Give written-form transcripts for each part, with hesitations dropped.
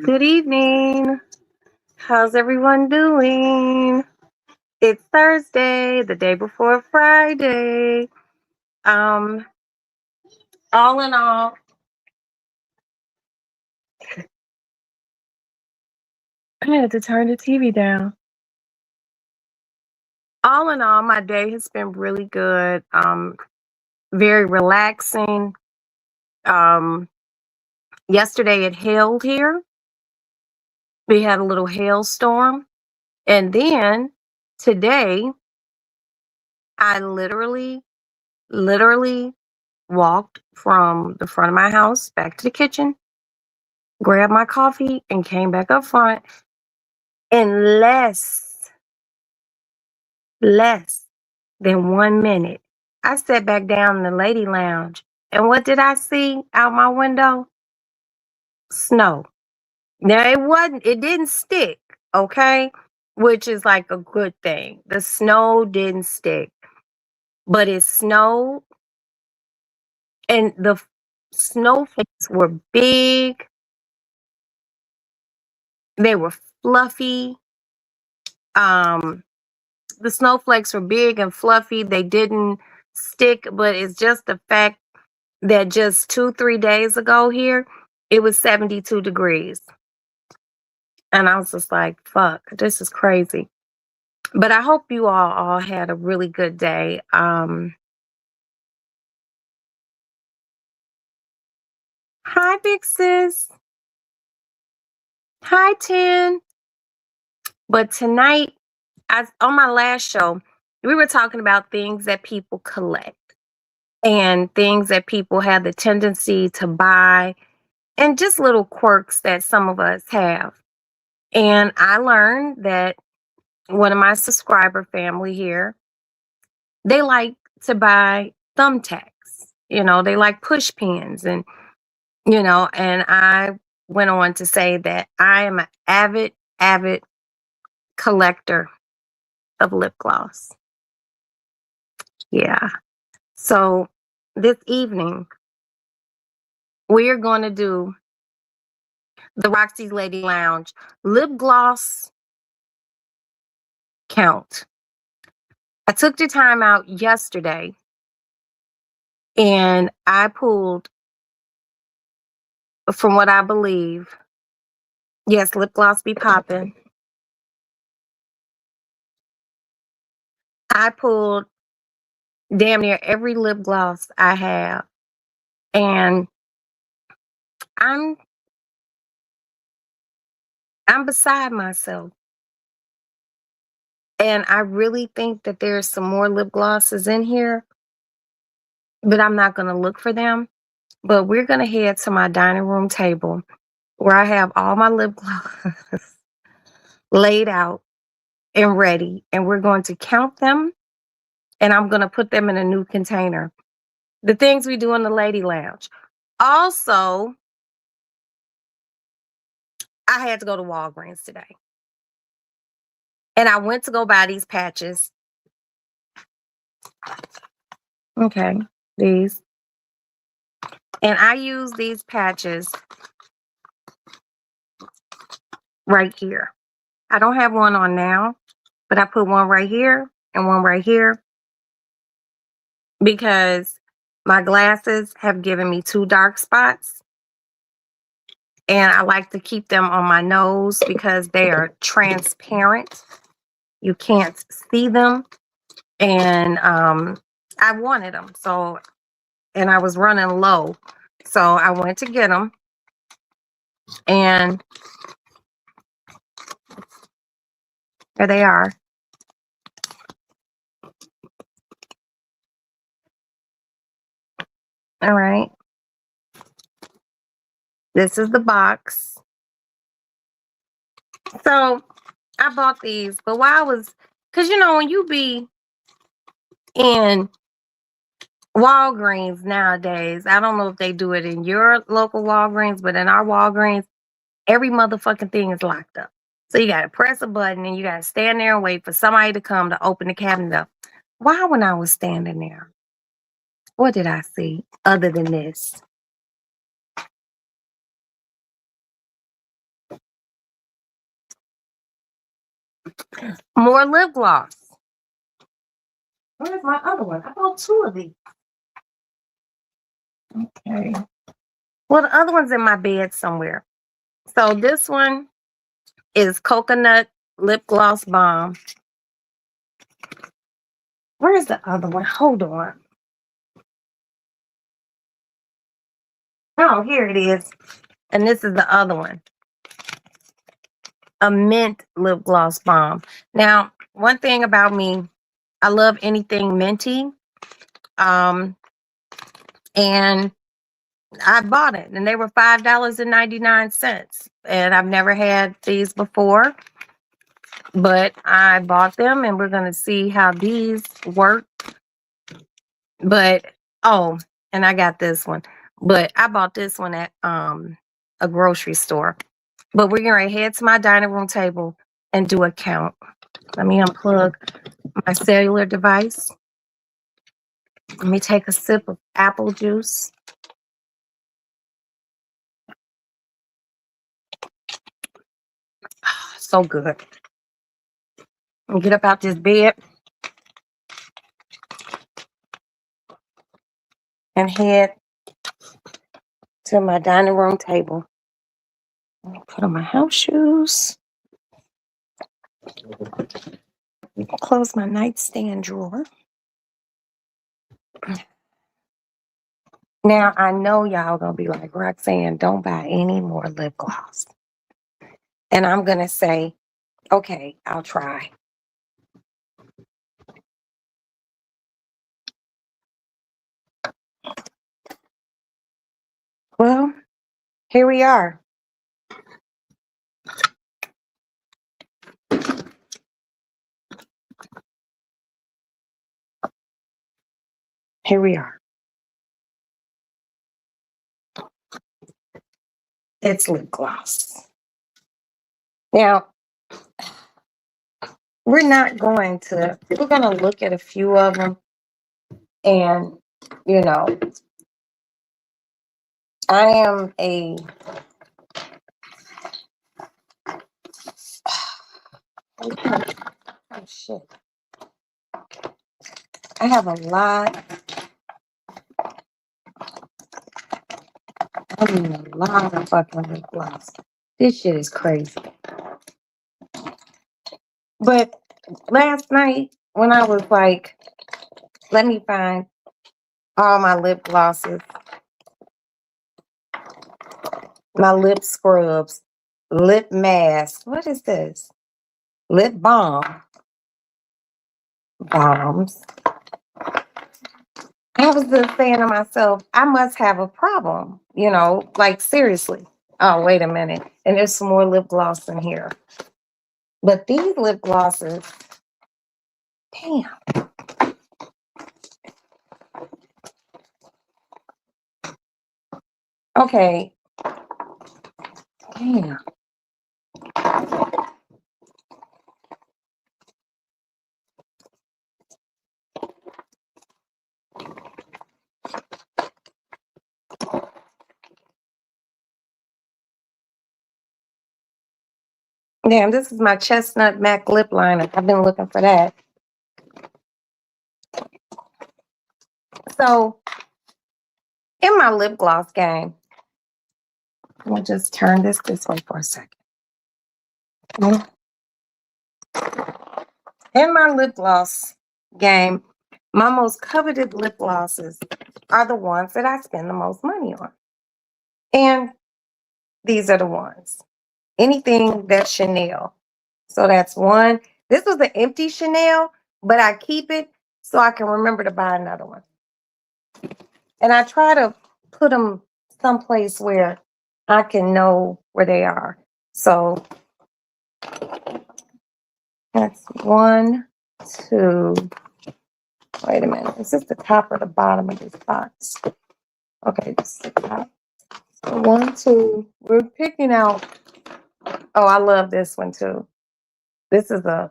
Good evening. How's everyone doing? It's Thursday, the day before Friday. Um, all in all, I had to turn the TV down. All in all, my day has been really good. Very relaxing. Um, Yesterday it hailed here. We had a little hailstorm. And then today, I literally walked from the front of my house back to the kitchen, grabbed my coffee, and came back up front in less than 1 minute. I sat back down in the lady lounge, and what did I see out my window? Snow. Now it didn't stick, okay? Which is like a good thing. The snow didn't stick, but it snowed, and the snowflakes were big, they were fluffy. Um, the snowflakes were big and fluffy. They didn't stick, but it's just the fact that just 2, 3 days ago here, it was 72 degrees. And I was just like, fuck, this is crazy. But I hope you all had a really good day. Hi, big sis. Hi, Tin. But tonight, on my last show, we were talking about things that people collect and things that people have the tendency to buy and just little quirks that some of us have. And I learned that one of my subscriber family here, they like to buy thumbtacks. They like push pins and I went on to say that I am an avid collector of lip gloss. Yeah. So this evening, we are going to do the Roxy's Lady Lounge lip gloss count. I took the time out yesterday and I pulled, from what I believe, yes, lip gloss be popping. I pulled damn near every lip gloss I have. And I'm I'm beside myself. And I really think that there's some more lip glosses in here, but I'm not going to look for them. But we're going to head to my dining room table where I have all my lip gloss laid out and ready. And we're going to count them and I'm going to put them in a new container. The things we do in the lady lounge. Also, I had to go to Walgreens today. And I went to go buy these patches. Okay, these. And I use these patches right here. I don't have one on now, but I put one right here and one right here because my glasses have given me 2 dark spots. And I like to keep them on my nose because they are transparent. You can't see them. And I wanted them. And I was running low. So I went to get them. And there they are. All right. This is the box. So I bought these, but because when you be in Walgreens nowadays, I don't know if they do it in your local Walgreens, but in our Walgreens, every motherfucking thing is locked up. So you got to press a button and you got to stand there and wait for somebody to come to open the cabinet up. Why, when I was standing there, what did I see other than this? More lip gloss. Where's my other one? I bought two of these. Okay. Well, the other one's in my bed somewhere. So this one is Coconut Lip Gloss Balm. Where's the other one? Hold on. Oh, here it is. And this is the other one. A mint lip gloss balm. Now, one thing about me, I love anything minty. And I bought it and they were $5.99. And I've never had these before, but I bought them and we're gonna see how these work. But oh, and I got this one. But I bought this one at a grocery store. But we're gonna head to my dining room table and do a count. Let me unplug my cellular device. Let me take a sip of apple juice. So good. I'll get up out this bed and head to my dining room table. Put on my house shoes. Close my nightstand drawer. Now, I know y'all gonna be like, Roxanne, don't buy any more lip gloss. And I'm gonna say, okay, I'll try. Well, here we are. Here we are. It's lip gloss. Now, we're gonna look at a few of them. And, you know, I am oh shit. I have a lot. I mean, a lot of fucking lip gloss. This shit is crazy. But last night, when I was like, let me find all my lip glosses, my lip scrubs, lip mask. What is this? Lip balm. Bombs. I was just saying to myself, I must have a problem, like seriously. Oh, wait a minute. And there's some more lip gloss in here. But these lip glosses, damn. Okay. Damn. Damn, this is my Chestnut MAC lip liner. I've been looking for that. So, in my lip gloss game, let me just turn this way for a second. In my lip gloss game, my most coveted lip glosses are the ones that I spend the most money on. And these are the ones. Anything that's Chanel. So that's one. This was an empty Chanel, but I keep it so I can remember to buy another one. And I try to put them someplace where I can know where they are. So that's 1, 2. Wait a minute. Is this the top or the bottom of this box? Okay, this is the top. So 1, 2. We're picking out. Oh, I love this one too. This is a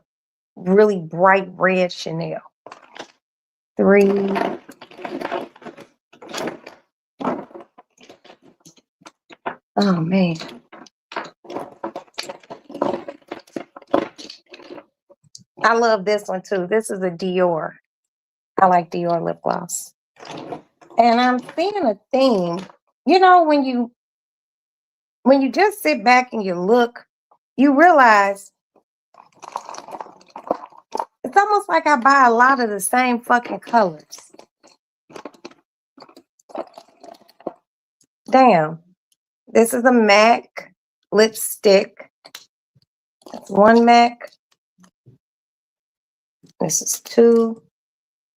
really bright red Chanel. 3. Oh man. I love this one too. This is a Dior. I like Dior lip gloss. And I'm seeing a theme. You know, when you just sit back and you look, you realize it's almost like I buy a lot of the same fucking colors. Damn. This is a MAC lipstick. That's one MAC. This is two.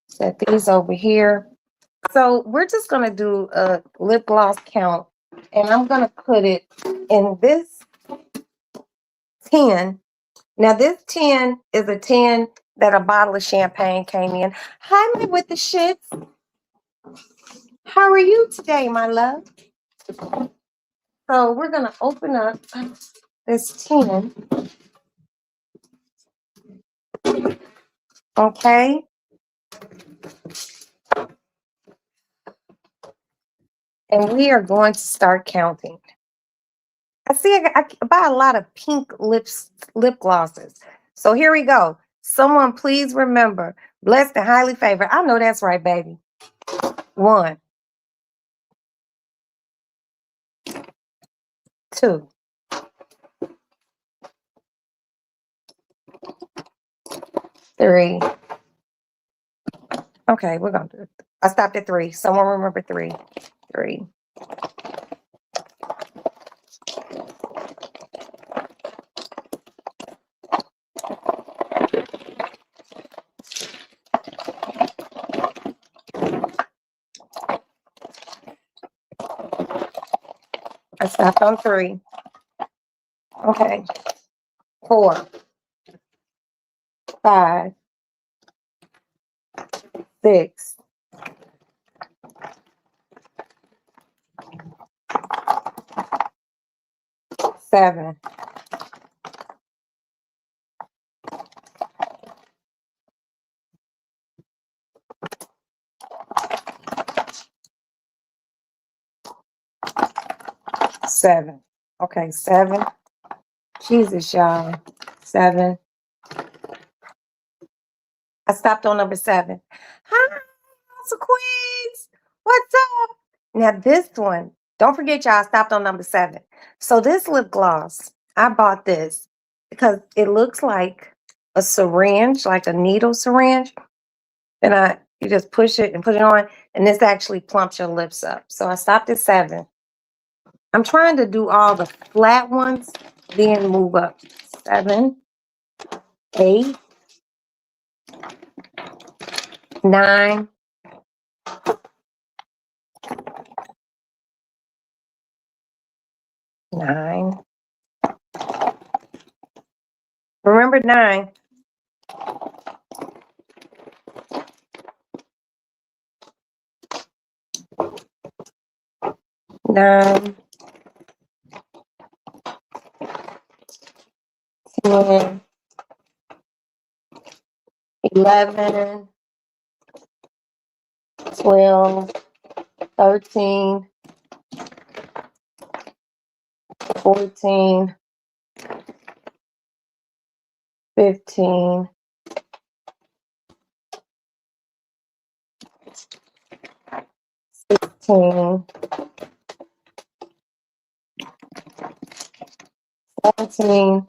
Set these over here. So we're just going to do a lip gloss count. And I'm going to put it in this tin. Now, this tin is a tin that a bottle of champagne came in. Hi, with the shits. How are you today, my love? So we're going to open up this tin. Okay. And we are going to start counting. I see I buy a lot of pink lip glosses. So here we go. Someone please remember, blessed and highly favored. I know that's right, baby. 1, 2, 3. Okay, we're going to do it. I stopped at 3. Someone remember 3. 3. I stopped on 3. Okay. 4, 5, 6, 7, 7. Okay, 7. Jesus, y'all. 7. I stopped on number 7. Hi, House of Queens. What's up? Now this one, don't forget y'all, I stopped on number 7. So this lip gloss, I bought this because it looks like a syringe, like a needle syringe. And you just push it and put it on, and this actually plumps your lips up. So I stopped at 7. I'm trying to do all the flat ones, then move up. 7, 8, 9, 9. Remember 9. 9, 10, 11, 12, 13, 14, 15, 16, 17,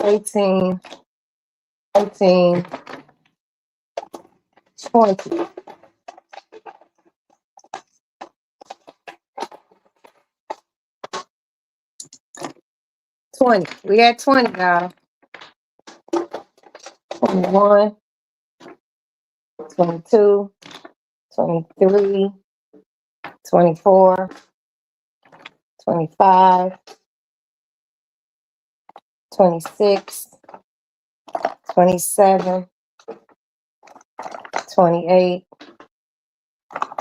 18, 19, 20. 20. We at 20, y'all. 21, 22, 23, 24, 25, 26, 27, 28,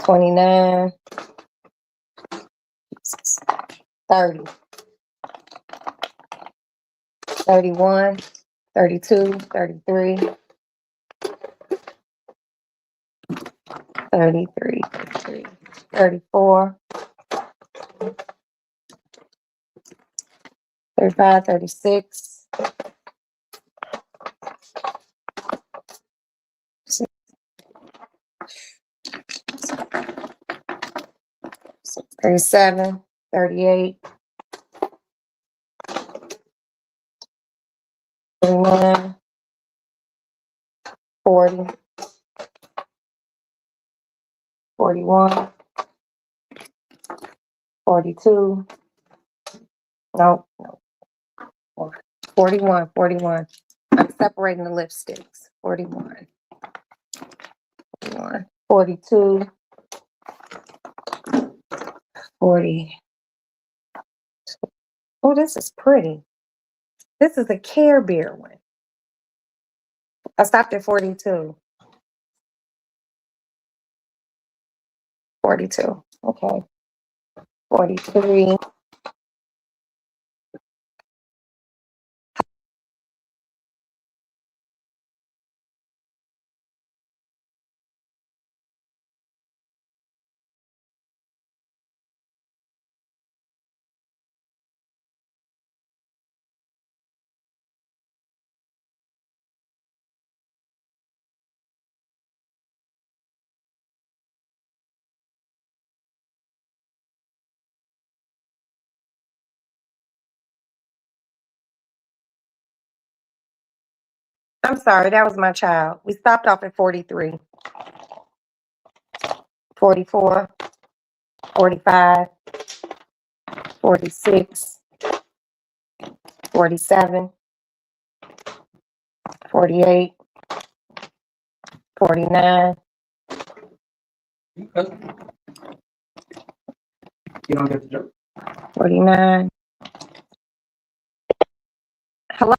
29, 30, 31, 32, 33, 33, 34, 35, 36, 37, 38, 39, 40, 41, 42. No, 41, 41. I'm separating the lipsticks. 41, 41, 42, 40. Oh, this is pretty. This is a Care Bear one. I stopped at 42. 42. Okay. 43. I'm sorry, that was my child. We stopped off at 43. 44, 45, 46, 47, 48, 49. You don't get the joke. 49. Hello?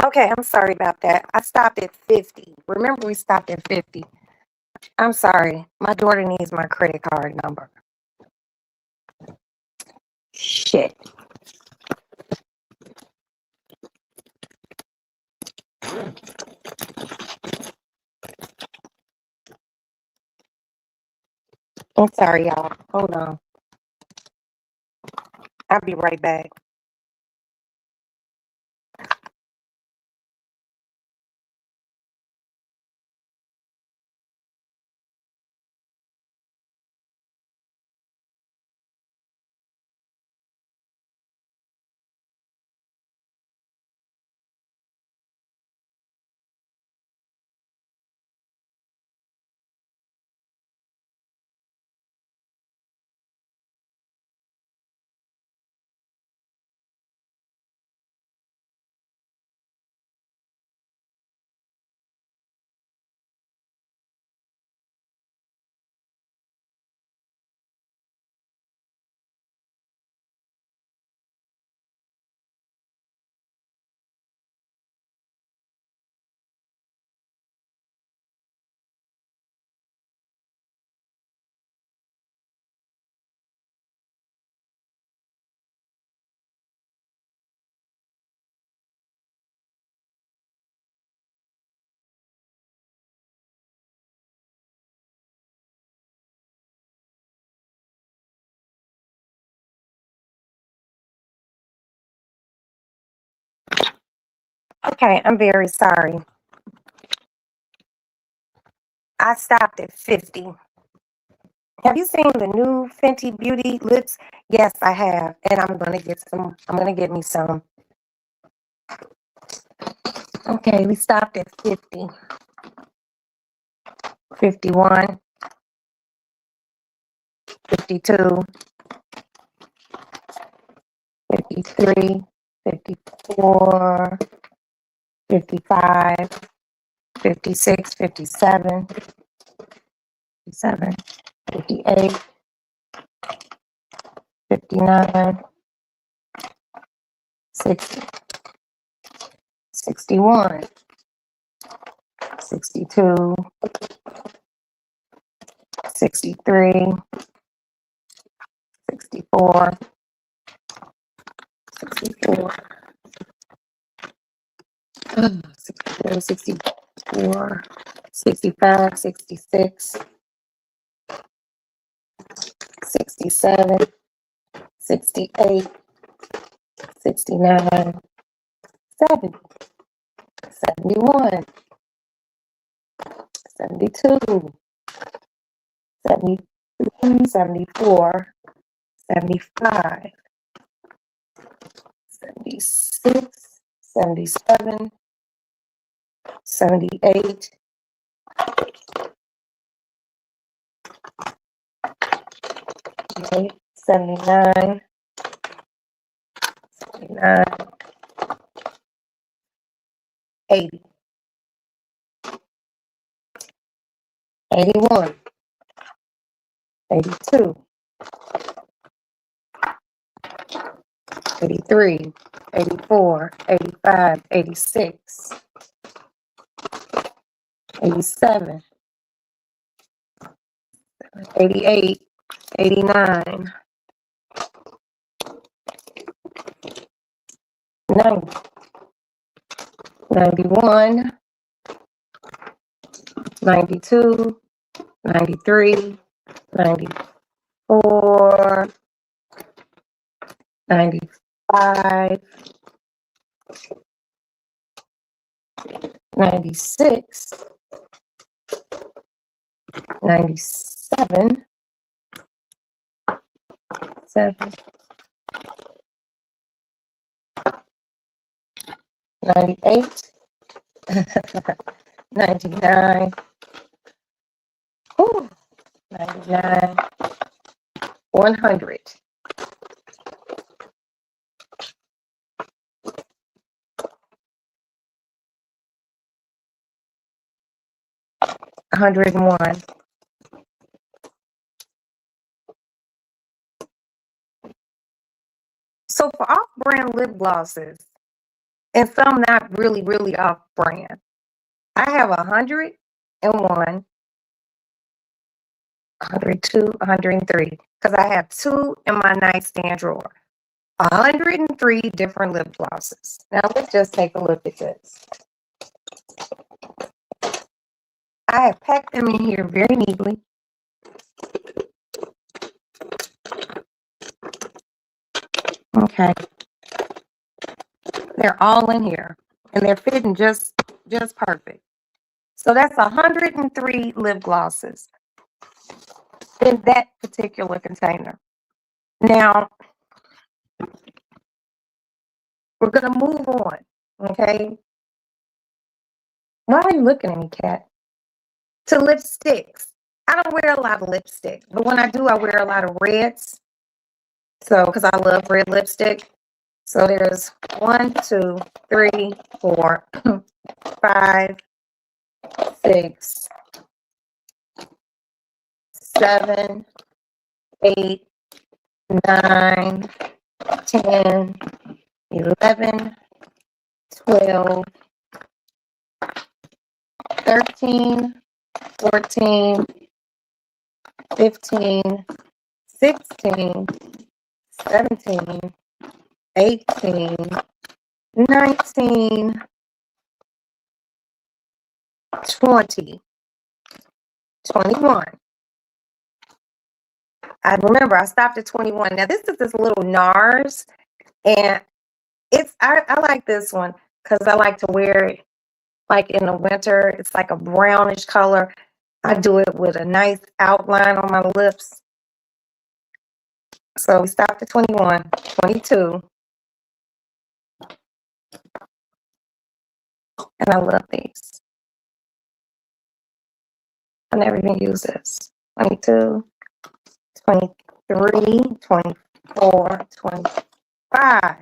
Okay, I'm sorry about that. I stopped at 50. Remember, we stopped at 50. I'm sorry. My daughter needs my credit card number. Shit. I'm sorry, y'all. Hold on. I'll be right back. Okay, I'm very sorry. I stopped at 50. Have you seen the new Fenty Beauty lips? Yes, I have. And I'm gonna get some. I'm gonna get me some. Okay, we stopped at 50. 51, 52, 53, 54, 55, 56, 57, 57, 58, 59, 60, 61, 62, 63, 64, 64, 63, 64, 65, 66, 67, 68, 69, 70, 71, 72, 73, 74, 75, 76, 77, 78, 79, 79, 80, 81, 82, 83, 84, 85, 86, 87, 88, 89, 90, 91, 92, 93, 94, 95, 96, 97, 98, 99, 99, 100. 101. So for off-brand lip glosses, and some not really, really off-brand, I have 101, 102, 103, because I have 2 in my nightstand drawer. 103 different lip glosses. Now let's just take a look at this. I have packed them in here very neatly. Okay. They're all in here, and they're fitting just perfect. So that's 103 lip glosses in that particular container. Now, we're going to move on, okay? Why are you looking at me, Kat? To lipsticks. I don't wear a lot of lipstick, but when I do, I wear a lot of reds. So, because I love red lipstick. So there's 1, 2, 3, 4, 5, 6, 7, 8, 9, 10, 11, 12, 13, 14, 15, 16, 17, 18, 19, 20, 21. I remember I stopped at 21. Now this is this little NARS, and I like this one because I like to wear it like in the winter. It's like a brownish color. I do it with a nice outline on my lips. So we stopped at 21, 22. And I love these. I never even use this. 22, 23, 24, 25.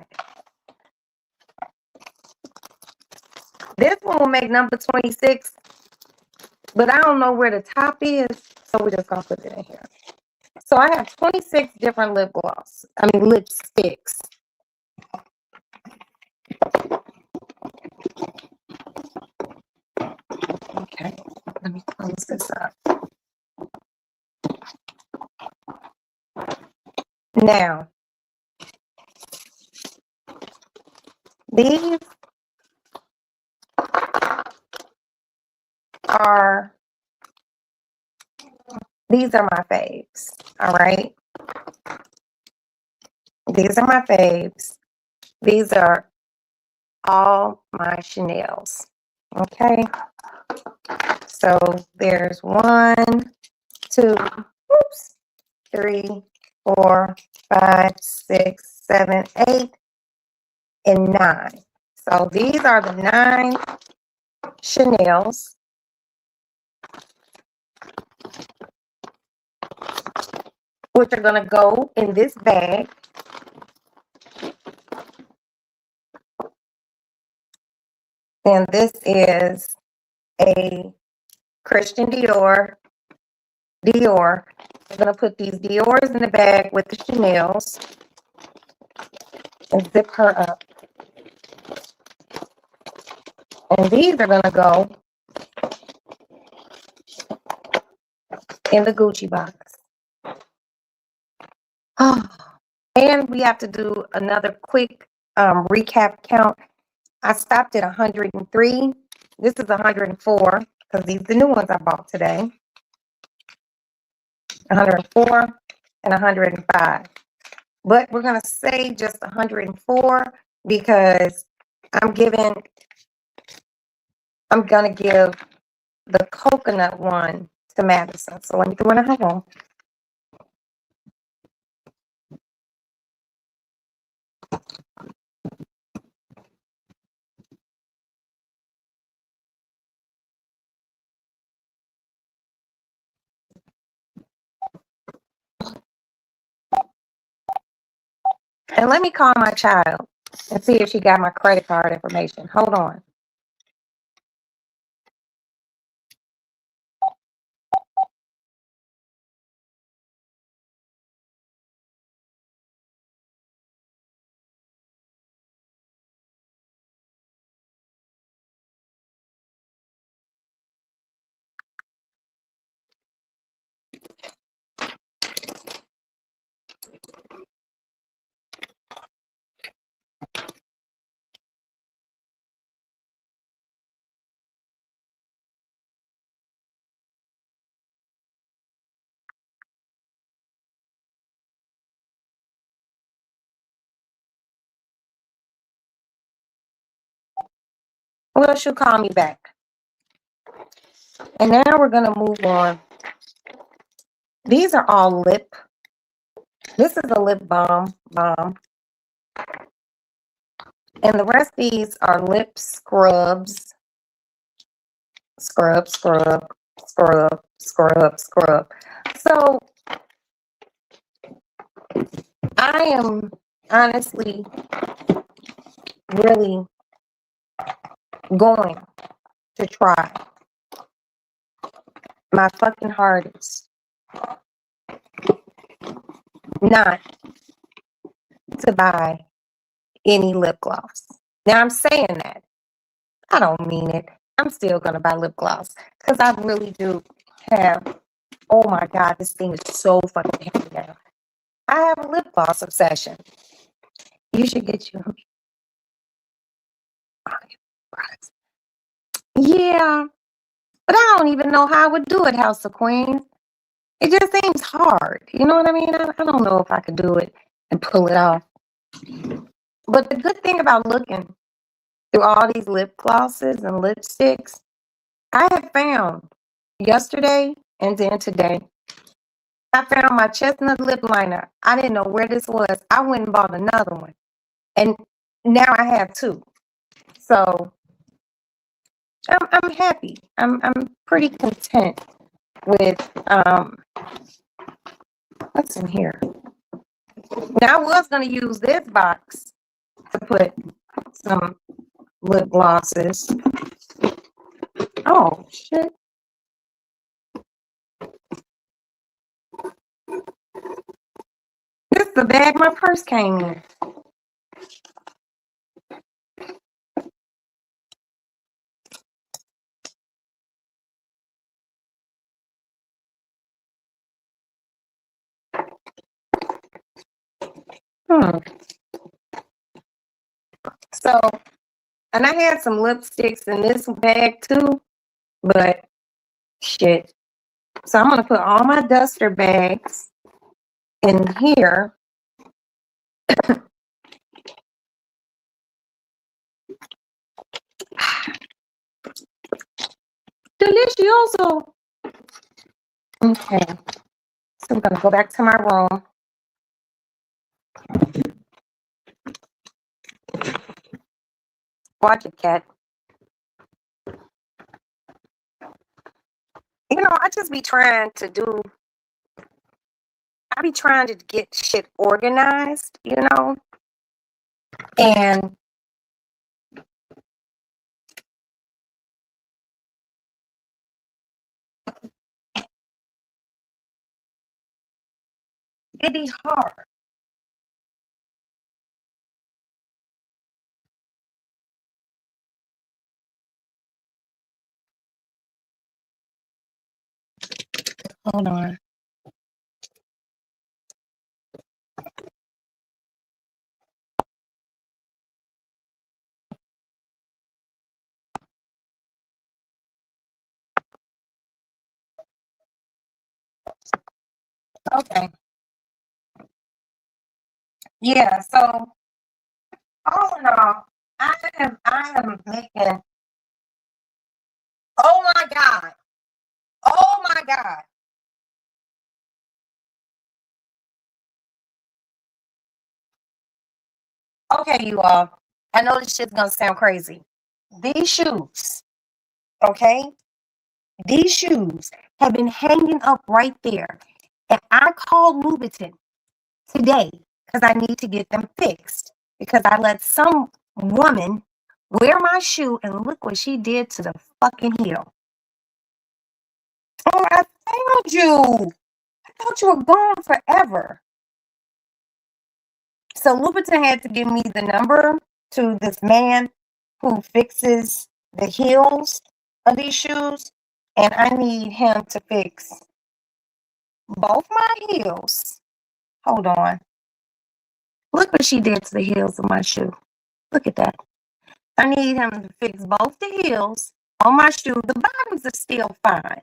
This one will make number 26, but I don't know where the top is, so we're just gonna put it in here. So I have 26 different lipsticks. Okay. Let me close this up. Now, these are my faves. All right. These are my faves. These are all my Chanels. Okay. So there's 1, 2, 3, 4, 5, 6, 7, 8, and 9. So these are the 9 Chanels, which are going to go in this bag. And this is a Christian Dior. I'm going to put these Diors in the bag with the Chanels and zip her up. And these are going to go in the Gucci box. And we have to do another quick recap count. I stopped at 103. This is 104 because these are the new ones I bought today. 104 and 105. But we're going to say just 104 because I'm going to give the coconut one to Madison. So let me do another one. And let me call my child and see if she got my credit card information. Hold on. Well, she'll call me back. And now we're going to move on. These are all lip. This is a lip balm. And the rest of these are lip scrubs. Scrub. So I am honestly really going to try my fucking hardest not to buy any lip gloss. Now I'm saying that. I don't mean it. I'm still going to buy lip gloss because I really do have, oh my God, this thing is so fucking heavy now. I have a lip gloss obsession. You should get you. Yeah, but I don't even know how I would do it, House of Queens. It just seems hard. You know what I mean? I don't know if I could do it and pull it off. But the good thing about looking through all these lip glosses and lipsticks, I have found yesterday and then today, I found my chestnut lip liner. I didn't know where this was. I went and bought another one. And now I have 2. So I'm happy. I'm pretty content with what's in here. Now I was gonna use this box to put some lip glosses. Oh shit. This is the bag my purse came in. Hmm. So, and I had some lipsticks in this bag too, but shit. So I'm gonna put all my duster bags in here. Delicioso. Okay. So I'm gonna go back to my room. Watch it, cat. I just be trying to do, I be trying to get shit organized, and it be hard. Hold on. Okay. Yeah, so all in all, I am making, oh my God. Oh my God. Okay, you all. I know this shit's gonna sound crazy. These shoes, okay? These shoes have been hanging up right there. And I called Louboutin today because I need to get them fixed. Because I let some woman wear my shoe and look what she did to the fucking heel. Oh, I found you. I thought you were gone forever. So Louboutin had to give me the number to this man who fixes the heels of these shoes. And I need him to fix both my heels. Hold on. Look what she did to the heels of my shoe. Look at that. I need him to fix both the heels on my shoe. The bottoms are still fine.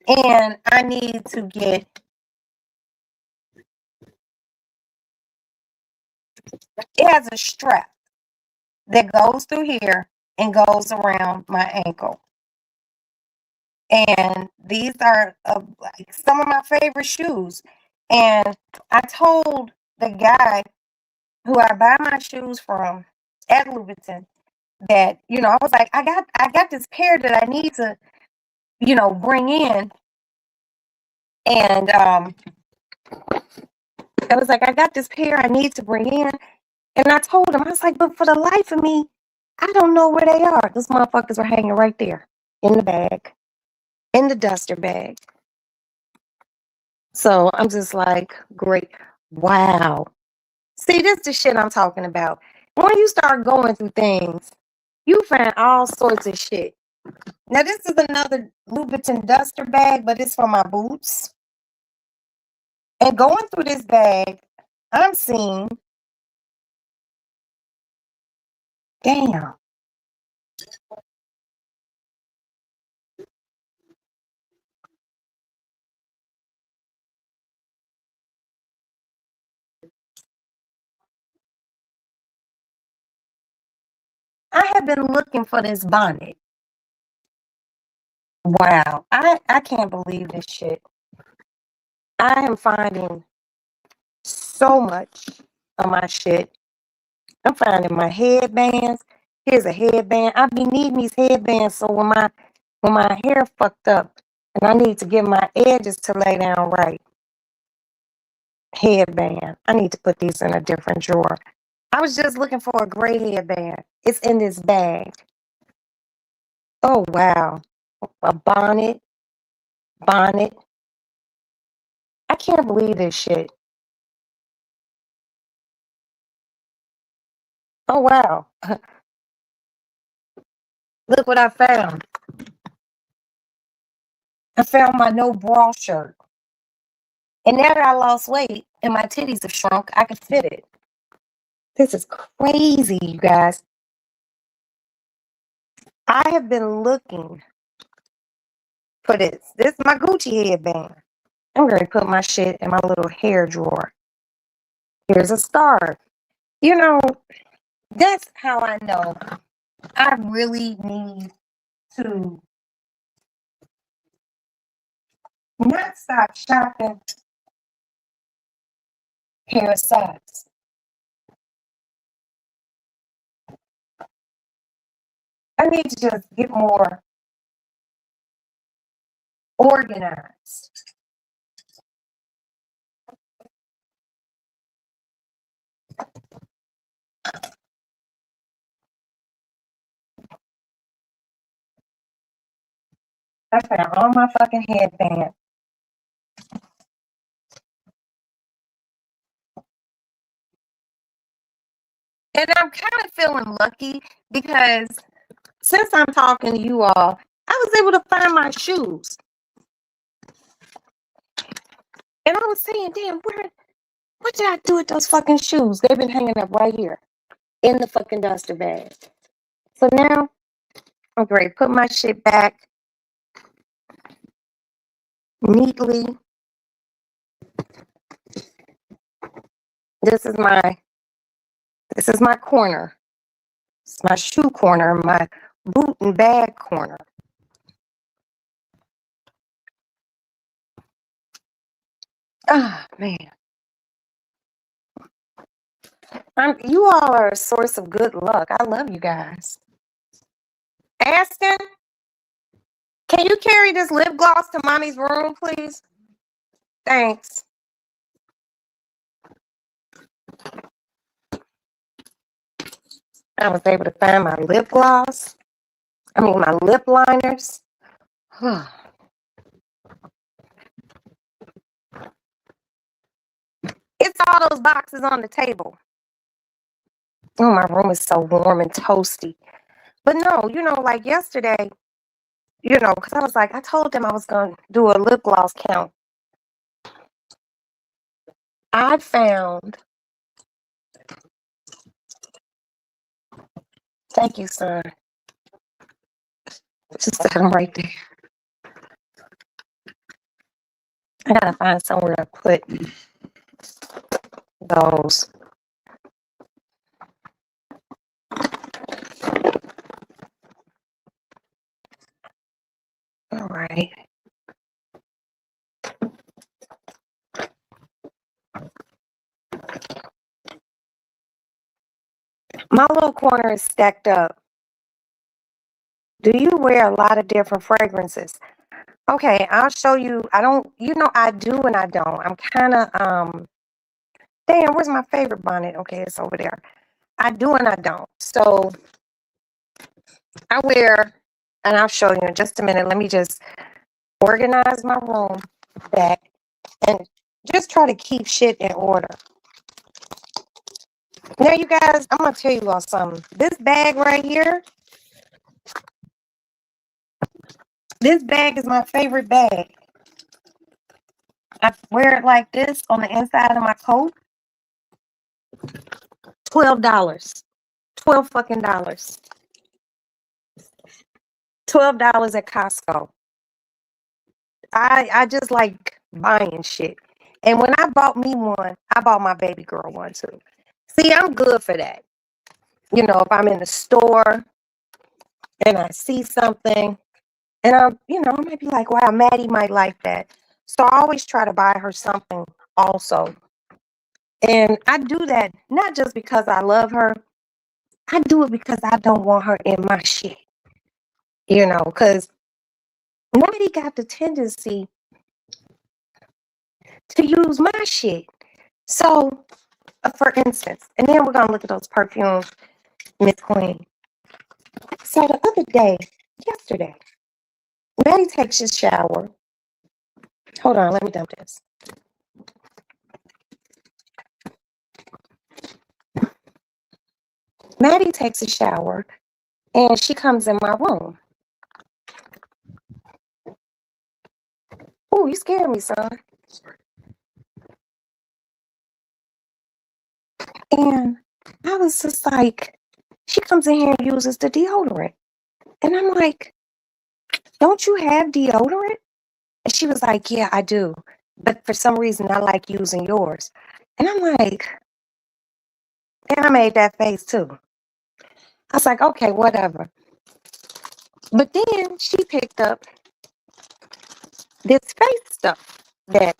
And I need to get, it has a strap that goes through here and goes around my ankle. And these are like some of my favorite shoes. And I told the guy who I buy my shoes from at Louboutin that, I was like, I got this pair that I need to, bring in. And I was like, I got this pair I need to bring in. And I told him, I was like, but for the life of me, I don't know where they are. Those motherfuckers were hanging right there in the bag, in the duster bag. So I'm just like, great. Wow. See, this is the shit I'm talking about. When you start going through things, you find all sorts of shit. Now, this is another Louboutin duster bag, but it's for my boots. And going through this bag, I'm seeing, damn. I have been looking for this bonnet. Wow. I can't believe this shit. I am finding so much of my shit. I'm finding my headbands. Here's a headband. I be needing these headbands so when my hair fucked up and I need to get my edges to lay down right. Headband. I need to put these in a different drawer. I was just looking for a gray headband. It's in this bag. Oh wow. A bonnet. Bonnet. I can't believe this shit. Oh wow. Look what I found. I found my no bra shirt. And now that I lost weight and my titties have shrunk, I can fit it. This is crazy, you guys. I have been looking for this. This is my Gucci headband. I'm going to put my shit in my little hair drawer. Here's a scarf. You know, that's how I know I really need to not stop shopping pair of socks. I need to just get more organized. I found all my fucking headbands. And I'm kind of feeling lucky because since I'm talking to you all, I was able to find my shoes. And I was saying, damn, what did I do with those fucking shoes? They've been hanging up right here in the fucking duster bag. So now I'm ready to put my shit back neatly. This is my corner. It's my shoe corner, my boot and bag corner. Ah, man. You all are a source of good luck. I love you guys. Aston, can you carry this lip gloss to mommy's room, please? Thanks. I was able to find my lip gloss. My lip liners. It's all those boxes on the table. Oh, my room is so warm and toasty. But no, like yesterday, because I was like, I told them I was going to do a lip gloss count. I found, thank you, son. Just set them right there. I got to find somewhere to put those. All right. My little corner is stacked up. Do you wear a lot of different fragrances? Okay, I'll show you. I don't, I do and I don't. I'm kind of, damn, where's my favorite bonnet? Okay, it's over there. I do and I don't. So I wear, and I'll show you in just a minute. Let me just organize my room back and just try to keep shit in order. Now, you guys, I'm going to tell you all something. This bag right here, this bag is my favorite bag. I wear it like this on the inside of my coat. $12. 12 fucking dollars. $12 at Costco. I just like buying shit. And when I bought me one, I bought my baby girl one too. See, I'm good for that. If I'm in the store and I see something and I might be like, wow, Maddie might like that. So I always try to buy her something also. And I do that not just because I love her. I do it because I don't want her in my shit. Because Maddie got the tendency to use my shit. So, for instance, and then we're going to look at those perfumes, Miss Queen. So the other day, yesterday, Maddie takes a shower. Hold on, let me dump this. Maddie takes a shower and she comes in my room. Oh, you scared me, son. Sorry. And I was just like, she comes in here and uses the deodorant. And I'm like, don't you have deodorant? And she was like, yeah, I do. But for some reason, I like using yours. And I'm like, and I made that face too. I was like, okay, whatever. But then she picked up this face stuff that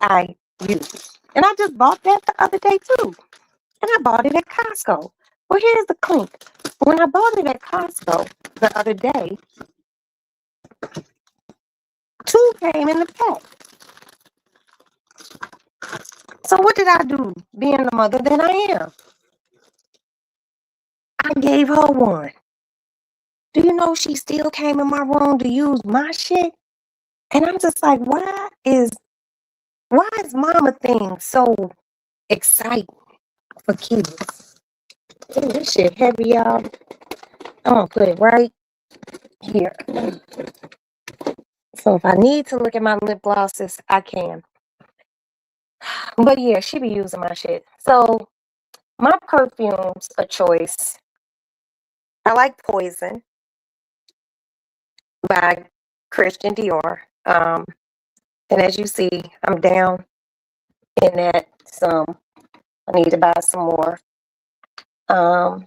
I use. And I just bought that the other day too. And I bought it at Costco. Well, here's the clink. When I bought it at Costco the other day, 2 came in the pack. So what did I do, being the mother that I am? I gave her one. Do you know she still came in my room to use my shit? And I'm just like, why is mama thing so exciting for kids? Ooh, this shit heavy, y'all. I'm gonna put it right here. So if I need to look at my lip glosses, I can. But yeah, she be using my shit. So my perfumes of choice, I like Poison by Christian Dior. And as you see, I'm down in that some. I need to buy some more. Ooh,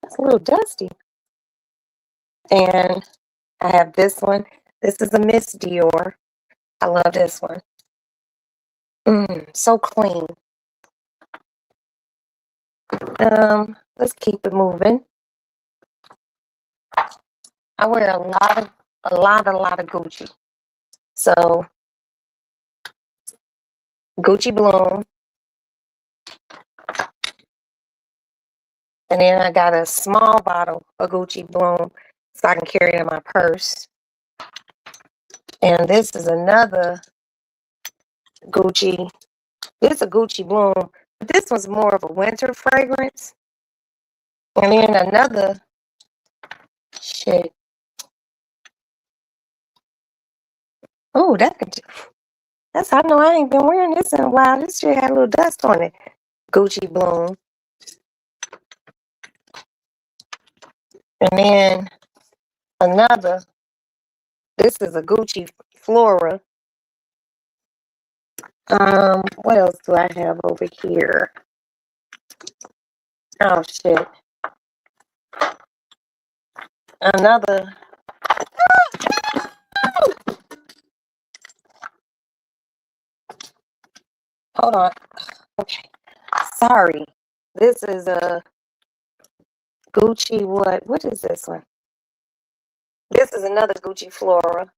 that's a little dusty. And I have this one. This is a Miss Dior. I love this one. So clean. Let's keep it moving. I wear a lot of Gucci. So Gucci Bloom. And then I got a small bottle of Gucci Bloom so I can carry it in my purse. And this is another Gucci. This is a Gucci Bloom. But this one's more of a winter fragrance. And then another shit. Oh, that's how I know I ain't been wearing this in a while. This shit had a little dust on it. Gucci Bloom. And then another. This is a Gucci Flora. What else do I have over here? Oh shit. Another. Hold on. Okay. Sorry. This is a Gucci what? What is this one? This is another Gucci Flora.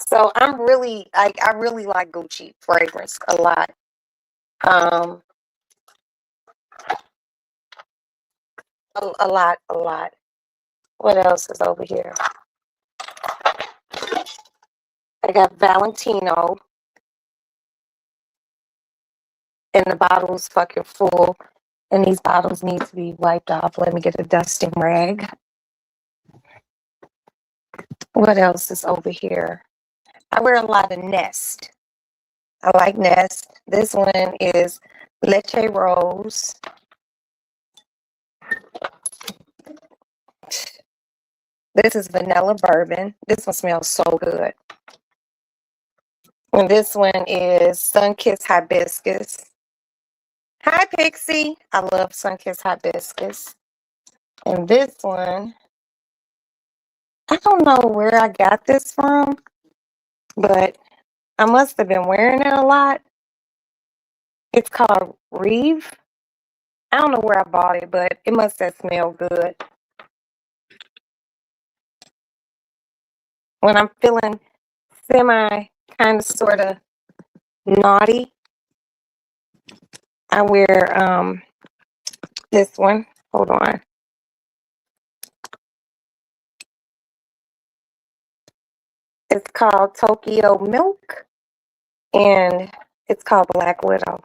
So I really like Gucci fragrance a lot. A lot. What else is over here? I got Valentino. And the bottle's fucking full. And these bottles need to be wiped off. Let me get a dusting rag. What else is over here? I wear a lot of Nest. I like Nest. This one is Leche Rose. This is Vanilla Bourbon. This one smells so good. And this one is Sunkissed Hibiscus. Hi, Pixie. I love Sunkissed Hibiscus. And this one, I don't know where I got this from, but I must have been wearing it a lot. It's called Reeve. I don't know where I bought it, but it must have smelled good. When I'm feeling semi kind of sort of naughty, I wear this one. Hold on. It's called Tokyo Milk, and it's called Black Widow.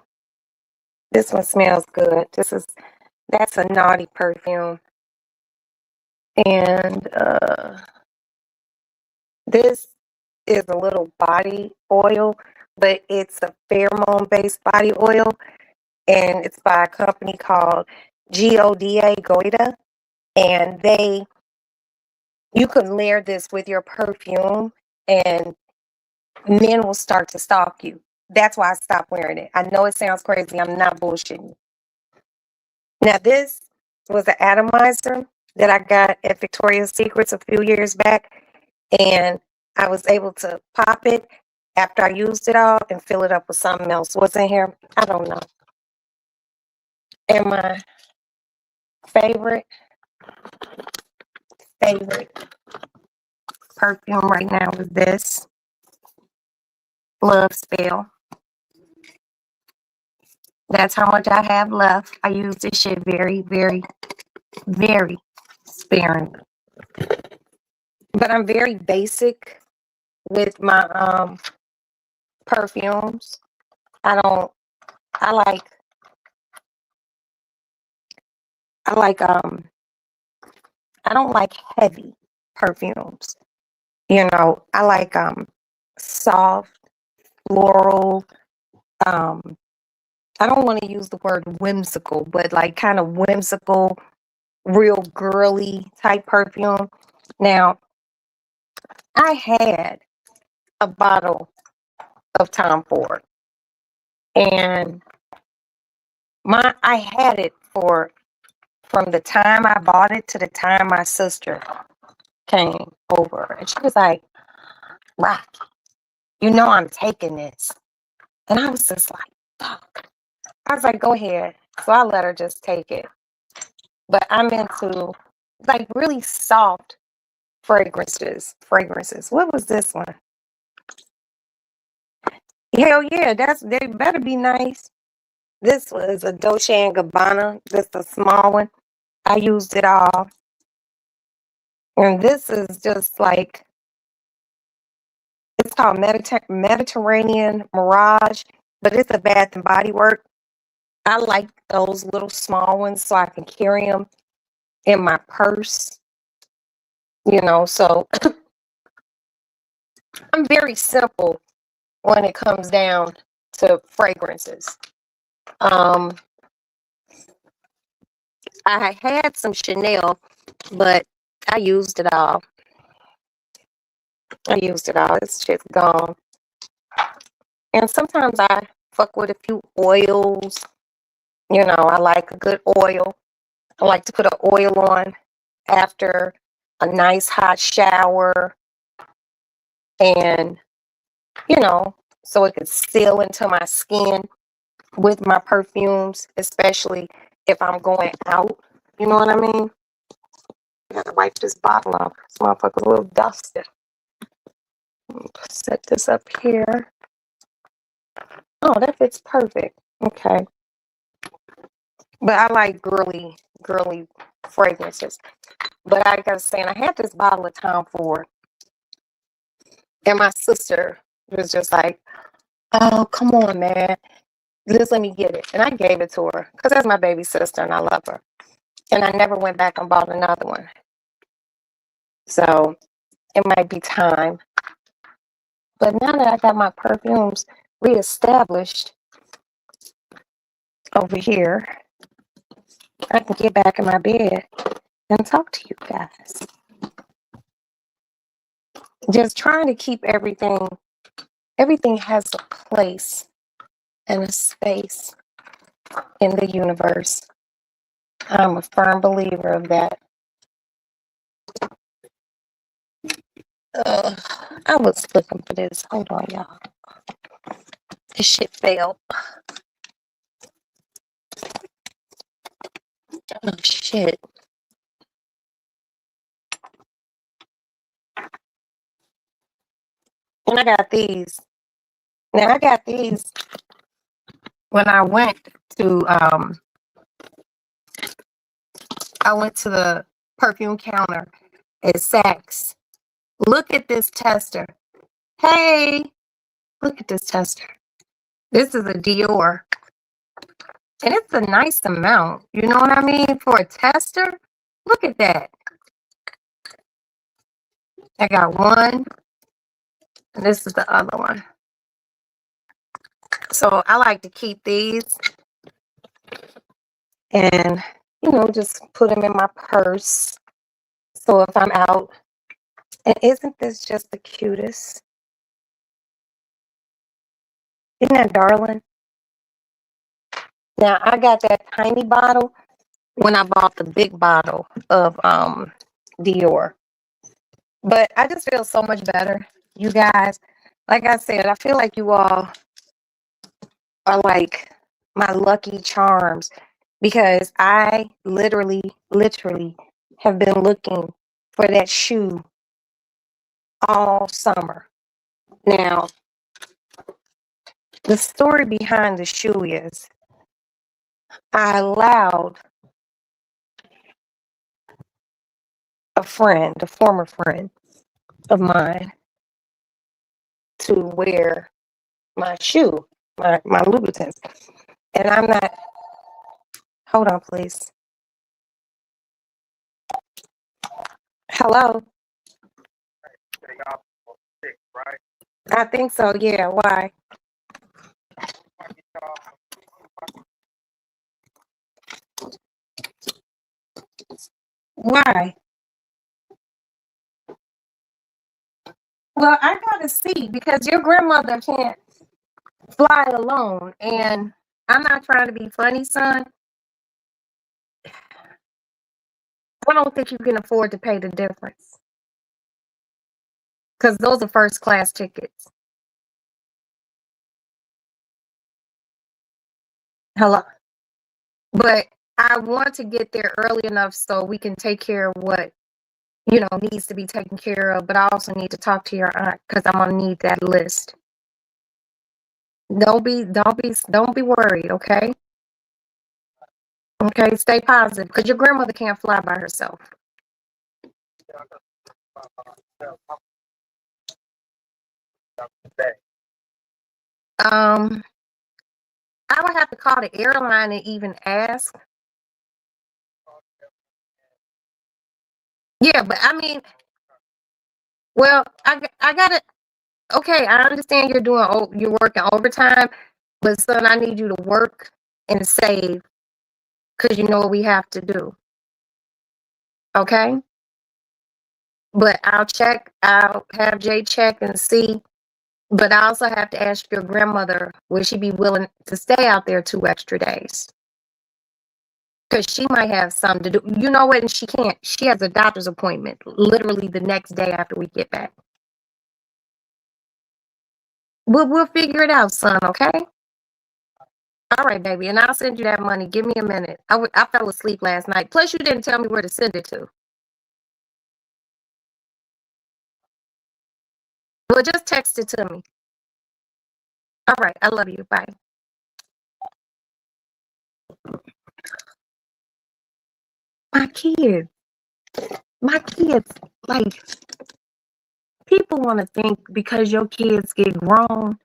This one smells good. That's a naughty perfume. And this is a little body oil, but it's a pheromone-based body oil, and it's by a company called Goda. And you can layer this with your perfume, and men will start to stalk you. That's why I stopped wearing it. I know it sounds crazy. I'm not bullshitting. Now, this was an atomizer that I got at Victoria's Secrets a few years back, and I was able to pop it after I used it all and fill it up with something else. What's in here? I don't know. And my favorite perfume right now is this Love Spell. That's how much I have left. I use this shit very, very, very sparingly. But I'm very basic with my perfumes. I don't I like I don't like heavy perfumes. I like soft, floral, I don't want to use the word whimsical, but like kind of whimsical, real girly type perfume. Now, I had a bottle of Tom Ford, and I had it from the time I bought it to the time my sister came over, and she was like, "Rock, I'm taking this," and I was just like, "Fuck." I was like, "Go ahead." So I let her just take it. But I'm into like really soft fragrances. What was this one? Hell yeah, they better be nice. This was a Dolce and Gabbana, just a small one. I used it all. And this is just like, it's called Mediterranean Mirage, but it's a Bath and Body Works. I like those little small ones so I can carry them in my purse, so I'm very simple when it comes down to fragrances. I had some Chanel, but I used it all. This shit's gone. And sometimes I fuck with a few oils. I like a good oil. I like to put an oil on after a nice hot shower, and so it could seal into my skin with my perfumes, especially if I'm going out. You know what I mean? I gotta wipe this bottle off. This motherfucker's a little dusty. Set this up here. Oh, that fits perfect. Okay. But I like girly fragrances. But I gotta say, I had this bottle of Tom Ford, and my sister was just like, "Oh, come on, man. Just let me get it." And I gave it to her because that's my baby sister and I love her. And I never went back and bought another one. So it might be time. But now that I got my perfumes reestablished over here, I can get back in my bed and talk to you guys. Just trying to keep everything has a place and a space in the universe. I'm a firm believer of that. I was looking for this. Hold on, y'all. This shit failed. Oh, shit. And I got these. Now, I got these when I went to the perfume counter at Saks. Look at this tester. Hey, look at this tester. This is a Dior. And it's a nice amount. You know what I mean? For a tester, look at that. I got one. And this is the other one. So I like to keep these and, you know, just put them in my purse. So if I'm out, and isn't this just the cutest? Isn't that darling? Now I got that tiny bottle when I bought the big bottle of Dior. But I just feel so much better. You guys, like I said, I feel like you all are like my lucky charms because I literally have been looking for that shoe all summer. Now, the story behind the shoe is I allowed a friend, a former friend of mine, to wear my shoe, my Louboutins. And I'm not, hold on, please. Hello? I think so, yeah. Why? Why? Well, I gotta see because your grandmother can't fly alone. And I'm not trying to be funny, son. I don't think you can afford to pay the difference because those are first class tickets. Hello. But I want to get there early enough so we can take care of what, you know, needs to be taken care of. But I also need to talk to your aunt because I'm gonna need that list. Don't be worried, okay? Okay, stay positive because your grandmother can't fly by herself. Um, I would have to call the airline and even ask. Yeah, but I mean, well, I gotta. Okay, I understand you're working overtime, but son, I need you to work and save because you know what we have to do. Okay, but I'll check. I'll have Jay check and see. But I also have to ask your grandmother, will she be willing to stay out there 2 extra days? Because she might have something to do. You know what? And she can't. She has a doctor's appointment literally the next day after we get back. We'll figure it out, son. Okay. All right, baby. And I'll send you that money. Give me a minute. I fell asleep last night. Plus, you didn't tell me where to send it to. Well, just text it to me. All right. I love you. Bye. My kids. My kids. Like, people want to think because your kids get grown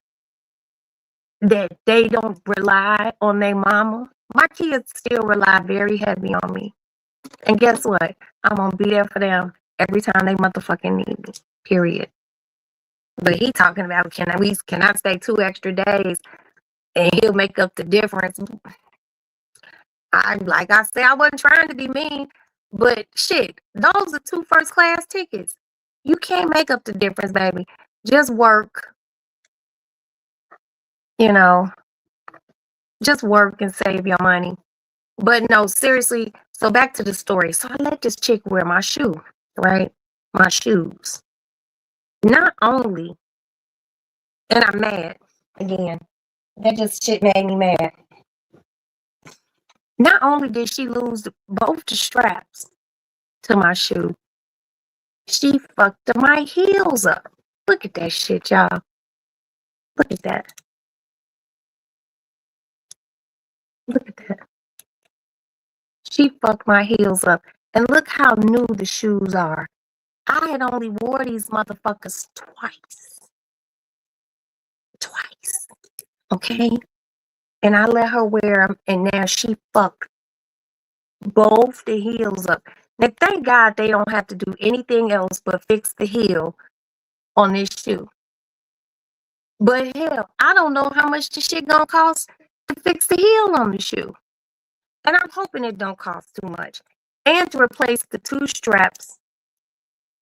that they don't rely on their mama. My kids still rely very heavy on me. And guess what? I'm gonna be there for them every time they motherfucking need me. Period. But he talking about can I stay 2 extra days and he'll make up the difference. I said, I wasn't trying to be mean, but shit, those are 2 first class tickets. You can't make up the difference, baby. Just work, you know, just work and save your money. But no, seriously. So back to the story. So I let this chick wear my shoe, right? My shoes. Not only, and I'm mad again. That just shit made me mad. Not only did she lose both the straps to my shoe, she fucked my heels up. Look at that shit, y'all. Look at that. Look at that. She fucked my heels up. And look how new the shoes are. I had only wore these motherfuckers twice. Twice. Okay? And I let her wear them, and now she fucked both the heels up. Now, thank God they don't have to do anything else but fix the heel on this shoe. But hell, I don't know how much the shit gonna cost to fix the heel on the shoe. And I'm hoping it don't cost too much. And to replace the two straps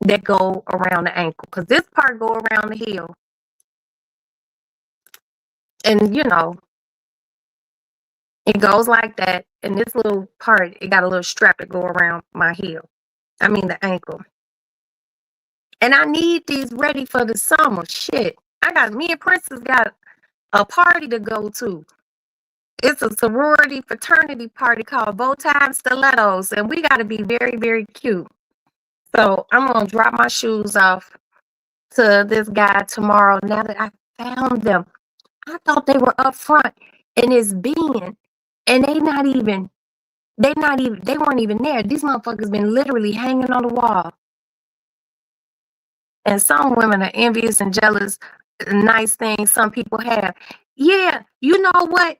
that go around the ankle. Because this part go around the heel. And you know, it goes like that. And this little part, it got a little strap that go around my heel. I mean the ankle. And I need these ready for the summer. Shit. Me and Princess got a party to go to. It's a sorority fraternity party called Bowtie and Stilettos. And we got to be very, very cute. So I'm going to drop my shoes off to this guy tomorrow now that I found them. I thought they were up front in his bin. And they weren't even there. These motherfuckers been literally hanging on the wall. And some women are envious and jealous. Nice things some people have. Yeah, you know what?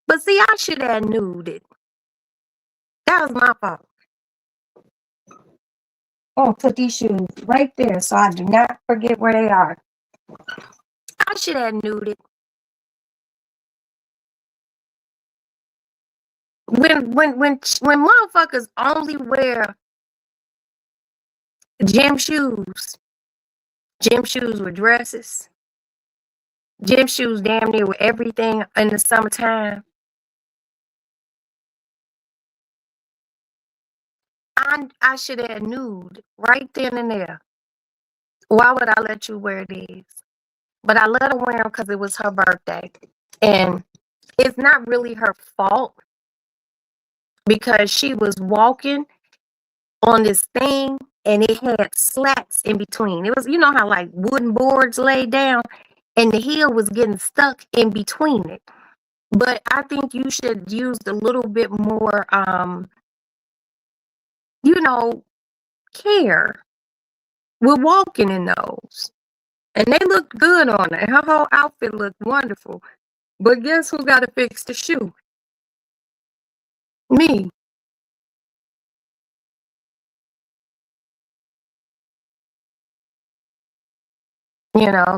But see, I should have knew it. That was my fault. I'm gonna put these shoes right there so I do not forget where they are. I should have knew it. When motherfuckers only wear gym shoes with dresses, gym shoes damn near with everything in the summertime. I should have knew right then and there. Why would I let you wear these? But I let her wear them because it was her birthday. And it's not really her fault because she was walking on this thing and it had slats in between. It was, you know how like wooden boards laid down and the heel was getting stuck in between it. But I think you should use a little bit more, care with walking in those. And they looked good on her. Her whole outfit looked wonderful. But guess who got to fix the shoe? Me.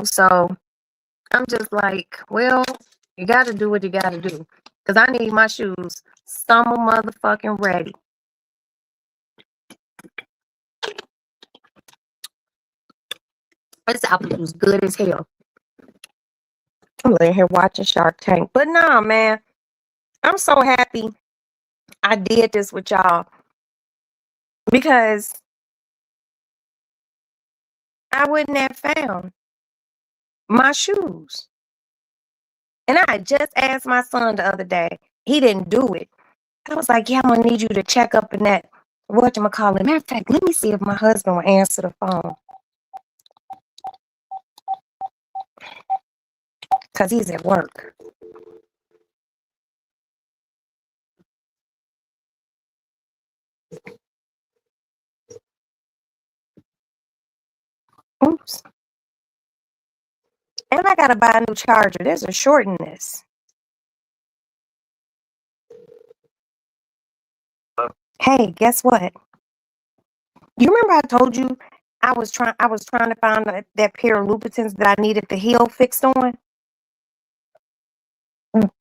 So I'm just like, well, you got to do what you got to do. Because I need my shoes summer motherfucking ready. This apple was good as hell. I'm laying here watching Shark Tank. But nah, man, I'm so happy I did this with y'all. Because I wouldn't have found my shoes. And I just asked my son the other day. He didn't do it. I was like, yeah, I'm going to need you to check up in that, whatchamacallit. Matter of fact, let me see if my husband will answer the phone. Because he's at work. Oops. And I got to buy a new charger. There's a short in this. Hey, guess what? You remember I told you I was trying to find that pair of Louboutins that I needed the heel fixed on?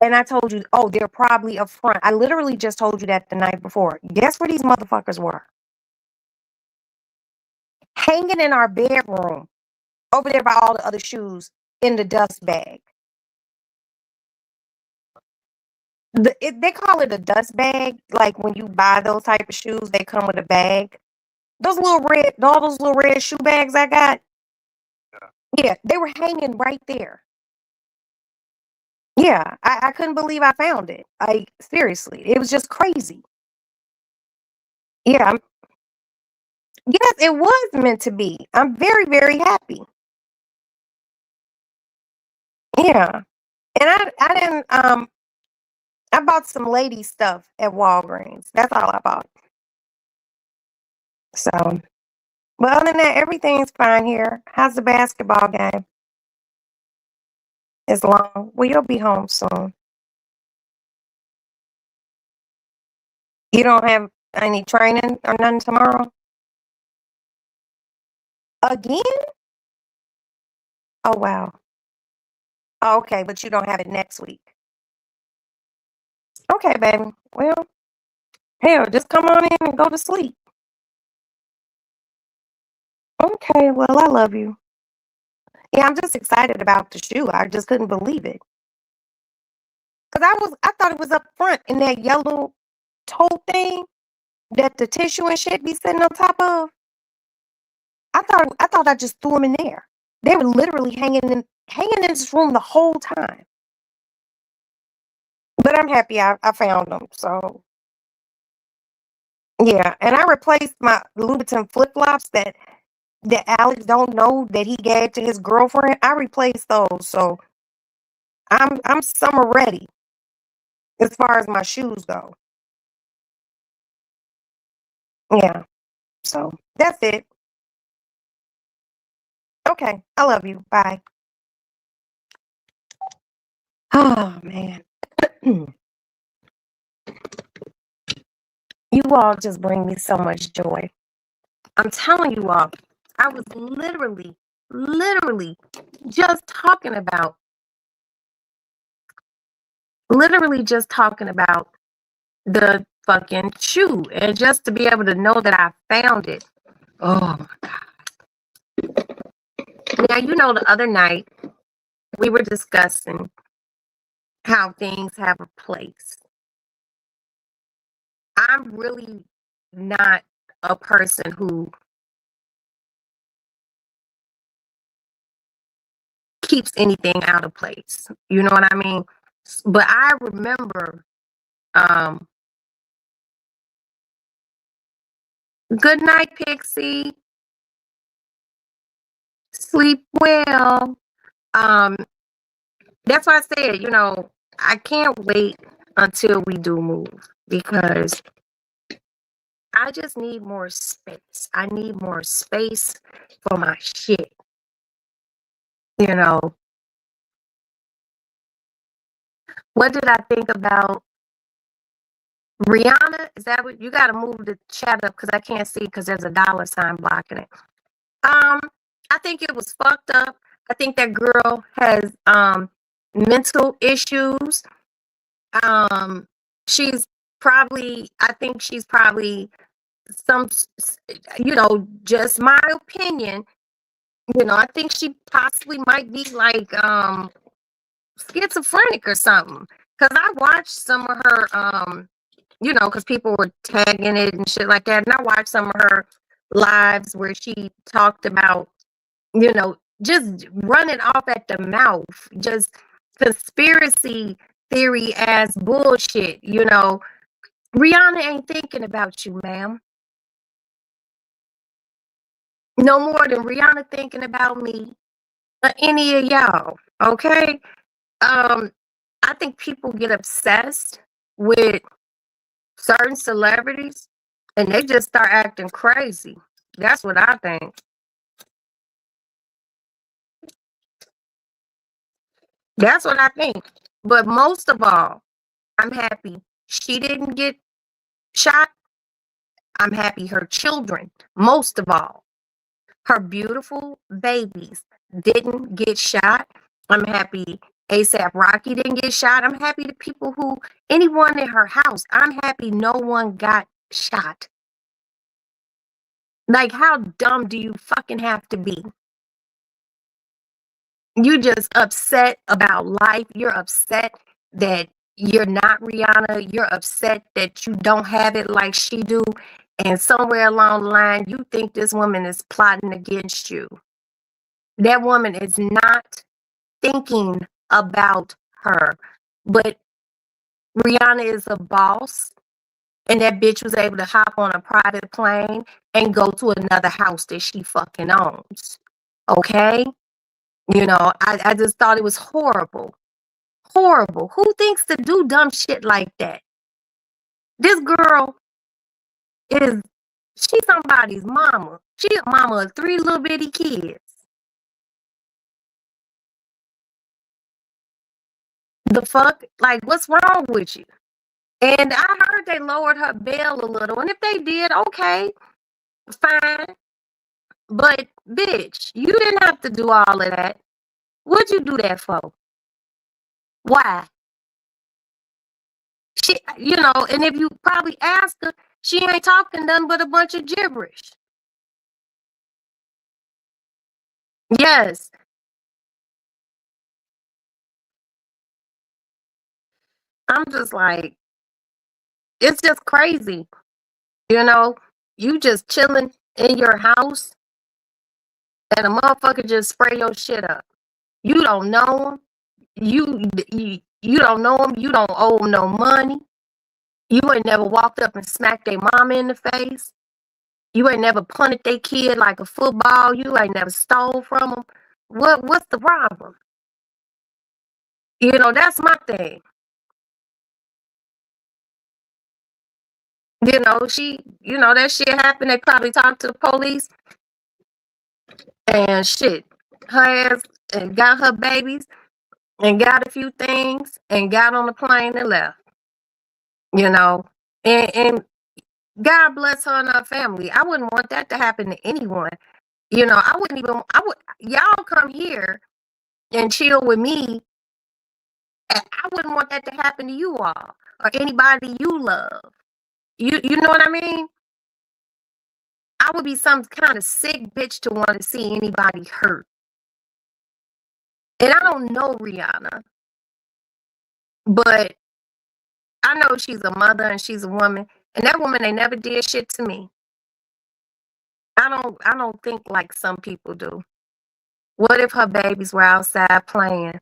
And I told you, oh, they're probably up front. I literally just told you that the night before. Guess where these motherfuckers were? Hanging in our bedroom. Over there by all the other shoes in the dust bag. They call it a dust bag. Like when you buy those type of shoes, they come with a bag. All those little red shoe bags I got. Yeah, they were hanging right there. Yeah, I couldn't believe I found it. Like, seriously, it was just crazy. Yeah, yes, it was meant to be. I'm very, very happy. Yeah, and I didn't I bought some lady stuff at Walgreens. That's all I bought. So, but other than that, everything's fine here. How's the basketball game? It's long. Well, you'll be home soon. You don't have any training or nothing tomorrow? Again? Oh, wow. Oh, okay, but you don't have it next week. Okay, baby. Well, hell, just come on in and go to sleep. Okay, well, I love you. Yeah, I'm just excited about the shoe. I just couldn't believe it. Cause I thought it was up front in that yellow toe thing that the tissue and shit be sitting on top of. I thought I just threw them in there. They were literally hanging in this room the whole time. But I'm happy I found them. So yeah, and I replaced my Louboutin flip flops that Alex don't know that he gave to his girlfriend. I replaced those, so I'm summer ready as far as my shoes go. Yeah, so that's it. Okay, I love you. Bye. Oh man, you all just bring me so much joy. I'm telling you all, I was literally just talking about, the fucking shoe, and just to be able to know that I found it. Oh my God. Now, you know, the other night we were discussing how things have a place. I'm really not a person who keeps anything out of place. You know what I mean? But I remember, good night, Pixie. Sleep well. Um, that's why I said, you know, I can't wait until we do move, because I just need more space. I need more space for my shit. You know, what did I think about Rihanna? Is that what you got to move the chat up, because I can't see because there's a $ blocking it. I think it was fucked up. I think that girl has mental issues. She's probably, I think she's probably some, you know, just my opinion, you know, I think she possibly might be like schizophrenic or something. Cause I watched some of her you know, because people were tagging it and shit like that. And I watched some of her lives where she talked about, you know, just running off at the mouth, just conspiracy theory as bullshit, you know. Rihanna ain't thinking about you, ma'am. No more than Rihanna thinking about me or any of y'all. Okay. I think people get obsessed with certain celebrities and they just start acting crazy. That's what I think. That's what I think. But most of all, I'm happy she didn't get shot. I'm happy her children, most of all, her beautiful babies didn't get shot. I'm happy ASAP Rocky didn't get shot. I'm happy the people who, anyone in her house, I'm happy no one got shot. Like, how dumb do you fucking have to be? You just upset about life. You're upset that you're not Rihanna. You're upset that you don't have it like she do. And somewhere along the line, you think this woman is plotting against you. That woman is not thinking about her. But Rihanna is a boss. And that bitch was able to hop on a private plane and go to another house that she fucking owns. Okay? You know, I just thought it was horrible. Horrible. Who thinks to do dumb shit like that? This girl is, she's somebody's mama. She a mama of 3 little bitty kids. The fuck? Like, what's wrong with you? And I heard they lowered her bail a little. And if they did, okay, fine. But bitch, you didn't have to do all of that. What'd you do that for? Why? She, and if you probably ask her, she ain't talking nothing but a bunch of gibberish. Yes. I'm just like, it's just crazy. You know, you just chilling in your house and a motherfucker just spray your shit up. You don't know him. You don't know him. You don't owe him no money. You ain't never walked up and smacked their mama in the face. You ain't never punted their kid like a football. You ain't never stole from them. What's the problem? That's my thing. That shit happened. They probably talked to the police and shit. Her ass and got her babies and got a few things and got on the plane and left. And God bless her and her family. I wouldn't want that to happen to anyone. Y'all come here and chill with me. And I wouldn't want that to happen to you all or anybody you love. You know what I mean? I would be some kind of sick bitch to want to see anybody hurt. And I don't know Rihanna, but I know she's a mother and she's a woman. And that woman, they never did shit to me. I don't think like some people do. What if her babies were outside playing?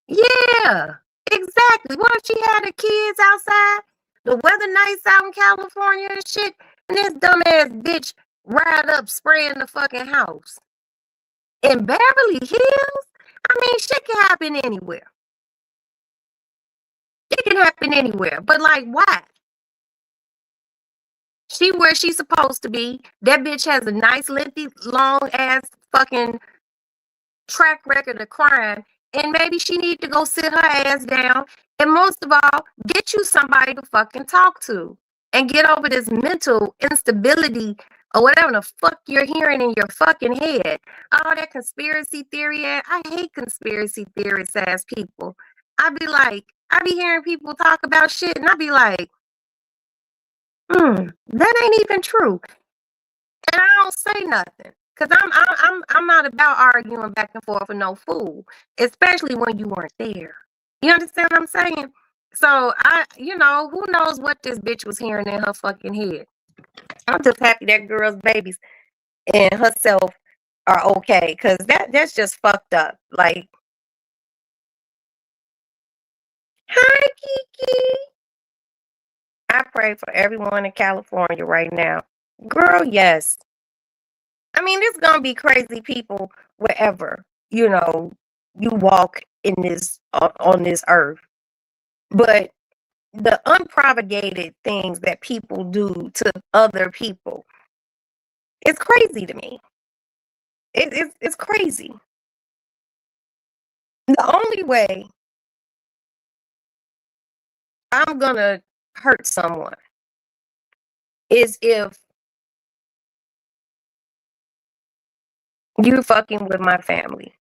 Yeah, exactly. What if she had the kids outside? The weather nice out in California and shit, and this dumbass bitch ride up spraying the fucking house. In Beverly Hills? I mean, shit can happen anywhere. It can happen anywhere. But like, why? She where she's supposed to be. That bitch has a nice, lengthy, long ass fucking track record of crime, and maybe she need to go sit her ass down and most of all get you somebody to fucking talk to and get over this mental instability or whatever the fuck you're hearing in your fucking head. All that conspiracy theory. I hate conspiracy theorist ass people. I be hearing people talk about shit and I be like, that ain't even true. And I don't say nothing. Cause I'm not about arguing back and forth with no fool, especially when you weren't there. You understand what I'm saying? So who knows what this bitch was hearing in her fucking head. I'm just happy that girl's babies and herself are okay. Cause that's just fucked up. Like, hi Kiki. I pray for everyone in California right now. Girl, yes. I mean, there's gonna be crazy people wherever, you walk in this on this earth. But the unpropagated things that people do to other people, it's crazy to me. It's crazy. The only way I'm gonna hurt someone is if you're fucking with my family.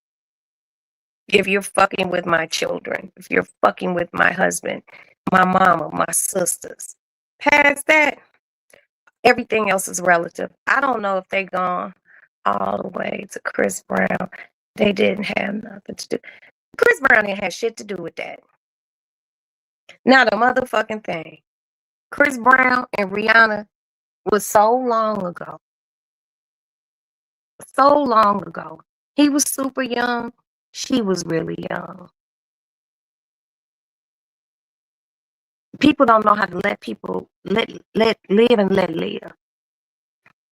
If you're fucking with my children, if you're fucking with my husband, my mama, my sisters. Past that, everything else is relative. I don't know if they gone all the way to Chris Brown. They didn't have nothing to do. Chris Brown didn't have shit to do with that. Not a motherfucking thing. Chris Brown and Rihanna was so long ago. So long ago. He was super young. She was really young. People don't know how to let people let live and let live.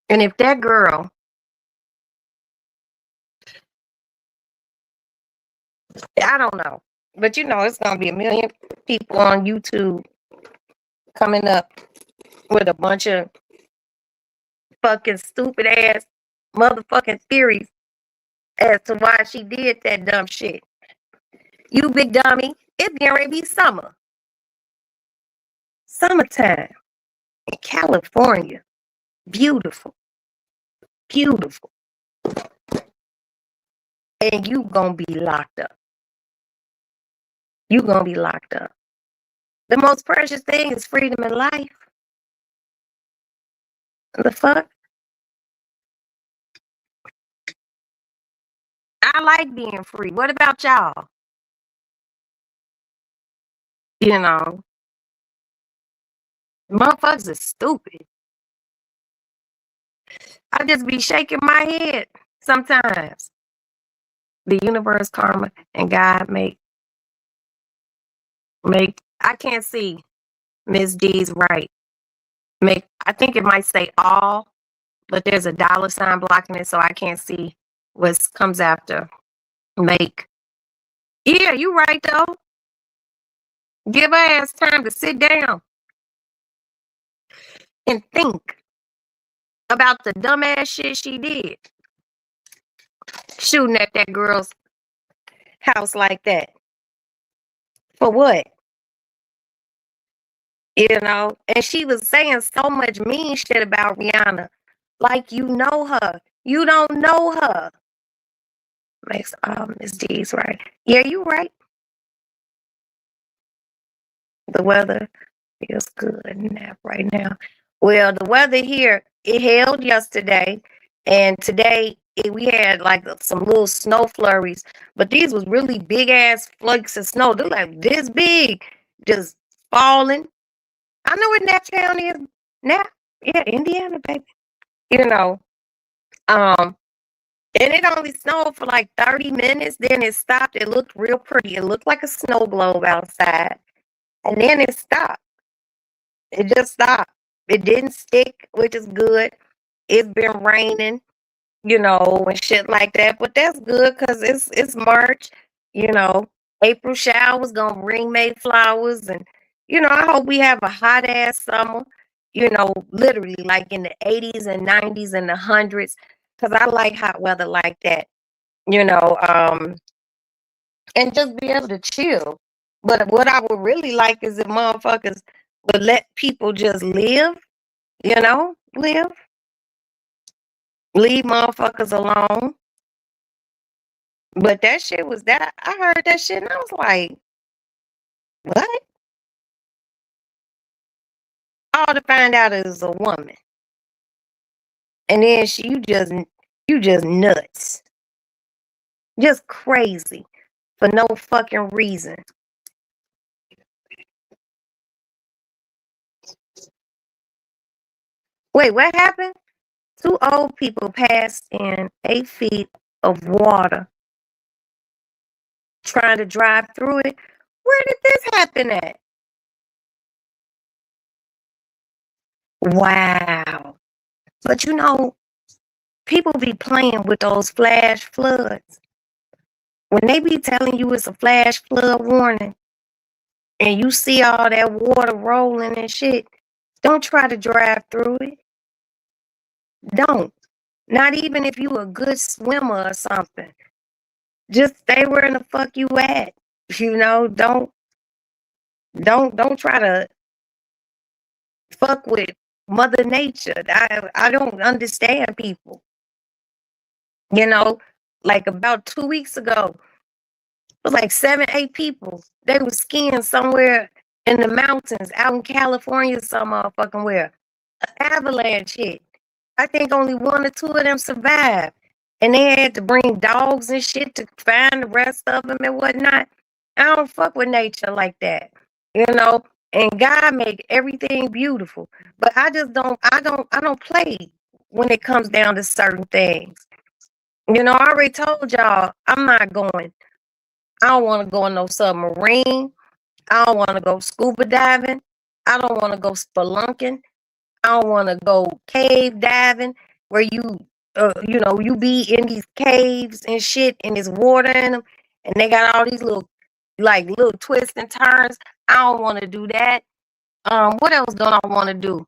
And if that girl, I don't know, but it's gonna be a million people on YouTube coming up with a bunch of fucking stupid ass motherfucking theories as to why she did that dumb shit. You big dummy, it's getting ready to be summer. Summertime in California. Beautiful. Beautiful. And you gonna be locked up. you gonna be locked up. The most precious thing is freedom and life. The fuck? I like being free. What about y'all? You know, motherfuckers are stupid. I just be shaking my head sometimes. The universe, karma, and God make I can't see Miss D's right. I think it might say all, but there's a $ blocking it, so I can't see what comes after make. Yeah, you right though. Give her ass time to sit down and think about the dumbass shit she did. Shooting at that girl's house like that. For what? You know? And she was saying so much mean shit about Rihanna. Like you know her. You don't know her. Makes Miss D's right. Yeah, you right. The weather feels good nap right now. Well, the weather here, it held yesterday, and today we had like some little snow flurries, but these was really big ass flakes of snow. They're like this big, just falling. I know what Nap County is. Nap, yeah, Indiana, baby. You know, um, and it only snowed for like 30 minutes. Then it stopped. It looked real pretty. It looked like a snow globe outside, and then it stopped. It just stopped. It didn't stick, which is good. It's been raining, you know, and shit like that. But that's good because it's March, you know. April showers gonna bring May flowers, and you know, I hope we have a hot ass summer. You know, literally like in the 80s and 90s and the hundreds, because I like hot weather like that. You know, and just be able to chill. But what I would really like is if motherfuckers would let people just live, you know, leave motherfuckers alone. But that shit was that I heard that shit and I was like, what? All to find out it was a woman. And then you just nuts. Just crazy for no fucking reason. Wait, what happened? 2 old people passed in 8 feet of water trying to drive through it. Where did this happen at? Wow. But you know, people be playing with those flash floods. When they be telling you it's a flash flood warning and you see all that water rolling and shit, don't try to drive through it. Don't. Not even if you a good swimmer or something. Just stay where the fuck you at. You know, don't try to fuck with Mother Nature. I don't understand people. You know, like about 2 weeks ago, it was like 7, 8 people. They were skiing somewhere in the mountains out in California, some motherfucking where. An avalanche hit. I think only 1 or 2 of them survived. And they had to bring dogs and shit to find the rest of them and whatnot. I don't fuck with nature like that. You know? And God make everything beautiful. But I just don't play when it comes down to certain things. You know, I already told y'all I'm not going. I don't want to go in no submarine. I don't want to go scuba diving. I don't want to go spelunking. I don't want to go cave diving where you know, you be in these caves and shit and there's water in them and they got all these little twists and turns. I don't want to do that. What else don't I want to do?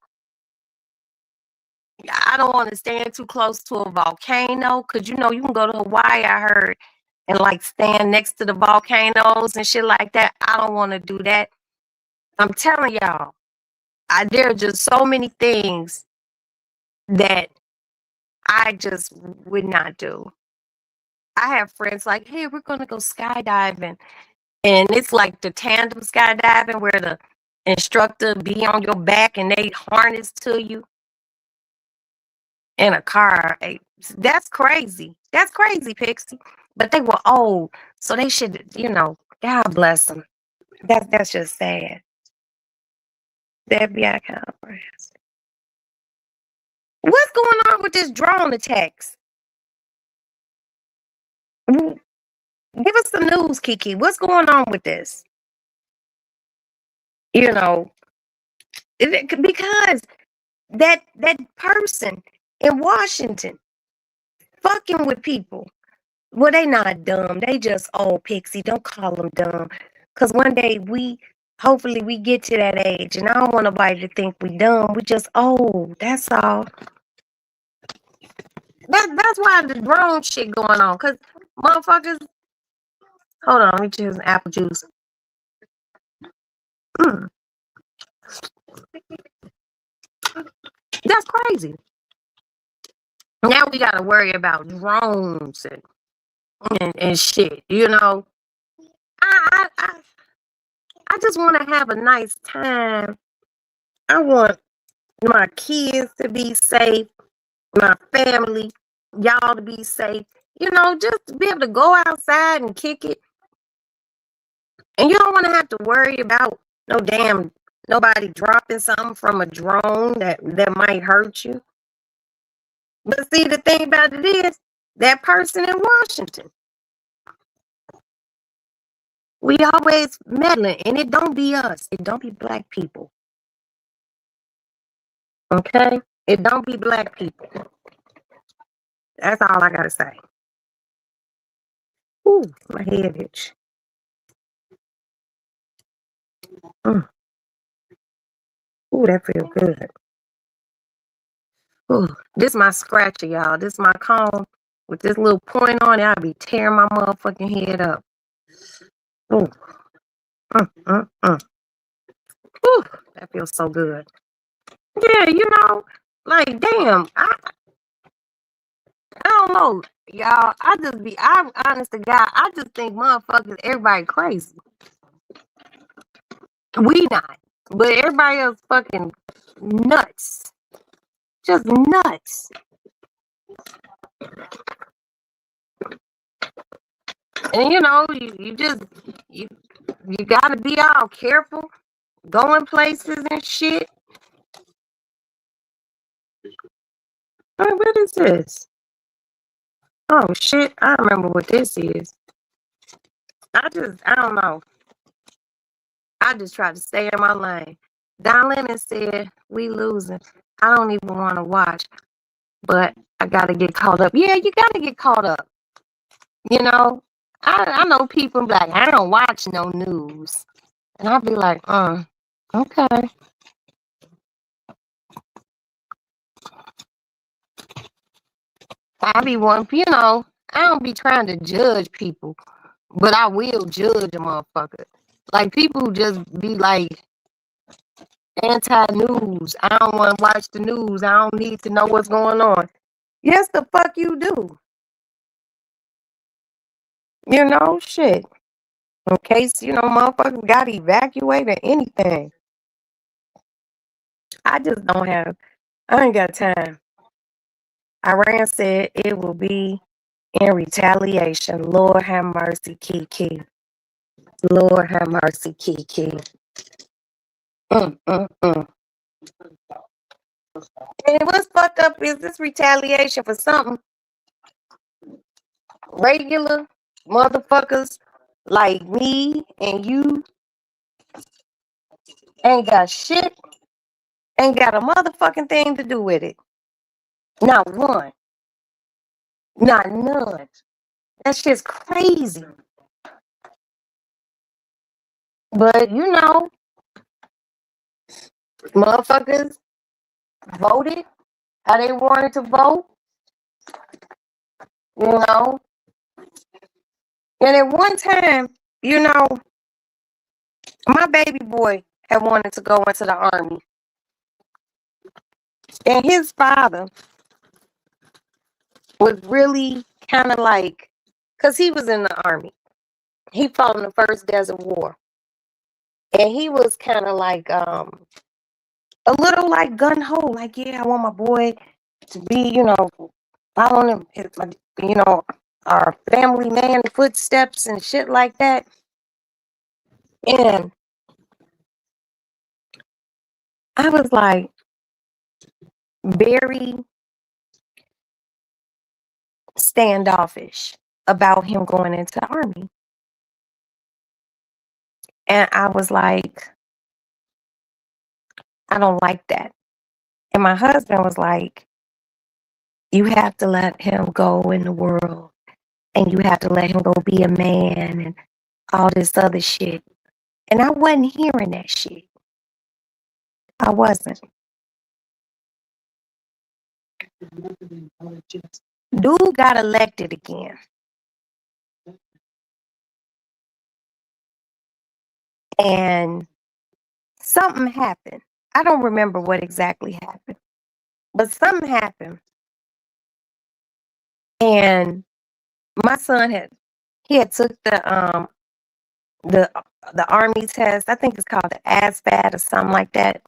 I don't want to stand too close to a volcano because you know you can go to Hawaii, I heard, and like stand next to the volcanoes and shit like that. I don't want to do that. I'm telling y'all, there are just so many things that I just would not do. I have friends like, hey, we're gonna go skydiving. And it's like the tandem skydiving where the instructor be on your back and they harness to you in a car. That's crazy. That's crazy, Pixie. But they were old, so they should, God bless them. That's just sad. The FBI conference. What's going on with this drone attacks? Give us some news, Kiki. What's going on with this? Because that person in Washington fucking with people. Well, they not dumb. They just old, Pixie. Don't call them dumb. Because one day hopefully we get to that age. And I don't want nobody to think we dumb. We just old. That's all. That's why the drone shit going on. Because motherfuckers. Hold on. Let me choose apple juice. That's crazy. Now we got to worry about drones and shit. I just want to have a nice time. I want my kids to be safe, my family, y'all to be safe. Just to be able to go outside and kick it. And you don't want to have to worry about nobody dropping something from a drone that might hurt you. But see, the thing about it is, that person in Washington, we always meddling, and it don't be us. It don't be black people. Okay? It don't be black people. That's all I gotta say. Ooh, my head itch. Ooh, that feels good. Ooh, this my scratcher, y'all. This my comb with this little point on it. I'll be tearing my motherfucking head up. Ooh. Ooh, that feels so good. Yeah, like damn, I don't know, y'all. I'm honest to God, I just think motherfuckers, everybody crazy. We not, but everybody else fucking nuts. Just nuts. And you gotta be all careful going places and shit. Oh, what is this? Oh shit, I remember what this is. I don't know. I just try to stay in my lane. Don Lemon said, we losing. I don't even want to watch, but I got to get caught up. Yeah, you got to get caught up. I know people be like, I don't watch no news. And I'll be like, okay. I be one, I don't be trying to judge people, but I will judge a motherfucker. Like people who just be like anti-news. I don't want to watch the news. I don't need to know what's going on. Yes, the fuck you do. Shit. In case, motherfuckers got evacuated or anything. I just don't have, I ain't got time. Iran said it will be in retaliation. Lord have mercy, Kiki. Lord have mercy, Kiki. And what's fucked up is this retaliation for something regular motherfuckers like me and you ain't got shit, ain't got a motherfucking thing to do with it. Not one. Not none. That's just crazy. But motherfuckers voted how they wanted to vote. And at one time, my baby boy had wanted to go into the army. And his father was really kind of like, because he was in the army. He fought in the first Desert War. And he was kind of like a little like gun ho, like, yeah, I want my boy to be, following him, our family man footsteps and shit like that. And I was like very standoffish about him going into the army. And I was like, I don't like that. And my husband was like, you have to let him go in the world and you have to let him go be a man and all this other shit. And I wasn't hearing that shit. I wasn't. Dude got elected again. And something happened. I don't remember what exactly happened, but something happened. And my son had took the army test. I think it's called the ASVAB or something like that.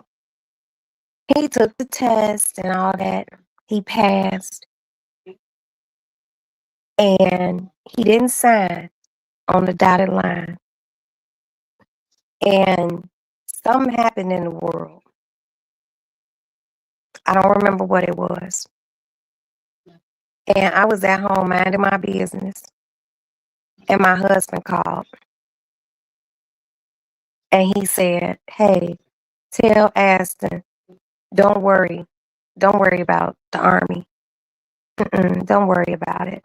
He took the test and all that. He passed. And he didn't sign on the dotted line. And something happened in the world. I don't remember what it was. And I was at home minding my business. And my husband called. And he said, hey, tell Aston, don't worry. Don't worry about the army. Don't worry about it.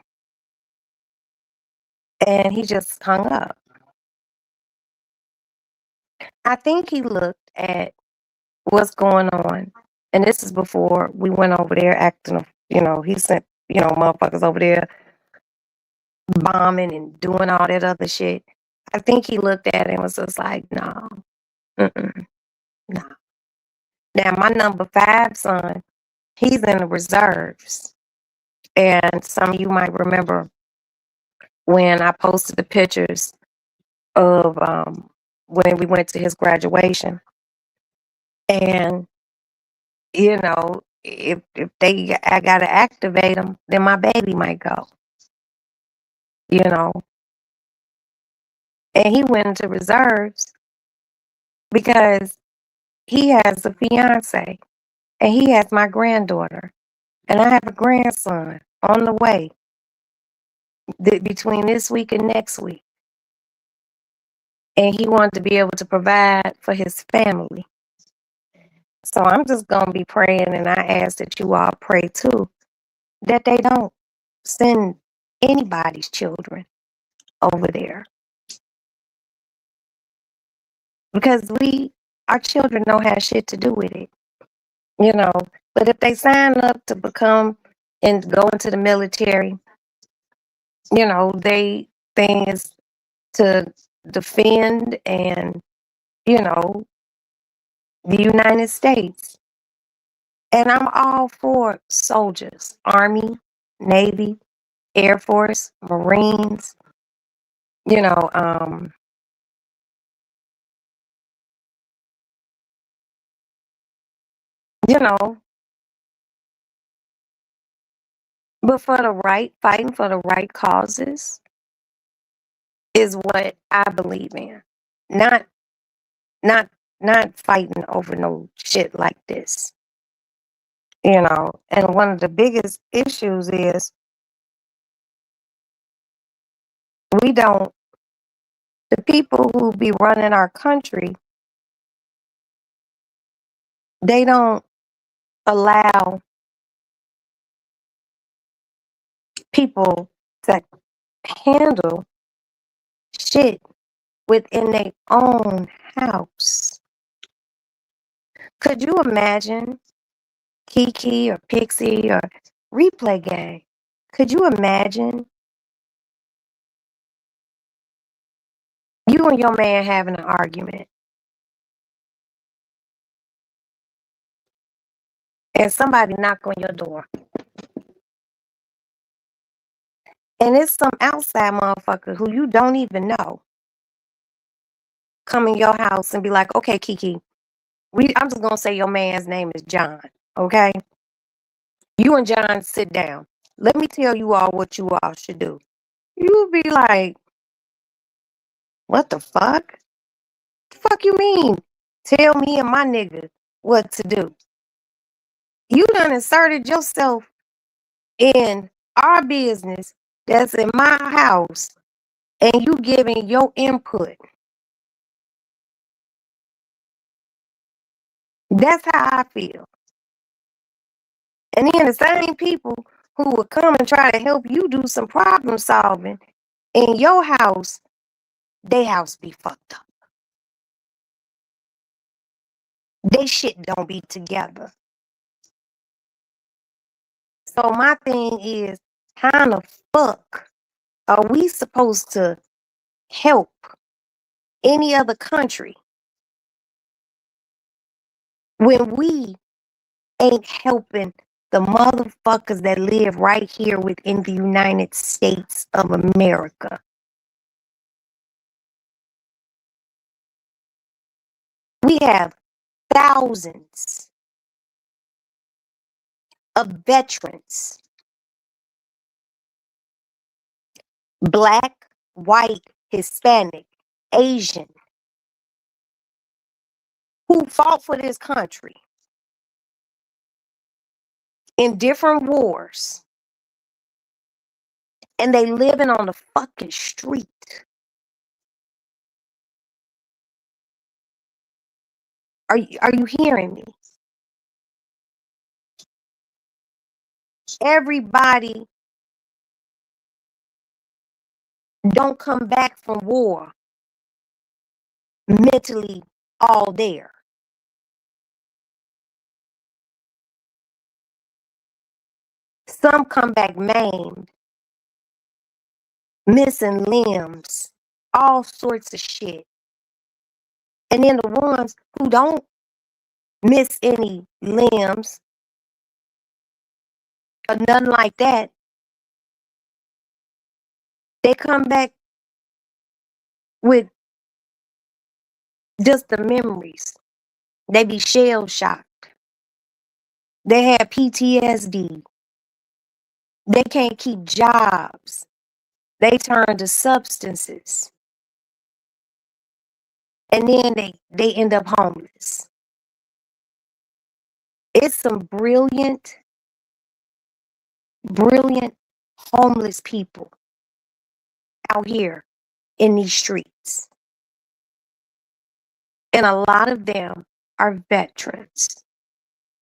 And he just hung up. I think he looked at what's going on. And this is before we went over there acting, he sent, motherfuckers over there bombing and doing all that other shit. I think he looked at it and was just like, no, no. Now, my number 5 son, he's in the reserves. And some of you might remember when I posted the pictures of when we went to his graduation. And, if I got to activate him, then my baby might go. And he went into reserves because he has a fiance and he has my granddaughter and I have a grandson on the way between this week and next week. And he wanted to be able to provide for his family. So I'm just going to be praying, and I ask that you all pray too, that they don't send anybody's children over there. Because our children don't have shit to do with it. But if they sign up to become and go into the military, they thing is to defend and, the United States. And I'm all for soldiers, Army, Navy, Air Force, Marines, you know, um, you know, but fighting for the right causes is what I believe in. Not not not fighting over no shit like this. And one of the biggest issues is we don't the people who be running our country, they don't allow people to handle shit within their own house. Could you imagine Kiki or Pixie or Replay Gang? Could you imagine you and your man having an argument and somebody knock on your door and it's some outside motherfucker who you don't even know come in your house and be like, okay, Kiki, I'm just gonna say your man's name is John, okay? You and John sit down. Let me tell you all what you all should do. You'll be like, what the fuck? The fuck you mean? Tell me and my nigga what to do. You done inserted yourself in our business that's in my house and you giving your input. That's how I feel. And then the same people who will come and try to help you do some problem solving in your house, they house be fucked up. They shit don't be together. So my thing is, how the fuck are we supposed to help any other country when we ain't helping the motherfuckers that live right here within the United States of America? We have thousands of veterans, Black, white, Hispanic, Asian, who fought for this country in different wars, and they living on the fucking street. Are you hearing me? Everybody don't come back from war mentally all there. Some come back maimed, missing limbs, all sorts of shit. And then the ones who don't miss any limbs or nothing like that, they come back with just the memories. They be shell shocked. They have PTSD. They can't keep jobs. They turn to substances. And then they end up homeless. It's some brilliant homeless people out here in these streets. And a lot of them are veterans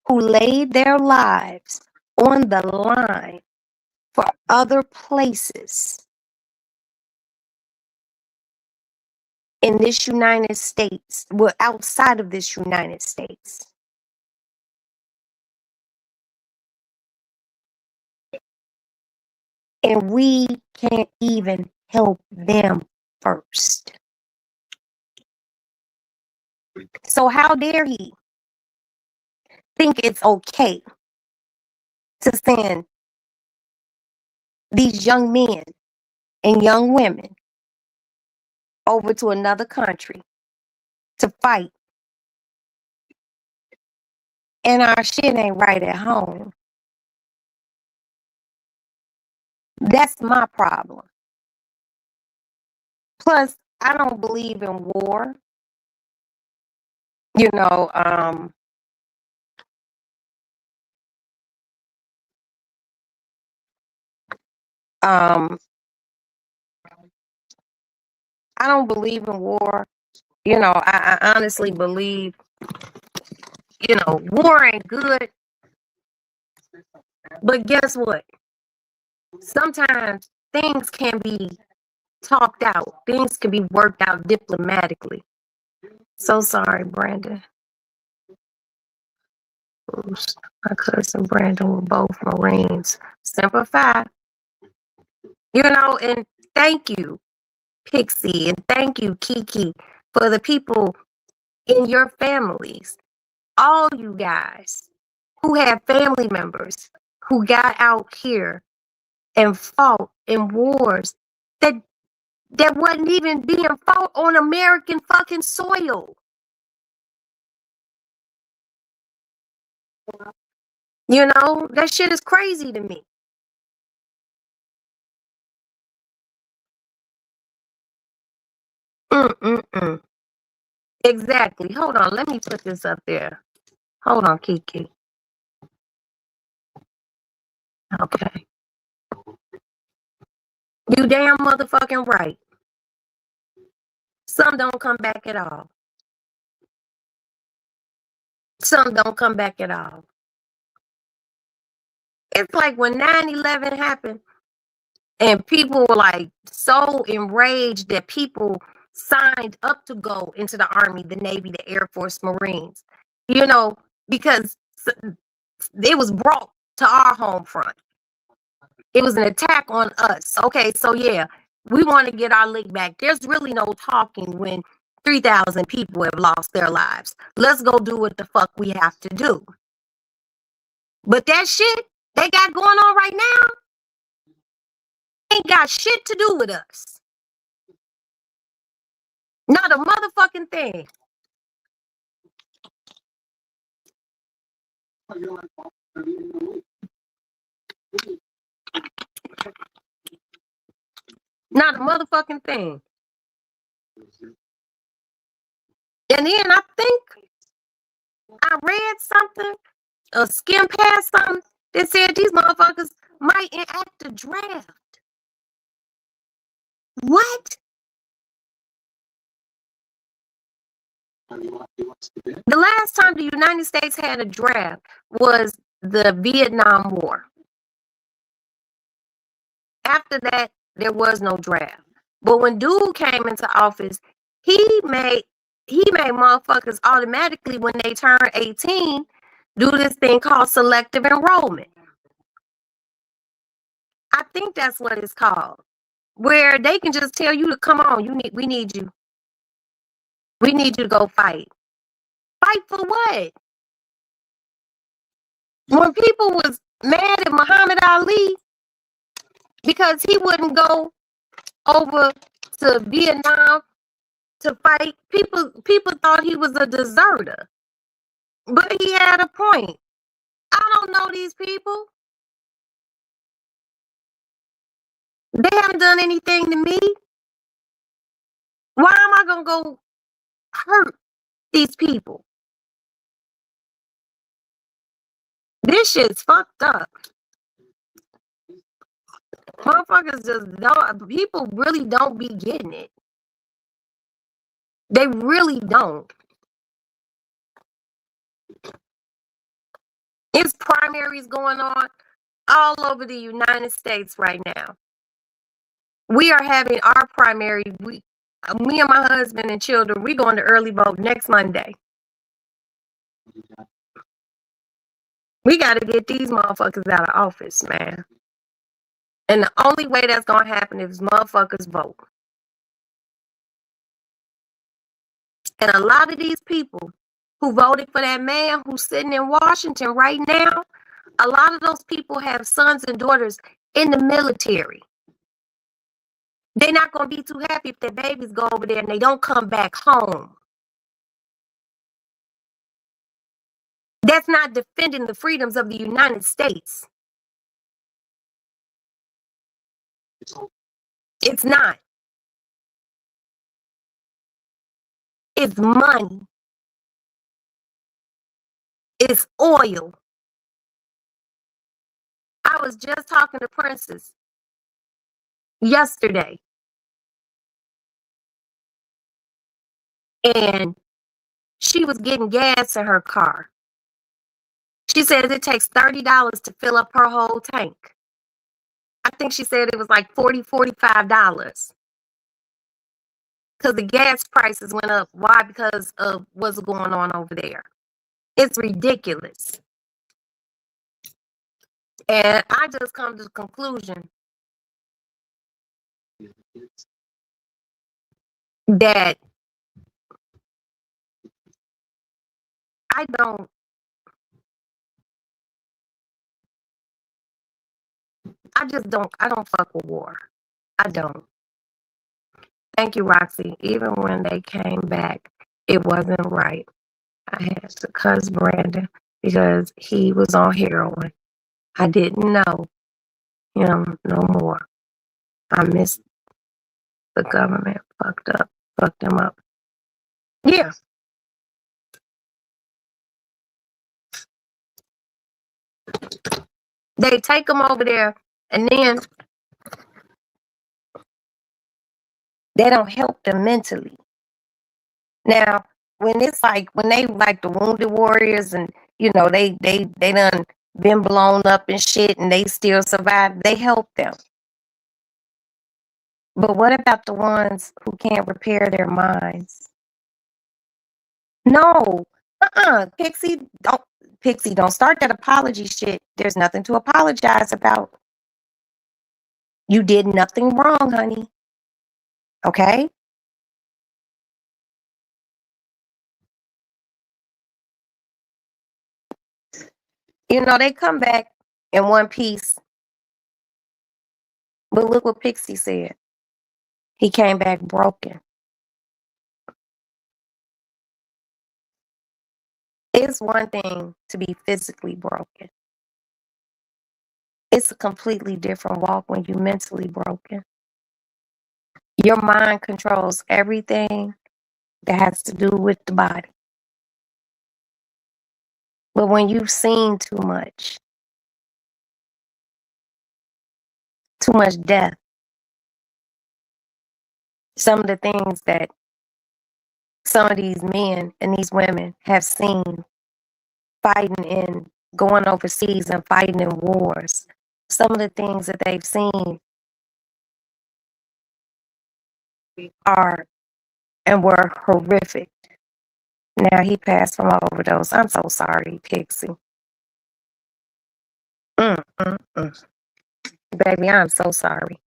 who laid their lives on the line for other places in this United States, well, outside of this United States. And we can't even help them first. So how dare he think it's okay to send these young men and young women over to another country to fight, and our shit ain't right at home? That's my problem. Plus, I don't believe in war. You know, I don't believe in war. You know, I honestly believe, you know, war ain't good. But guess what? Sometimes things can be talked out. Things can be worked out diplomatically. So sorry, Brandon. Oops. My cousin Brandon were both Marines. Semper Fi. You know, and thank you, Pixie, and thank you, Kiki, for the people in your families. All you guys who have family members who got out here and fought in wars that that wasn't even being fought on American fucking soil. You know, that shit is crazy to me. Mm-mm-mm. Exactly. Hold on. Let me put this up there. Hold on, Kiki. Okay. You damn motherfucking right. Some don't come back at all. Some don't come back at all. It's like when 9/11 happened and people were like so enraged that people signed up to go into the Army, the Navy, the Air Force, Marines, you know, because it was brought to our home front. It was an attack on us. Okay, so yeah, we want to get our lick back. There's really no talking when 3,000 people have lost their lives. Let's go do what the fuck we have to do. But that shit they got going on right now ain't got shit to do with us. Not a motherfucking thing. Not a motherfucking thing. And then I think I read something, or skimmed past something that said these motherfuckers might enact a draft. What? The last time the United States had a draft was the Vietnam War. After that, there was no draft. But when dude came into office, he made motherfuckers automatically when they turn 18 do this thing called selective enrollment. I think that's what it's called. Where they can just tell you to come on, we need you. We need you to go fight. Fight for what? When people was mad at Muhammad Ali because he wouldn't go over to Vietnam to fight, people thought he was a deserter. But he had a point. I don't know these people. They haven't done anything to me. Why am I gonna go hurt these people? This shit's fucked up. Motherfuckers just don't. People really don't be getting it. They really don't. It's primaries going on all over the United States right now. We are having our primary. Me and my husband and children, we going to early vote next Monday. We got to get these motherfuckers out of office, man. And the only way that's going to happen is motherfuckers vote. And a lot of these people who voted for that man who's sitting in Washington right now, a lot of those people have sons and daughters in the military. They're not going to be too happy if their babies go over there and they don't come back home. That's not defending the freedoms of the United States. It's not. It's money. It's oil. I was just talking to Princess yesterday. And she was getting gas in her car. She said it takes $30 to fill up her whole tank. I think she said it was like $40, $45. Because the gas prices went up. Why? Because of what's going on over there. It's ridiculous. And I just come to the conclusion that I don't fuck with war. I don't. Thank you, Roxy. Even when they came back, it wasn't right. I had to cuss Brandon because he was on heroin. I didn't know him no more. I missed the government. Fucked him up. Yeah. They take him over there and then they don't help them mentally. Now, when it's like when they like the wounded warriors and they done been blown up and shit and they still survive, they help them. But what about the ones who can't repair their minds? No. Pixie, don't start that apology shit. There's nothing to apologize about. You did nothing wrong, honey. Okay? They come back in one piece. But look what Pixie said. He came back broken. It's one thing to be physically broken. It's a completely different walk when you're mentally broken. Your mind controls everything that has to do with the body. But when you've seen too much death, some of the things that some of these men and these women have seen fighting in going overseas and fighting in wars, some of the things that they've seen are and were horrific. Now he passed from an overdose. I'm so sorry, Pixie. Baby, I'm so sorry.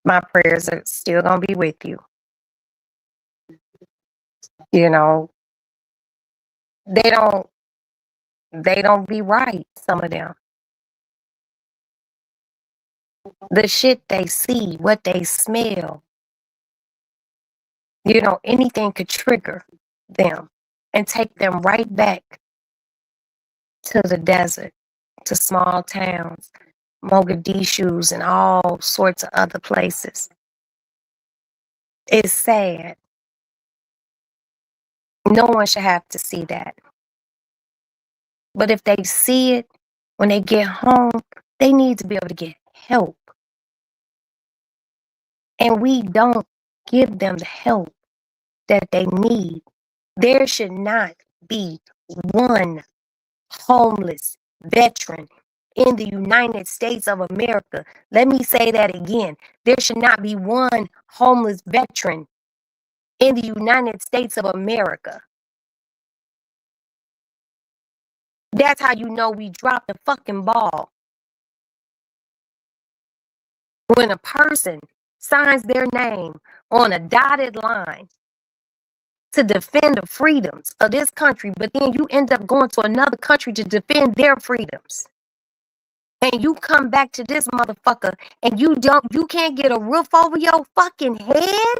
My prayers are still gonna be with you. They don't be right, some of them. The shit they see, what they smell, anything could trigger them and take them right back to the desert, to small towns, Mogadishus, and all sorts of other places. It's sad. No one should have to see that. But if they see it, when they get home, they need to be able to get help. And we don't give them the help that they need. There should not be one homeless veteran in the United States of America. Let me say that again. There should not be one homeless veteran in the United States of America. That's how you know we dropped the fucking ball. When a person signs their name on a dotted line to defend the freedoms of this country, but then you end up going to another country to defend their freedoms. And you come back to this motherfucker and you can't get a roof over your fucking head?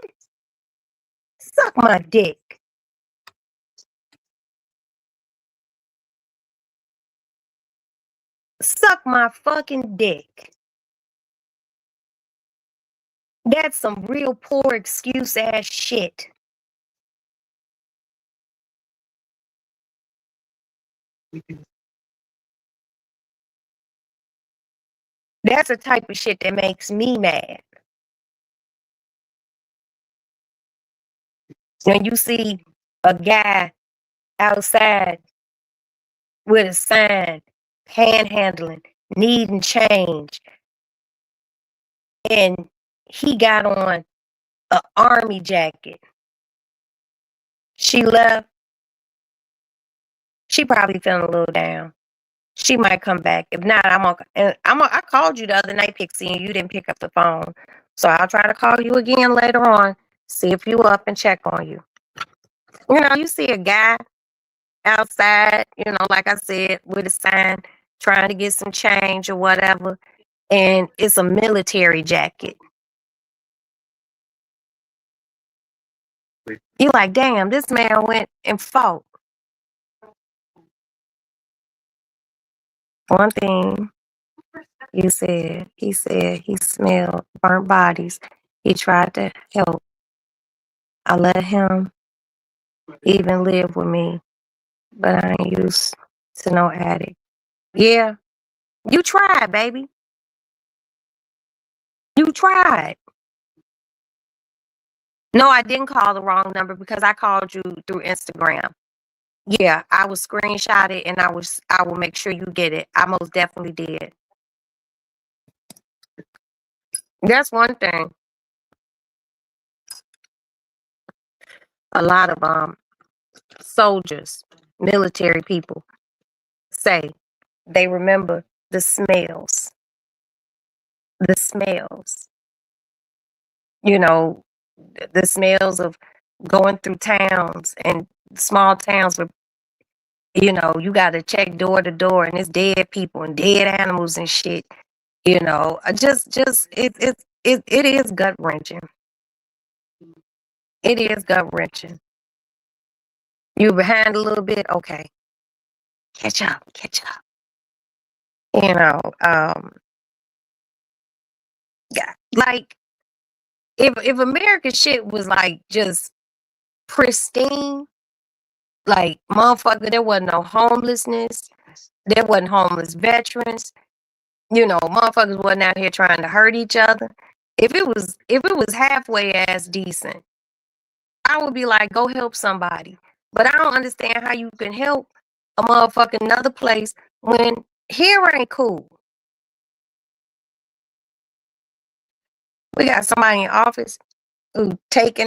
Suck my dick. Suck my fucking dick. That's some real poor excuse ass shit. That's the type of shit that makes me mad. When you see a guy outside with a sign, panhandling, needing change, and he got on an army jacket. She left. She probably feeling a little down. She might come back. If not, I called you the other night, Pixie, and you didn't pick up the phone. So I'll try to call you again later on, see if you up and check on you. You see a guy outside, like I said, with a sign trying to get some change or whatever, and it's a military jacket. You like, damn, this man went and fought. One thing he said he smelled burnt bodies. He tried to help. I let him even live with me, but I ain't used to no addict. Yeah, you tried, baby. You tried. No, I didn't call the wrong number because I called you through Instagram. Yeah, I will screenshot it and I will make sure you get it. I most definitely did. That's one thing. A lot of soldiers, military people say they remember the smells. The smells. You know, the smells of going through towns and small towns where you got to check door to door and it's dead people and dead animals and shit. It is gut wrenching. It is gut wrenching. You behind a little bit, okay. Catch up. You know, yeah, like if American shit was like just pristine, like motherfucker, there wasn't no homelessness, there wasn't homeless veterans, motherfuckers wasn't out here trying to hurt each other. If it was halfway ass decent, I would be like, go help somebody. But I don't understand how you can help a motherfucking another place when here ain't cool. We got somebody in office who taking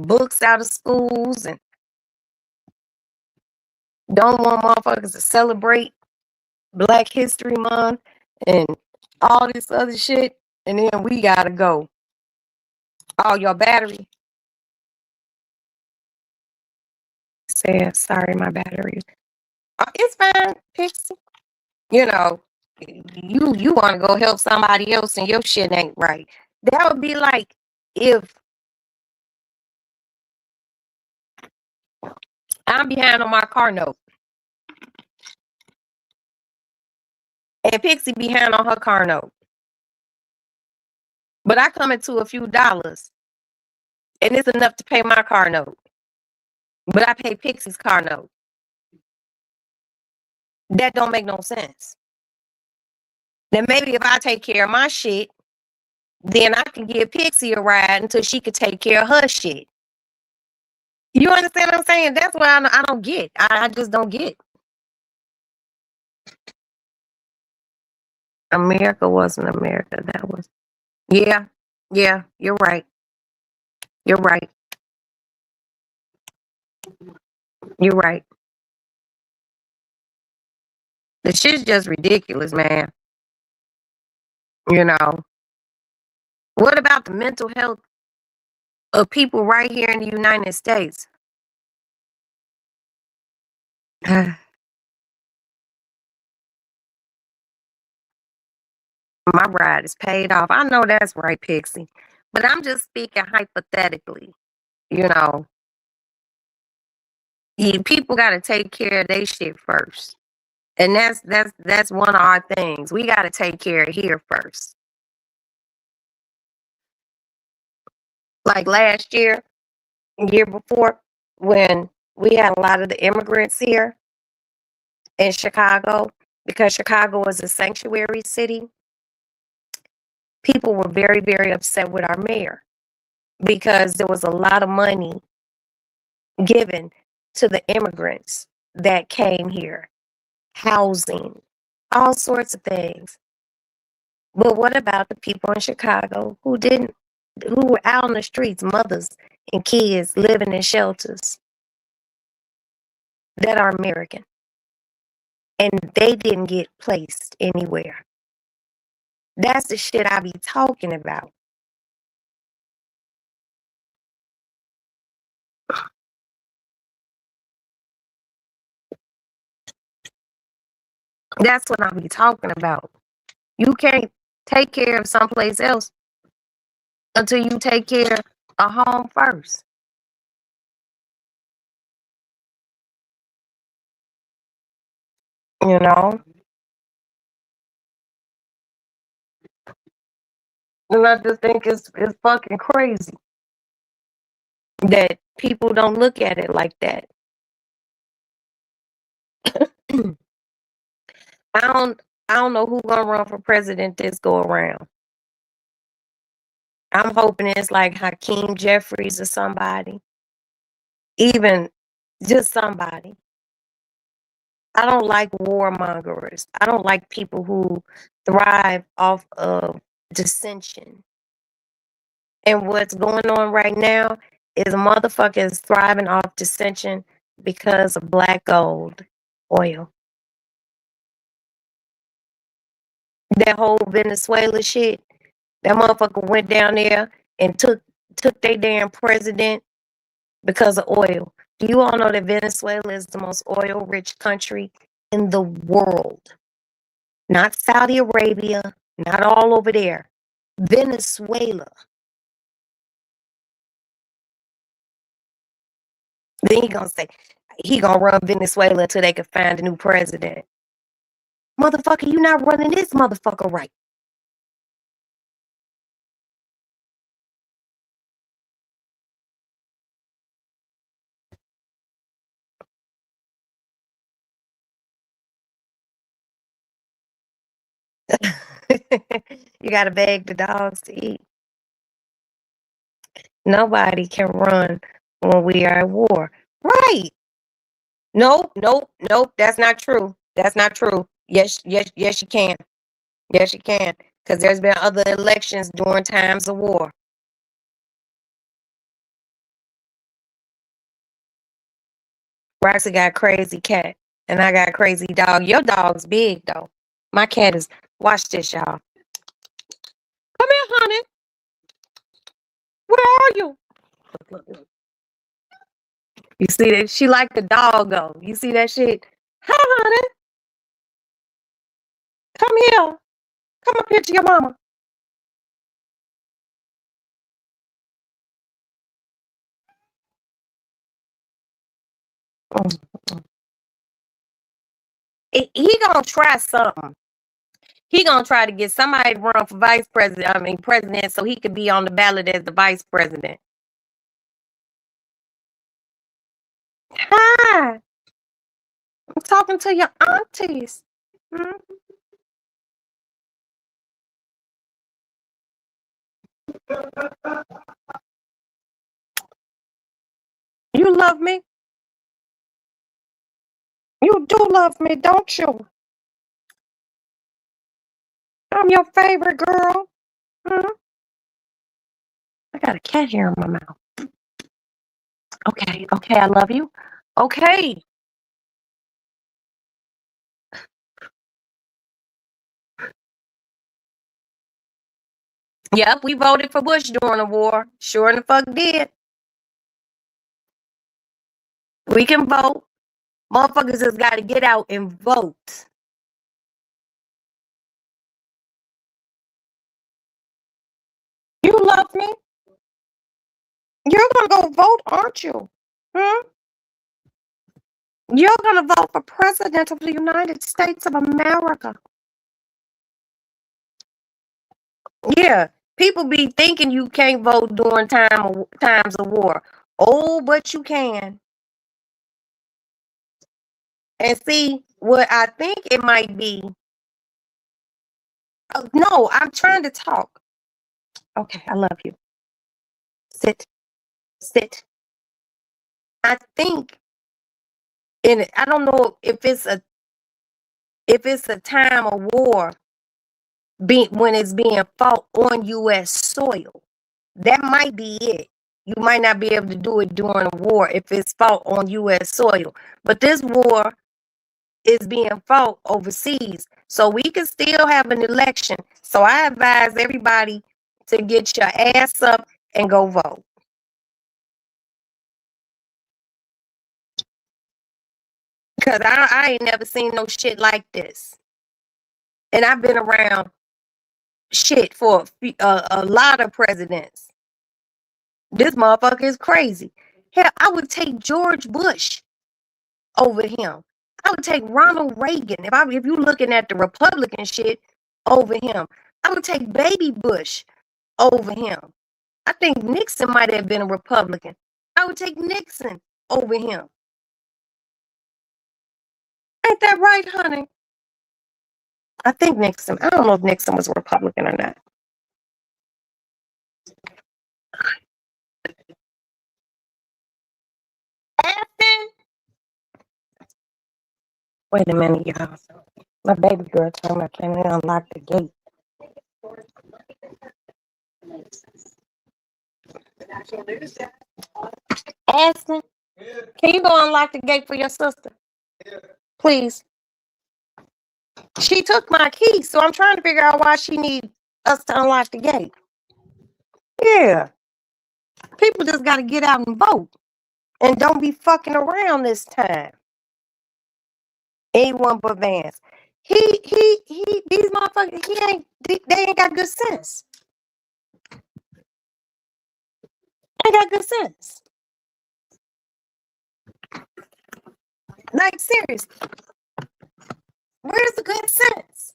books out of schools and don't want motherfuckers to celebrate Black History Month and all this other shit. And then we gotta go. Oh, your battery. Said, sorry, my battery. It's fine, Pixie. You want to go help somebody else and your shit ain't right. That would be like if I'm behind on my car note and Pixie behind on her car note. But I come into a few dollars and it's enough to pay my car note. But I pay Pixie's car note. That don't make no sense. Then maybe if I take care of my shit, then I can give Pixie a ride until she could take care of her shit. You understand what I'm saying? That's what I don't get. I just don't get. America wasn't America. That was. Yeah. You're right. You're right. You're right. The shit's just ridiculous, man. What about the mental health of people right here in the United States? My ride is paid off. I know that's right, Pixie. But I'm just speaking hypothetically. People got to take care of their shit first. And that's one of our things. We got to take care of here first. Like last year before, when we had a lot of the immigrants here in Chicago, because Chicago is a sanctuary city, people were very, very upset with our mayor because there was a lot of money given to the immigrants that came here, housing, all sorts of things. But what about the people in Chicago who were out on the streets, mothers and kids living in shelters that are American, and they didn't get placed anywhere? That's the shit I be talking about. That's what I be talking about. You can't take care of someplace else until you take care a home first. You know? And I just think it's fucking crazy that people don't look at it like that. I don't know who's gonna run for president this go around. I'm hoping it's like Hakeem Jeffries or somebody. Even just somebody. I don't like warmongers. I don't like people who thrive off of dissension. And what's going on right now is motherfuckers thriving off dissension because of black gold oil. That whole Venezuela shit, that motherfucker went down there and took their damn president because of oil. Do you all know that Venezuela is the most oil rich country in the world? Not Saudi Arabia, not all over there. Venezuela. Then he gonna say he gonna run Venezuela until they can find a new president. Motherfucker, you not running this motherfucker right. You gotta beg the dogs to eat. Nobody can run when we are at war. Right. Nope, nope, nope. That's not true. That's not true. Yes, yes, yes, you can. Yes, you can. Because there's been other elections during times of war. Roxy got a crazy cat, and I got a crazy dog. Your dog's big, though. My cat is, watch this, y'all. Come here, honey. Where are you? Look, look. You see that? She like the doggo. You see that shit? Hi, honey. Come here. Come up here to your mama. He gonna try something. He gonna try to get somebody to run for vice president. I mean, president, so he could be on the ballot as the vice president. Hi. I'm talking to your aunties. Hmm? You love me? You do love me, don't you? I'm your favorite girl. Hmm? I got a cat hair in my mouth. Okay, okay, I love you. Okay. Yep, we voted for Bush during the war. Sure in the fuck did. We can vote. Motherfuckers just got to get out and vote. You love me? You're going to go vote, aren't you? Hmm? You're going to vote for President of the United States of America. Yeah, people be thinking you can't vote during times of war. Oh, but you can. And see, what I think it might be. Oh, no, I'm trying to talk. Okay, I love you. Sit, sit. I think, and I don't know if it's a time of war when it's being fought on U.S. soil. That might be it. You might not be able to do it during a war if it's fought on U.S. soil. But this war is being fought overseas. So we can still have an election. So I advise everybody to get your ass up and go vote. Because I ain't never seen no shit like this. And I've been around shit for a lot of presidents. This motherfucker is crazy. Hell, I would take George Bush over him. I would take Ronald Reagan. If you looking at the Republican shit, over him. I would take Baby Bush over him. I think Nixon might have been a Republican. I would take Nixon over him. Ain't that right, honey? I think Nixon. I don't know if Nixon was a Republican or not. Wait a minute, y'all. My baby girl told me I can't unlock the gate. Aston, can you go unlock the gate for your sister? Please. She took my key, so I'm trying to figure out why she needs us to unlock the gate. Yeah. People just got to get out and vote. And don't be fucking around this time. Anyone but Vance. These motherfuckers, they ain't got good sense. Ain't got good sense. Like, seriously. Where's the good sense?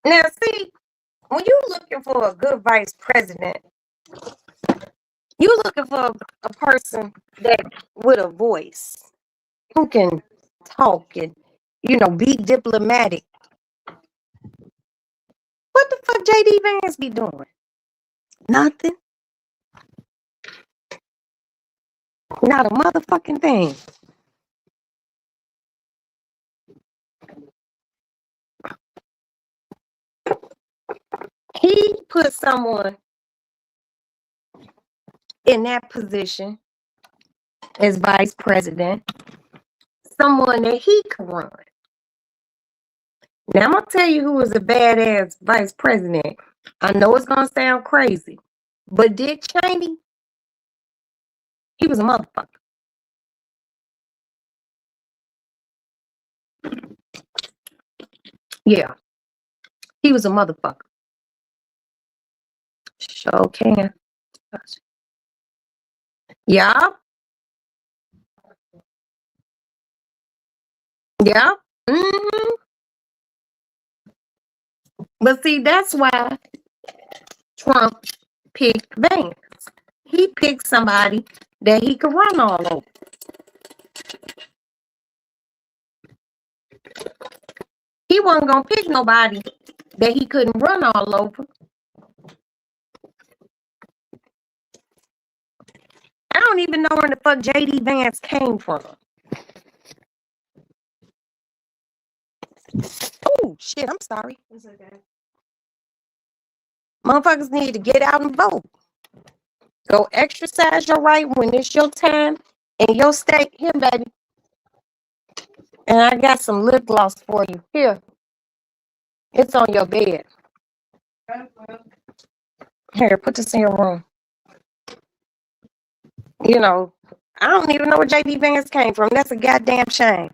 Now, see, when you're looking for a good vice president, you're looking for a person that with a voice, who can talk and, be diplomatic. What the fuck JD Vance be doing? Nothing. Not a motherfucking thing. He put someone in that position as vice president, someone that he could run. Now, I'm going to tell you who was a badass vice president. I know it's going to sound crazy, but Dick Cheney, he was a motherfucker. Yeah, he was a motherfucker. Sure can. Yeah. Yeah. Mm-hmm. But see, that's why Trump picked Vance. He picked somebody that he could run all over. He wasn't going to pick nobody that he couldn't run all over. I don't even know where the fuck JD Vance came from. Oh, shit, I'm sorry. It's okay. Motherfuckers need to get out and vote. Go exercise your right when it's your time in your state. Here, baby. And I got some lip gloss for you. Here. It's on your bed. Here, put this in your room. I don't even know where JD Vance came from. That's a goddamn shame.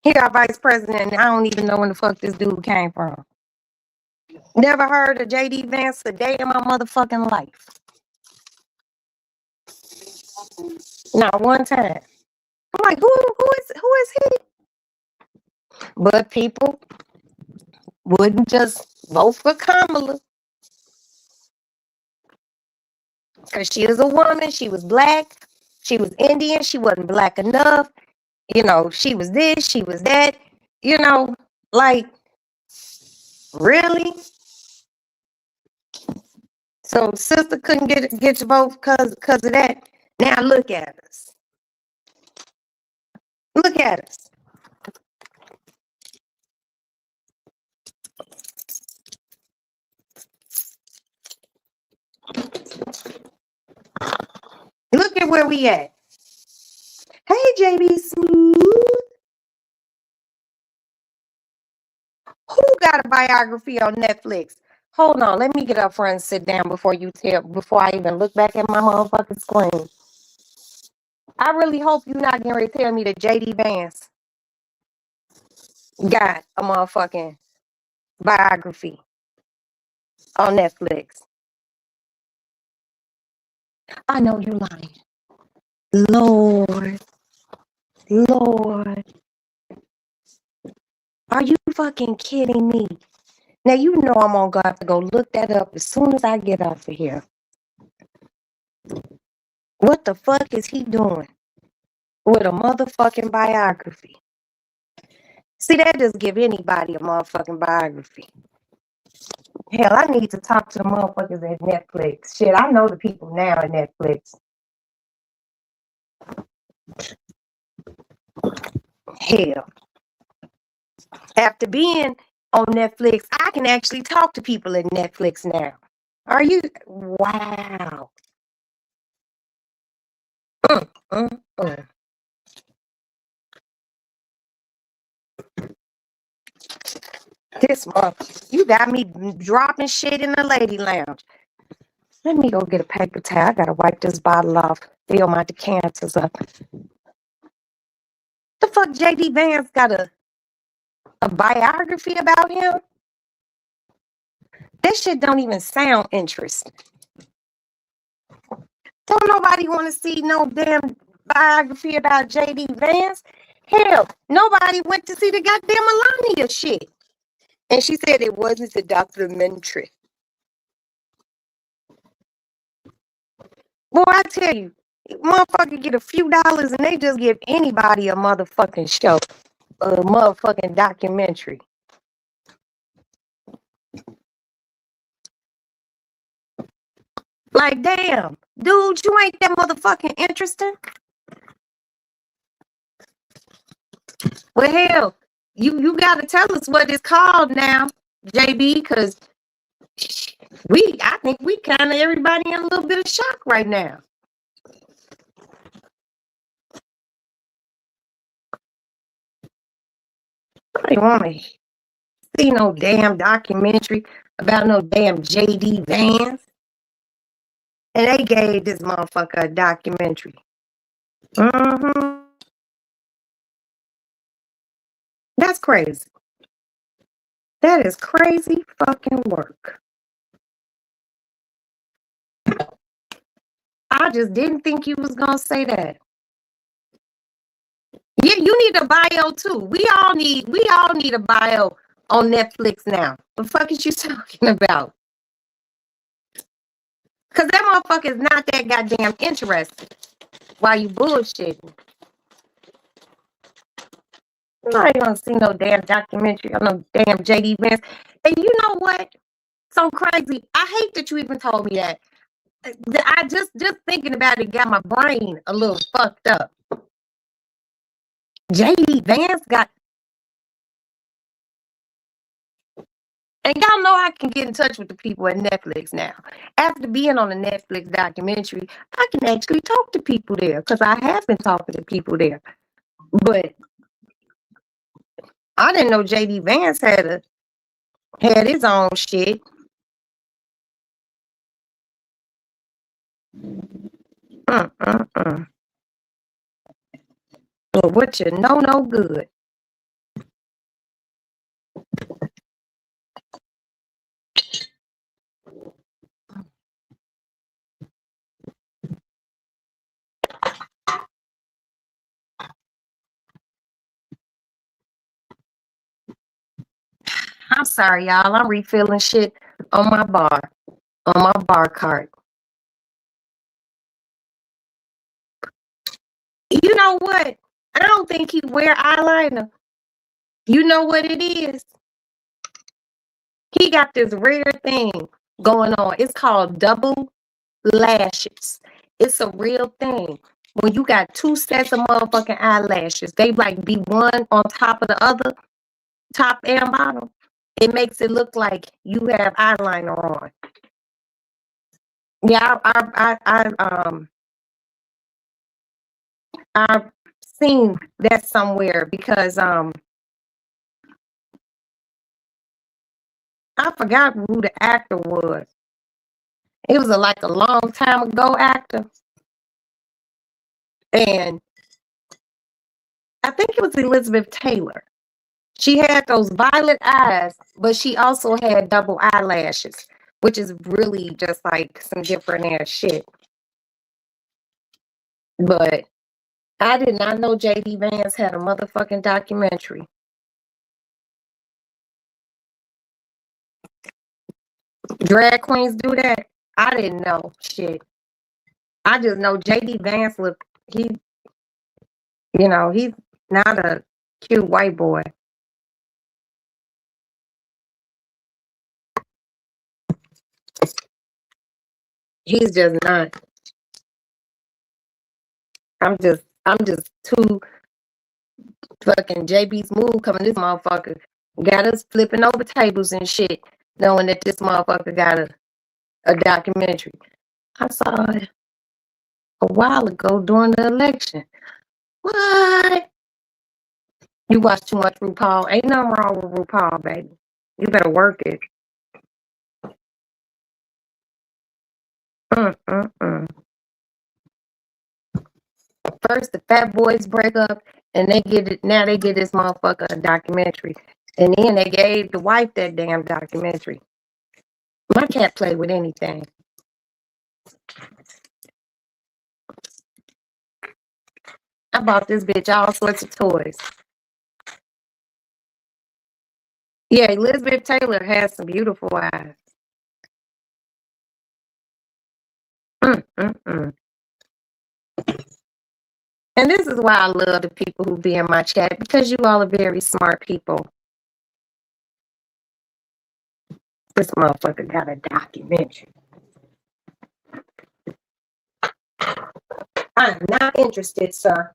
He our vice president, and I don't even know where the fuck this dude came from. Never heard of JD Vance a day in my motherfucking life. Not one time. I'm like, who is he? But people wouldn't just vote for Kamala. Because she is a woman, she was black, she was Indian, she wasn't black enough. She was this, she was that. Like, really? So sister couldn't get your vote because of that. Now look at us. Look at us. Look at where we at. Hey, JB Smooth. Who got a biography on Netflix? Hold on, let me get up front and sit down before I even look back at my motherfucking screen. I really hope you're not getting ready to tell me that JD Vance got a motherfucking biography on Netflix. I know you lying. Lord. Lord. Are you fucking kidding me? Now you know I'm gonna have to go look that up as soon as I get off of here. What the fuck is he doing with a motherfucking biography? See, that just give anybody a motherfucking biography. Hell, I need to talk to the motherfuckers at Netflix. Shit, I know the people now at Netflix. Hell, after being on Netflix, I can actually talk to people at Netflix now. Are you? Wow. Mm, mm, mm. This month, you got me dropping shit in the lady lounge. Let me go get a paper towel. I gotta wipe this bottle off, fill my decanters up. The fuck JD Vance got a biography about him? This shit don't even sound interesting. Don't nobody want to see no damn biography about JD Vance. Hell, nobody went to see the goddamn Melania shit. And she said it wasn't a documentary. Boy, I tell you, motherfucker get a few dollars and they just give anybody a motherfucking show. A motherfucking documentary. Like, damn, dude, you ain't that motherfucking interesting. Well, hell, you gotta tell us what it's called now, JB, because I think we kind of everybody in a little bit of shock right now. I don't want to see no damn documentary about no damn JD Vance. And they gave this motherfucker a documentary. Mm-hmm. That's crazy. That is crazy fucking work. I just didn't think you was gonna say that. Yeah, you need a bio too. We all need a bio on Netflix now. The fuck is you talking about? Cause that motherfucker is not that goddamn interested. While you bullshitting. I ain't gonna see no damn documentary on no damn JD Vance. And you know what? So crazy. I hate that you even told me that. I just thinking about it got my brain a little fucked up. JD Vance got, and y'all know I can get in touch with the people at Netflix now. After being on the Netflix documentary, I can actually talk to people there because I have been talking to people there. But I didn't know JD Vance had his own shit. But what you know, no good. I'm sorry, y'all. I'm refilling shit on my bar cart. You know what? I don't think he wear eyeliner. You know what it is? He got this rare thing going on. It's called double lashes. It's a real thing. When you got two sets of motherfucking eyelashes, they like be one on top of the other, top and bottom. It makes it look like you have eyeliner on. Yeah, I've seen that somewhere because I forgot who the actor was. It was like a long time ago actor. And I think it was Elizabeth Taylor. She had those violet eyes, but she also had double eyelashes, which is really just like some different ass shit. But I did not know JD Vance had a motherfucking documentary. Drag queens do that? I didn't know shit. I just know JD Vance he's not a cute white boy. He's just not. I'm just too fucking JB Smooth coming. This motherfucker got us flipping over tables and shit, knowing that this motherfucker got a documentary. I saw it a while ago during the election. What? You watch too much RuPaul. Ain't nothing wrong with RuPaul, baby. You better work it. Mm-mm-mm. First, the Fat Boys break up, and now they get this motherfucker a documentary. And then they gave the wife that damn documentary. My cat play with anything. I bought this bitch all sorts of toys. Yeah, Elizabeth Taylor has some beautiful eyes. Mm-mm-mm. And this is why I love the people who be in my chat, because you all are very smart people. This motherfucker got a documentary. I'm not interested, sir.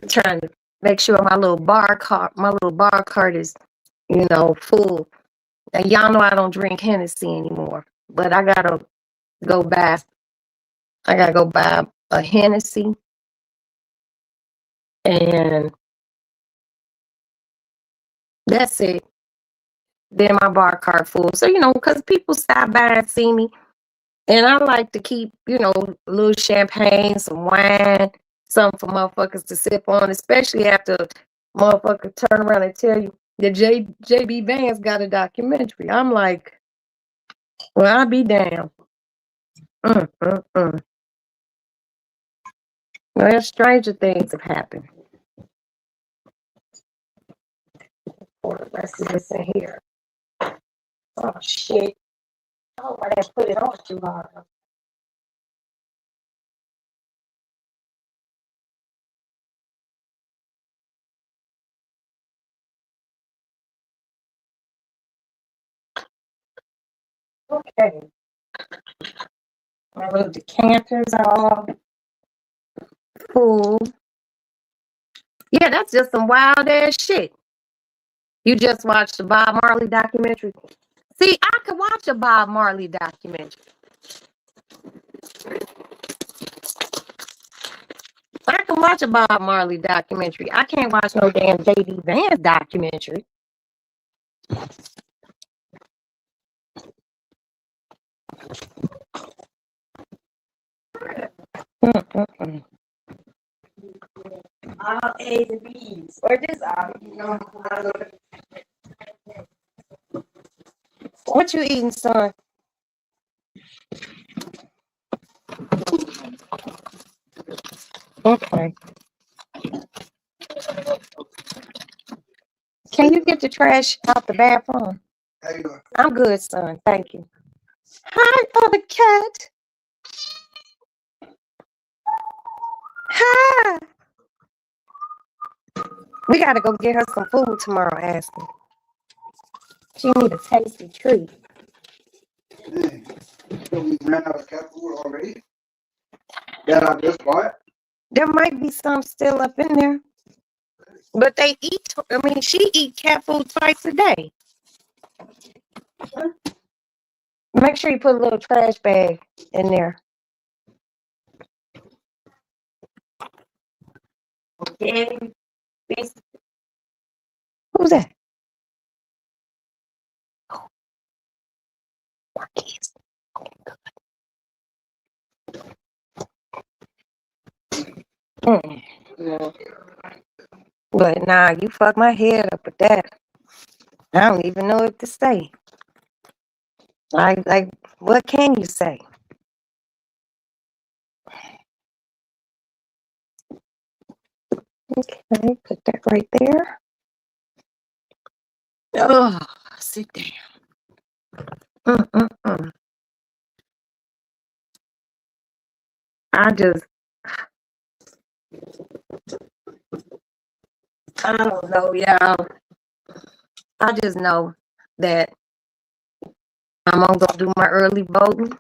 I'm trying to make sure my little bar cart is, full. Now y'all know I don't drink Hennessy anymore, but I gotta go buy a Hennessy, and that's it. Then my bar cart full. So, because people stop by and see me, and I like to keep, a little champagne, some wine, something for motherfuckers to sip on, especially after motherfucker turn around and tell you that JB Vance got a documentary. I'm like, well, I'll be damned. Well, stranger things have happened. Pour the rest of this in here. Oh, shit. I hope I didn't put it on too hard. Okay. My little decanters are all full. Yeah, that's just some wild ass shit. You just watched the Bob Marley documentary. See, I could watch a Bob Marley documentary. I can watch a Bob Marley documentary. I can't watch no damn JD Vance documentary. Mm-mm-mm. All A's and B's. Or just all, What you eating, son? Okay. Can you get the trash out the bathroom? How you doing? I'm good, son. Thank you. Hi, other cat. Hi. We gotta go get her some food tomorrow, Aspen. She need a tasty treat. Dang. So we ran out of cat food already? That I just bought? There might be some still up in there. But she eat cat food twice a day. Make sure you put a little trash bag in there. okay. Who's that? My kids. Yeah. But nah, you fuck my head up with that. I don't even know what to say. Like, what can you say? Okay, put that right there. Oh, sit down. Mm-mm-mm. I don't know, y'all. I just know that I'm gonna go do my early voting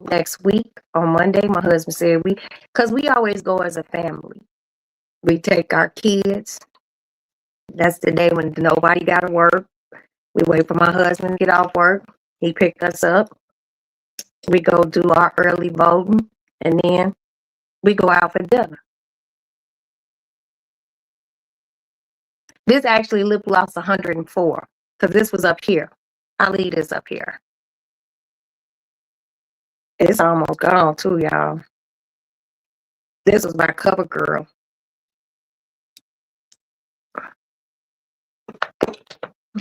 next week on Monday. My husband said because we always go as a family. We take our kids. That's the day when nobody got to work. We wait for my husband to get off work. He picked us up. We go do our early voting, and then we go out for dinner. This actually lip gloss 104 because this was up here. I leave this up here. It's almost gone too, y'all. This was my cover girl.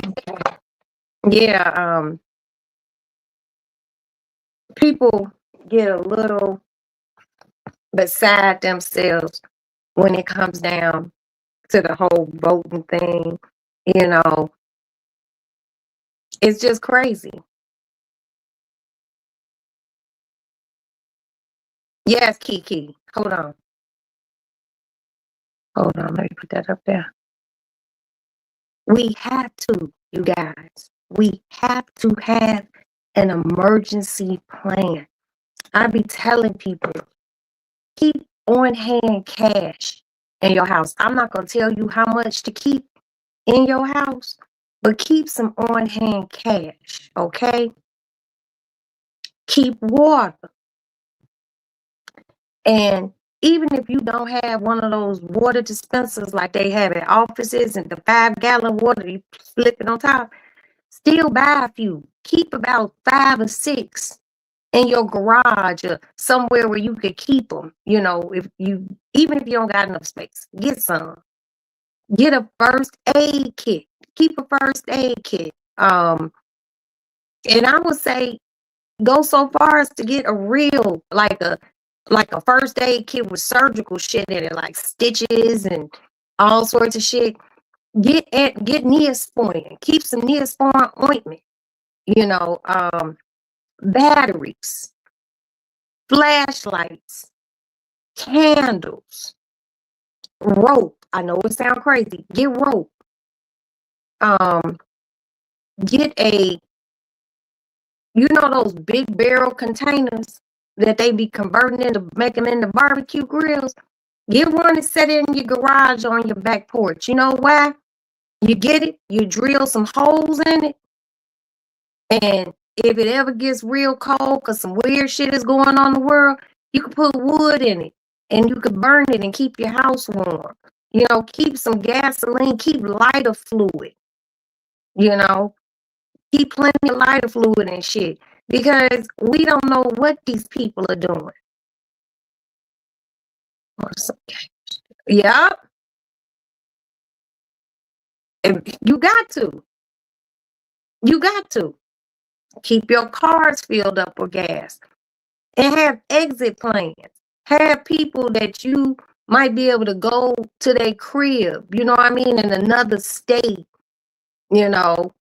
Okay. Yeah, people get a little beside themselves when it comes down to the whole voting thing. You know, it's just crazy. Yes, Kiki. Hold on. Hold on. Let me put that up there. We have to, you guys. We have to have an emergency plan. I be telling people, keep on hand cash in your house. I'm not going to tell you how much to keep in your house, but keep some on hand cash, okay? Keep water. And even if you don't have one of those water dispensers like they have at offices and the 5-gallon water you flip it on top, still buy a few. Keep about 5 or 6 in your garage or somewhere where you could keep them. You know, even if you don't got enough space, get some. Get a first aid kit. Keep a first aid kit. And I would say go so far as to get a real like a first aid kit with surgical shit in it, like stitches and all sorts of shit. Get Neosporin. Keep some Neosporin ointment. You know, batteries, flashlights, candles, rope. I know it sounds crazy. Get rope. Get those big barrel containers that they be converting into making into barbecue grills. Get one and set it in your garage on your back porch. You know why? You get it, you drill some holes in it, and if it ever gets real cold because some weird shit is going on in the world, you can put wood in it and you can burn it and keep your house warm. You know, keep some gasoline, keep lighter fluid. You know, keep plenty of lighter fluid and shit because we don't know what these people are doing. Yeah. You got to. You got to. Keep your cars filled up with gas and have exit plans. Have people that you might be able to go to their crib, you know what I mean, in another state. You know,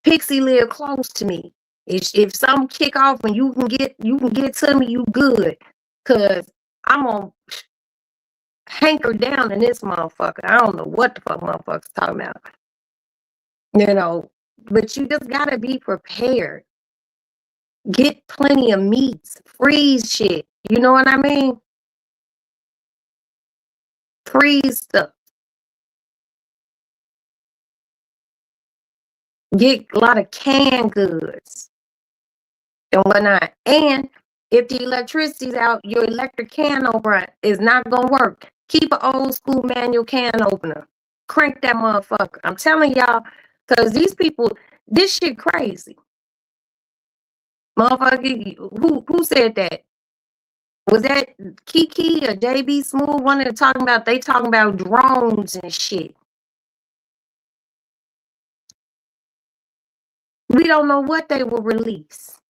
Pixie live close to me. If some kick off and you can get to me, you good. Cause I'm gonna hanker down in this motherfucker. I don't know what the fuck motherfuckers talking about. You know, but you just gotta be prepared. Get plenty of meats, freeze shit. You know what I mean? Freeze stuff. Get a lot of canned goods and whatnot. And if the electricity's out, your electric can opener is not gonna work. Keep an old school manual can opener. Crank that motherfucker. I'm telling y'all, because these people, this shit crazy. Motherfucker, who said that? Was that Kiki or JB Smooth? One of them talking about drones and shit. We don't know what they will release.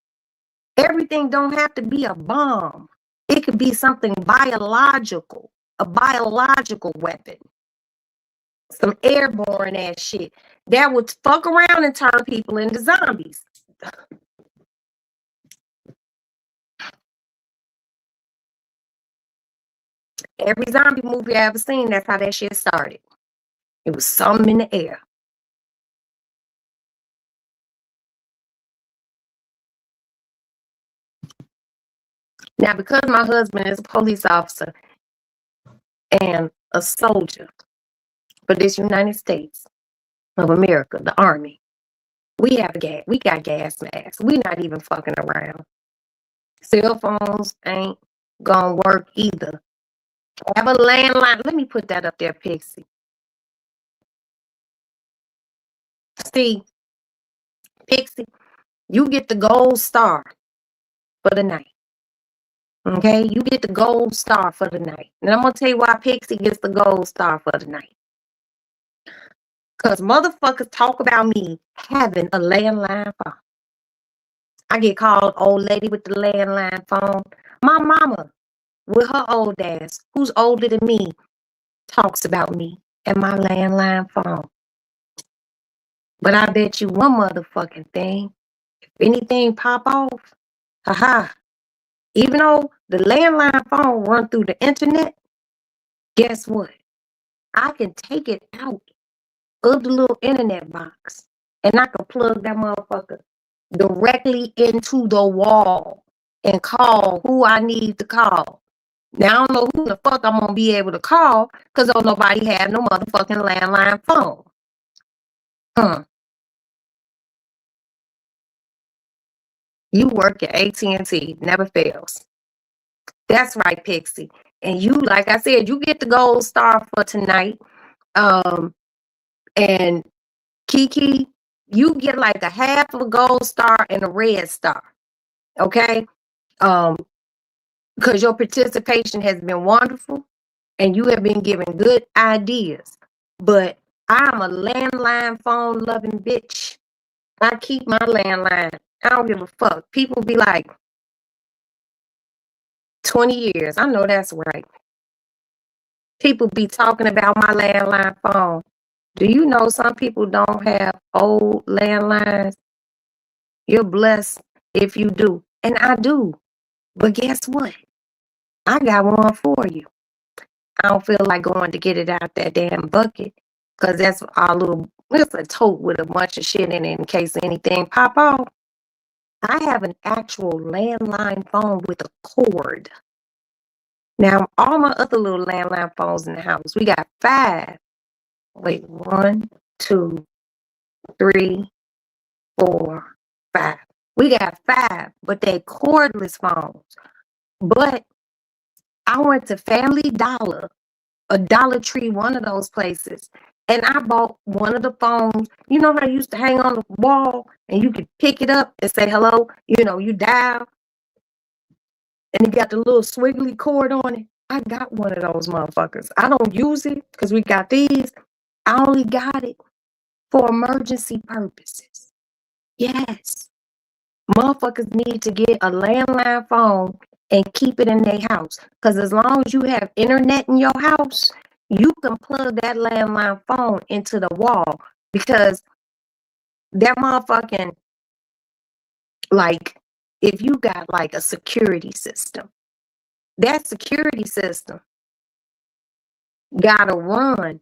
Everything don't have to be a bomb. It could be something biological, a biological weapon. Some airborne ass shit that would fuck around and turn people into zombies. Every zombie movie I ever seen, that's how that shit started. It was something in the air. Now, because my husband is a police officer and a soldier for this United States of America, the Army, we got gas masks. We not even fucking around. Cell phones ain't gonna work either. Have a landline. Let me put that up there, Pixie. See, Pixie, you get the gold star for the night. Okay, you get the gold star for the night. And I'm gonna tell you why Pixie gets the gold star for the night. Because motherfuckers talk about me having a landline phone. I get called old lady with the landline phone. My mama, with her old ass, who's older than me, talks about me and my landline phone. But I bet you one motherfucking thing, if anything pop off, haha, even though the landline phone run through the internet, guess what? I can take it out of the little internet box and I can plug that motherfucker directly into the wall and call who I need to call. Now I don't know who the fuck I'm gonna be able to call because don't nobody have no motherfucking landline phone. You work at AT&T, never fails. That's right, Pixie. And you, like I said, you get the gold star for tonight. And Kiki, you get like a half of a gold star and a red star. Okay? Because your participation has been wonderful and you have been giving good ideas. But I'm a landline phone loving bitch. I keep my landline. I don't give a fuck. People be like, 20 years. I know that's right. People be talking about my landline phone. Do you know some people don't have old landlines? You're blessed if you do. And I do. But guess what? I got one for you. I don't feel like going to get it out that damn bucket because that's our little, it's a tote with a bunch of shit in it in case anything pop off. I have an actual landline phone with a cord. Now, all my other little landline phones in the house, we got 5. Wait, 1, 2, 3, 4, 5. We got 5, but they cordless phones. But I went to Family Dollar, a Dollar Tree, one of those places, and I bought one of the phones. You know how I used to hang on the wall and you could pick it up and say hello? You know, you dial and it got the little swiggly cord on it. I got one of those motherfuckers. I don't use it because we got these. I only got it for emergency purposes. Yes. Motherfuckers need to get a landline phone and keep it in their house. Because as long as you have internet in your house, you can plug that landline phone into the wall. Because that motherfucking, like, if you got like a security system, that security system gotta run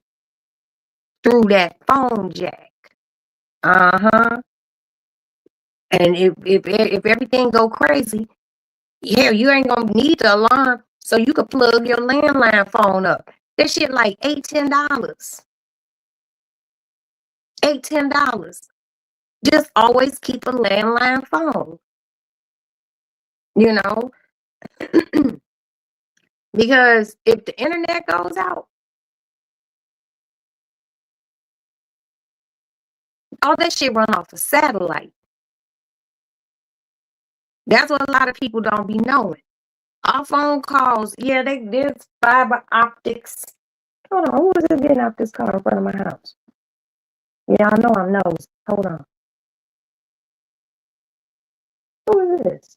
through that phone jack. And if everything go crazy, yeah, you ain't gonna need the alarm, so you could plug your landline phone up. That shit like $8, $10. $8, $10. Just always keep a landline phone. You know, because if the internet goes out, all that shit run off a satellite. That's what a lot of people don't be knowing. Our phone calls, yeah, there's fiber optics. Hold on, who is this getting out this car in front of my house? Yeah, I know I'm nosy. Hold on. Who is this?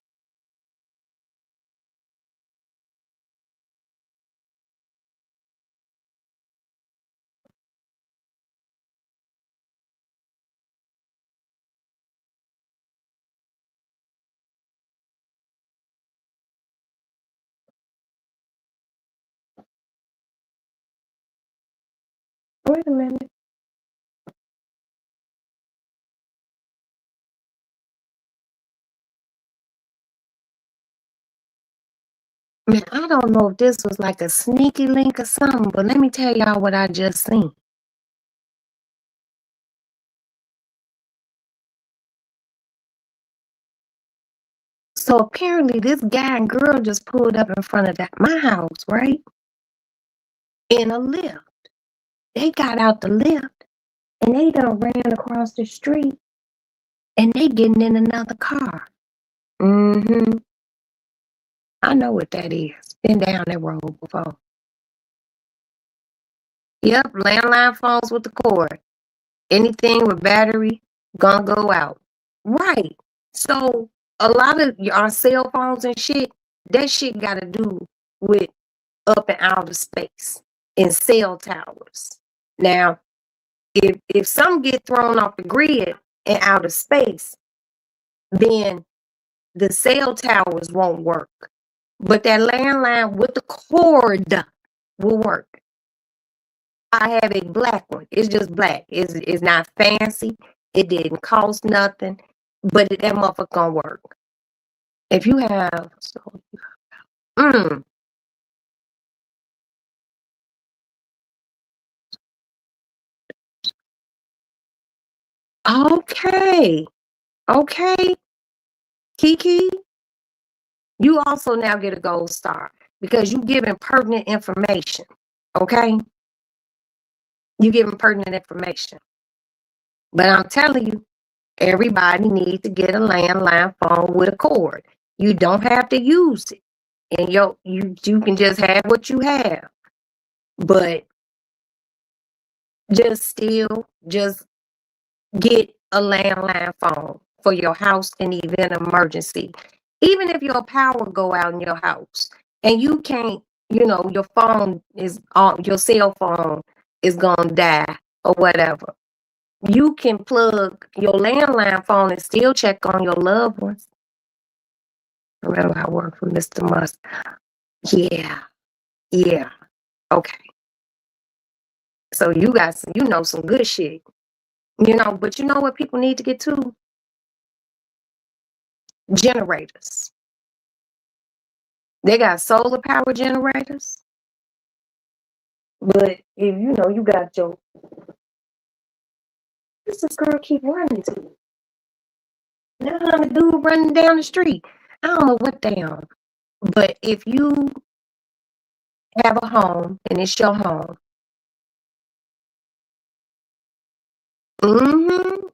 Wait a minute. Man, I don't know if this was like a sneaky link or something, but let me tell y'all what I just seen. So apparently this guy and girl just pulled up in front of my house, right? In a lift. They got out the lift and they done ran across the street and they getting in another car. Mm-hmm. I know what that is. Been down that road before. Yep, landline phones with the cord. Anything with battery gonna go out. Right. So a lot of our cell phones and shit, that shit gotta do with up and out of space in cell towers. Now, if some get thrown off the grid and out of space, then the cell towers won't work. But that landline with the cord will work. I have a black one. It's just black. It's not fancy. It didn't cost nothing. But that motherfucker gonna work. If you have okay. Okay. Kiki, you also now get a gold star because you giving pertinent information. Okay? You giving pertinent information. But I'm telling you, everybody needs to get a landline phone with a cord. You don't have to use it. And you can just have what you have. But just get a landline phone for your house in the event of emergency. Even if your power go out in your house and you can't, your phone is on, your cell phone is gonna die or whatever. You can plug your landline phone and still check on your loved ones. Remember I work for Mr. Musk. Yeah. Okay. So you guys, some good shit. But you know what people need to get to? Generators. They got solar power generators. But if you got this girl keep running to you. Now I'm a dude running down the street. I don't know what they on. But if you have a home and it's your home.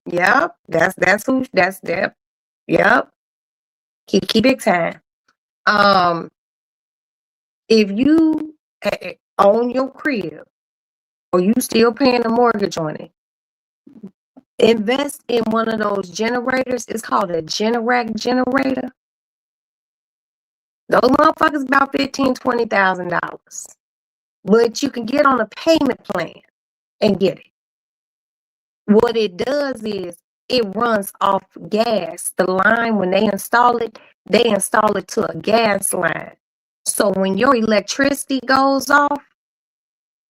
Yep. That's that. Yep. Keep it time. If you own your crib or you still paying a mortgage on it, invest in one of those generators. It's called a Generac generator. Those motherfuckers about $15,000-$20,000. But you can get on a payment plan and get it. What it does is it runs off gas. The line, when they install it to a gas line. So when your electricity goes off,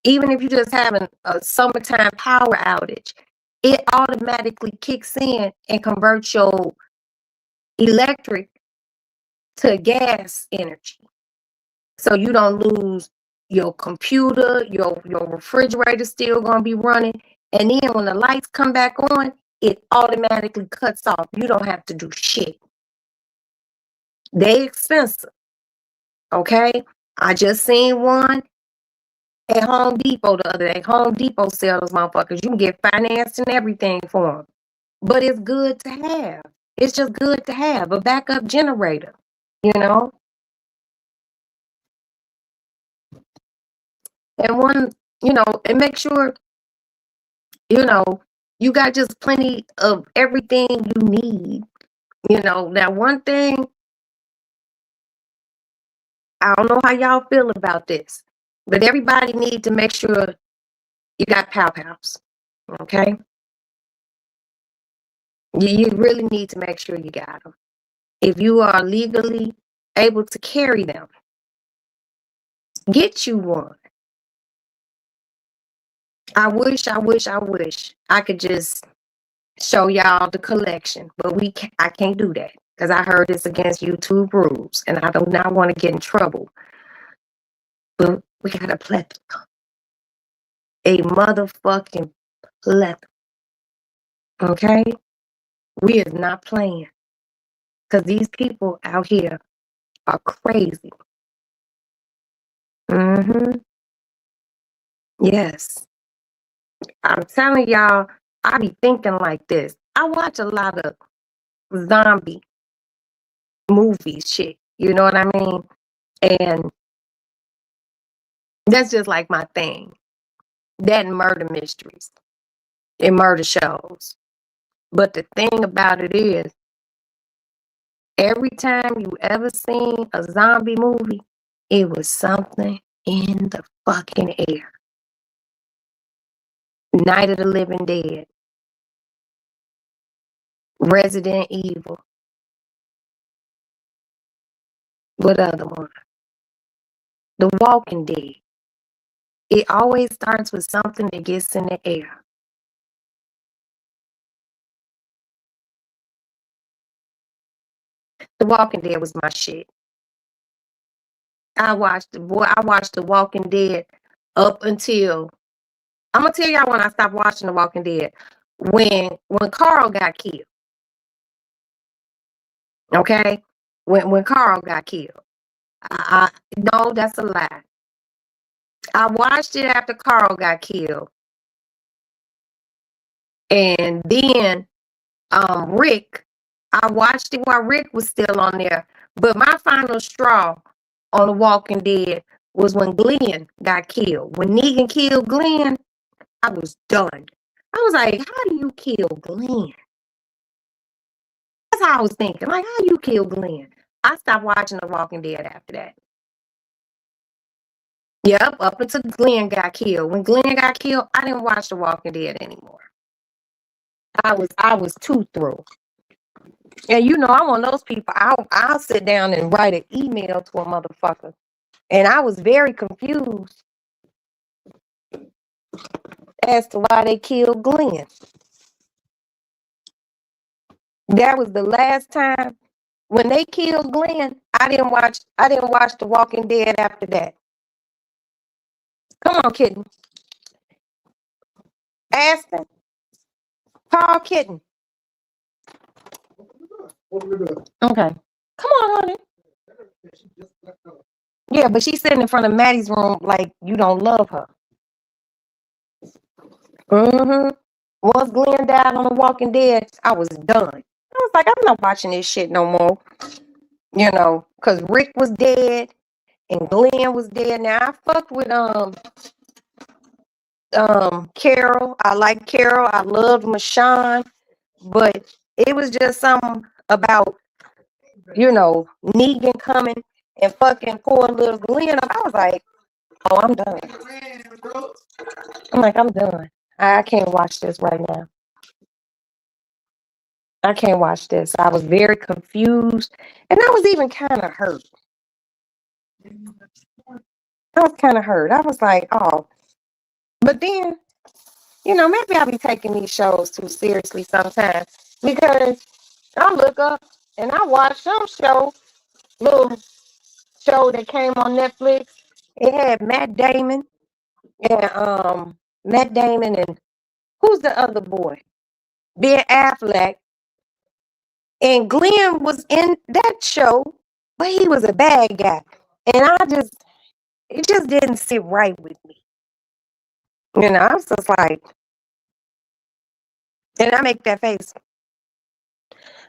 even if you're just having a summertime power outage, it automatically kicks in and converts your electric to gas energy. So you don't lose your computer, your refrigerator still gonna be running. And then when the lights come back on, it automatically cuts off. You don't have to do shit. They expensive. Okay? I just seen one at Home Depot the other day. Home Depot sell those motherfuckers. You can get financed and everything for them. But it's good to have. It's just good to have a backup generator, you know? And one, and make sure, you know, you got just plenty of everything you need. Now one thing, I don't know how y'all feel about this, but everybody needs to make sure you got pow pows. Okay? You really need to make sure you got them. If you are legally able to carry them, get you one. I wish I could just show y'all the collection, but I can't do that because I heard it's against YouTube rules, and I do not want to get in trouble. But we got a plethora, a motherfucking plethora. Okay, we is not playing because these people out here are crazy. Yes, I'm telling y'all, I be thinking like this. I watch a lot of zombie movies, shit. You know what I mean? And that's just like my thing. That and murder mysteries and murder shows. But the thing about it is, every time you ever seen a zombie movie, it was something in the fucking air. Night of the Living Dead, Resident Evil. What other one? The Walking Dead. It always starts with something that gets in the air. The Walking Dead was my shit. I watched The Walking Dead up until, I'm gonna tell y'all when I stopped watching The Walking Dead. When Carl got killed. Okay? When Carl got killed. No, that's a lie. I watched it after Carl got killed. And then Rick, I watched it while Rick was still on there. But my final straw on The Walking Dead was when Glenn got killed. When Negan killed Glenn, I was done. I was like, how do you kill Glenn? That's how I was thinking. Like, how do you kill Glenn? I stopped watching The Walking Dead after that. Yep, up until Glenn got killed. When Glenn got killed, I didn't watch The Walking Dead anymore. I was too through. And I'm one of those people. I'll sit down and write an email to a motherfucker. And I was very confused as to why they killed Glenn. That was the last time when they killed Glenn. I didn't watch The Walking Dead after that. Come on, kitten. Aston. Call kitten. Okay. Come on, honey. Yeah, but she's sitting in front of Maddie's room like you don't love her. Once Glenn died on The Walking Dead, I was done. I was like, I'm not watching this shit no more. Because Rick was dead and Glenn was dead. Now I fucked with Carol. I like Carol. I loved Michonne, but it was just something about Negan coming and fucking poor little Glenn up. I was like, oh, I'm done. I'm done. I can't watch this right now. I can't watch this. I was very confused, and I was even kind of hurt. I was like, oh. But then, maybe I'll be taking these shows too seriously sometimes, because I look up and I watch some little show that came on Netflix. It had Matt Damon and who's the other boy? Ben Affleck. And Glenn was in that show, but he was a bad guy. And it just didn't sit right with me. I was just like, and I make that face.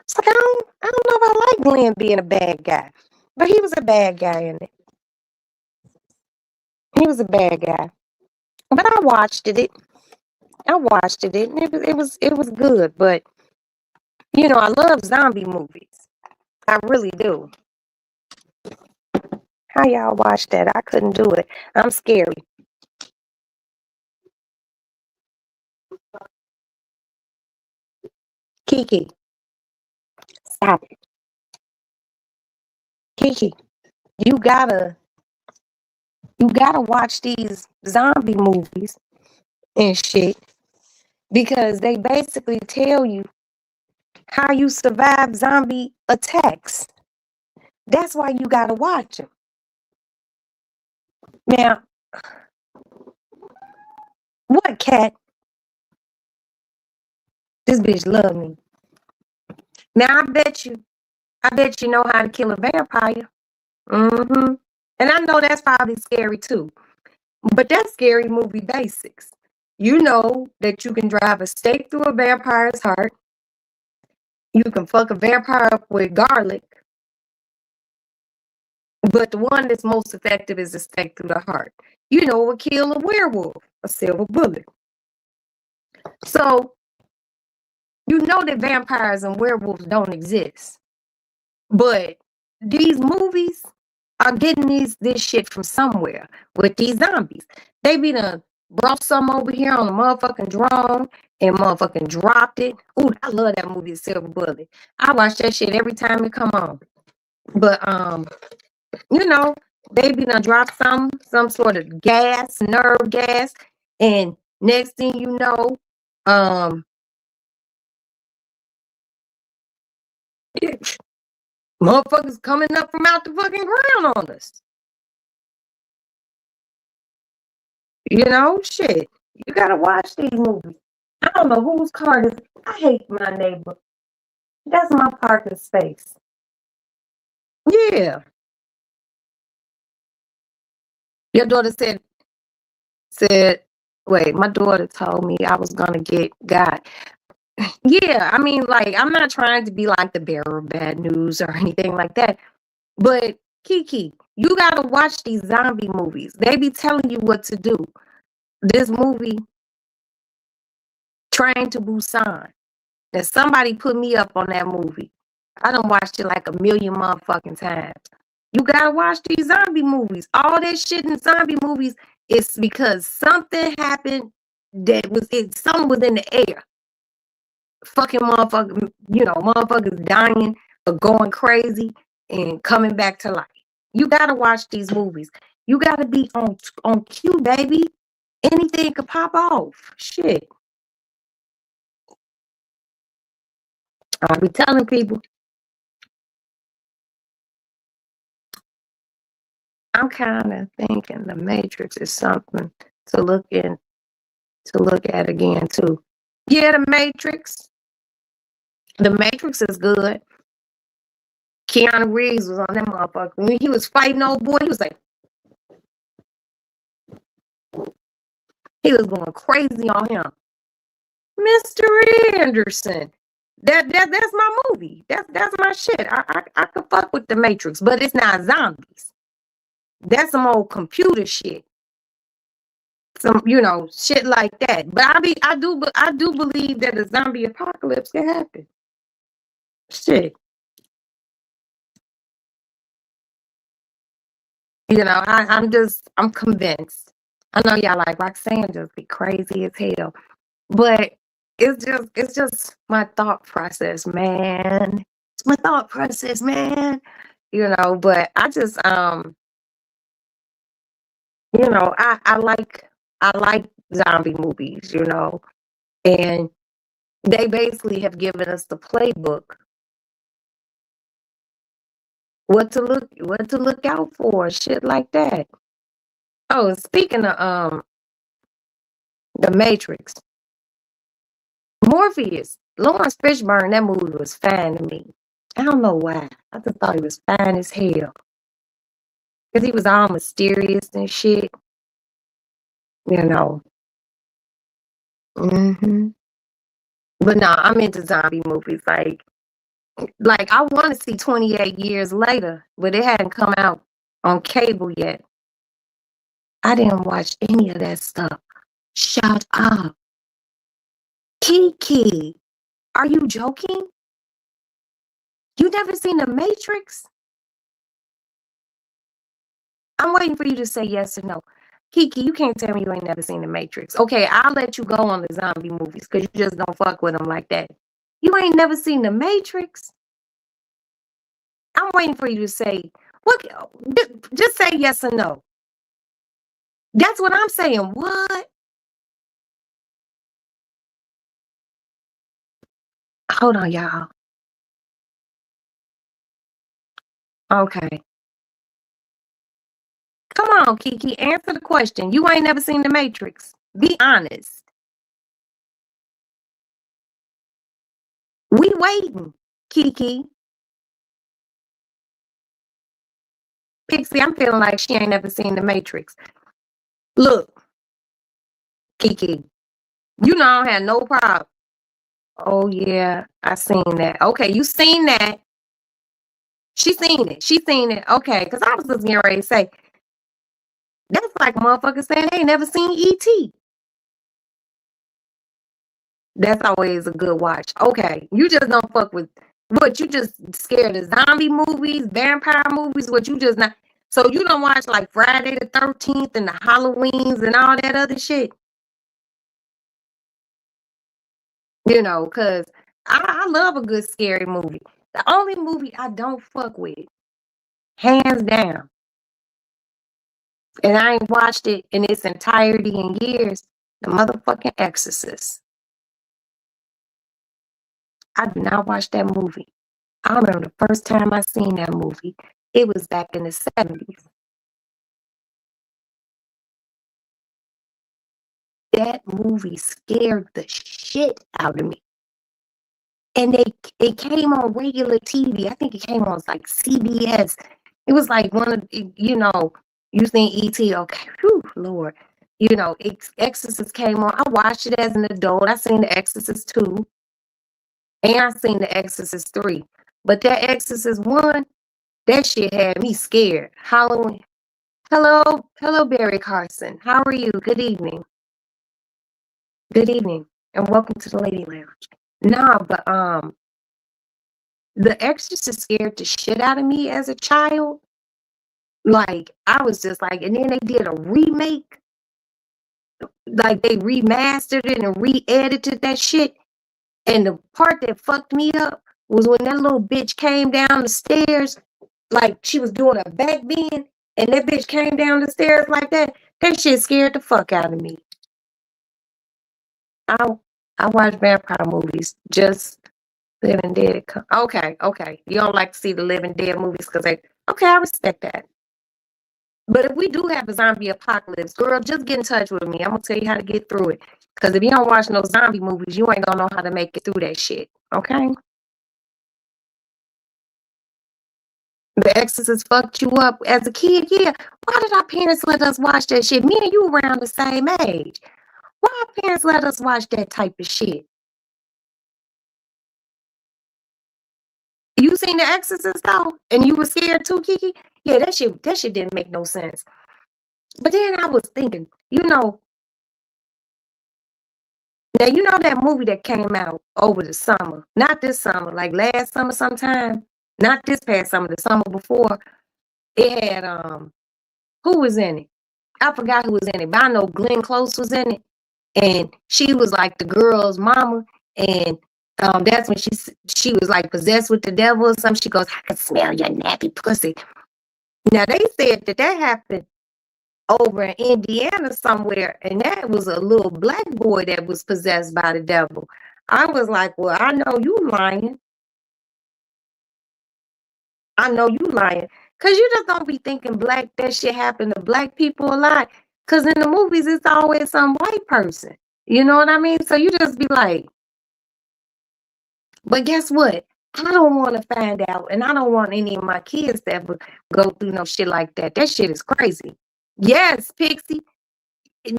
It's like I don't know if I like Glenn being a bad guy, but he was a bad guy in it. He was a bad guy, but I watched it. I watched it. And it was good. But I love zombie movies. I really do. How y'all watch that? I couldn't do it. I'm scary. Kiki, stop it. Kiki, you gotta you gotta watch these zombie movies and shit because they basically tell you how you survive zombie attacks. That's why you gotta watch them. Now, what cat? This bitch love me. Now I bet you know how to kill a vampire. Mm-hmm. And I know that's probably scary too. But that's scary movie basics. You know that you can drive a stake through a vampire's heart. You can fuck a vampire up with garlic. But the one that's most effective is a stake through the heart. You know what kill a werewolf? A silver bullet. So you know that vampires and werewolves don't exist. But these movies are getting this shit from somewhere with these zombies. They be done brought some over here on a motherfucking drone and motherfucking dropped it. Ooh, I love that movie, Silver Bullet. I watch that shit every time it come on. But they be done drop some sort of gas, nerve gas, and next thing you know, motherfuckers coming up from out the fucking ground on us. Shit. You gotta watch these movies. I don't know whose car it is. I hate my neighbor. That's my parking space. Yeah. Your daughter said, wait, my daughter told me I was gonna get God. Yeah, I mean, like, I'm not trying to be like the bearer of bad news or anything like that. But Kiki, you gotta watch these zombie movies. They be telling you what to do. This movie, Train to Busan. That somebody put me up on that movie. I done watched it like a million motherfucking times. You gotta watch these zombie movies. All that shit in zombie movies is because something happened something was in the air. Fucking motherfuckers dying or going crazy and coming back to life. You gotta watch these movies. You gotta be on cue, baby. Anything could pop off. Shit. I'll be telling people. I'm kind of thinking the Matrix is something to look at again too. Yeah, the Matrix. The Matrix is good. Keanu Reeves was on that motherfucker. When he was fighting old boy, he was like, he was going crazy on him. Mr. Anderson. That's my movie. That's my shit. I could fuck with the Matrix, but it's not zombies. That's some old computer shit. Some shit like that. But I do believe that a zombie apocalypse can happen. Shit. I'm convinced. I know y'all like Roxanne just be crazy as hell. But it's just my thought process, man. It's my thought process, man. But I just I like zombie movies, and they basically have given us the playbook. What to look out for, shit like that. Oh, speaking of the Matrix, Morpheus, Lawrence Fishburne, that movie was fine to me. I don't know why. I just thought he was fine as hell. Because he was all mysterious and shit. hmm But no, I'm into zombie movies. Like, Like, I want to see 28 years later, but it hadn't come out on cable yet. I didn't watch any of that stuff. Shut up. Kiki, are you joking? You never seen The Matrix? I'm waiting for you to say yes or no. Kiki, you can't tell me you ain't never seen The Matrix. Okay, I'll let you go on the zombie movies because you just don't fuck with them like that. You ain't never seen The Matrix? I'm waiting for you to say, what? Just say yes or no. That's what I'm saying. What? Hold on, y'all. Okay. Come on, Kiki, answer the question. You ain't never seen The Matrix. Be honest. We waiting, Kiki. Pixie, I'm feeling like she ain't never seen The Matrix. Look, Kiki, you know I don't have no problem. Oh, yeah, I seen that. Okay, you seen that. She seen it. She seen it. Okay, because I was just getting ready to say, that's like motherfuckers saying they ain't never seen E.T. That's always a good watch. Okay, you just don't fuck with what, you just scared of zombie movies, vampire movies, what you just not. So you don't watch like Friday the 13th and the Halloweens and all that other shit. You know, because I love a good scary movie. The only movie I don't fuck with, hands down, and I ain't watched it in its entirety in years, the motherfucking Exorcist. I do not watch that movie. I remember the first time I seen that movie, it was back in the 70s. That movie scared the shit out of me. And it came on regular TV. I think it came on like CBS. It was like one of, you know, you seen E.T. Okay, whew, Lord. You know, Exorcist came on. I watched it as an adult. I seen The Exorcist 2. And I seen The Exorcist 3. But that Exorcist 1, that shit had me scared. Halloween. Hello, Barry Carson. How are you? Good evening. Good evening. And welcome to the Lady Lounge. Nah, but The Exorcist scared the shit out of me as a child. Like, I was just like, and then they did a remake. Like, they remastered it and re-edited that shit. And the part that fucked me up was when that little bitch came down the stairs, like she was doing a back bend, and that bitch came down the stairs like that. That shit scared the fuck out of me. I watch vampire movies, just Living Dead. Okay. You don't like to see the Living Dead movies because okay, I respect that. But if we do have a zombie apocalypse, girl, just get in touch with me. I'm gonna tell you how to get through it. Because if you don't watch no zombie movies, you ain't gonna know how to make it through that shit. Okay? The Exorcist fucked you up as a kid. Yeah. Why did our parents let us watch that shit? Me and you around the same age. Why our parents let us watch that type of shit? You seen The Exorcist though? And you were scared too, Kiki? Yeah, that shit didn't make no sense. But then I was thinking, now you know that movie that came out over the summer. Not this summer, like last summer sometime. Not this past summer, the summer before. It had who was in it? I forgot who was in it, but I know Glenn Close was in it. And she was like the girl's mama, and that's when she was like possessed with the devil or something. She goes, I can smell your nappy pussy. Now they said that happened over in Indiana somewhere, and that was a little black boy that was possessed by the devil. I was like, well, I know you lying. I know you lying. Because you just don't be thinking that shit happened to black people a lot. Because in the movies, it's always some white person. You know what I mean? So you just be like, but guess what? I don't want to find out, and I don't want any of my kids to ever go through no shit like that. That shit is crazy. Yes, Pixie.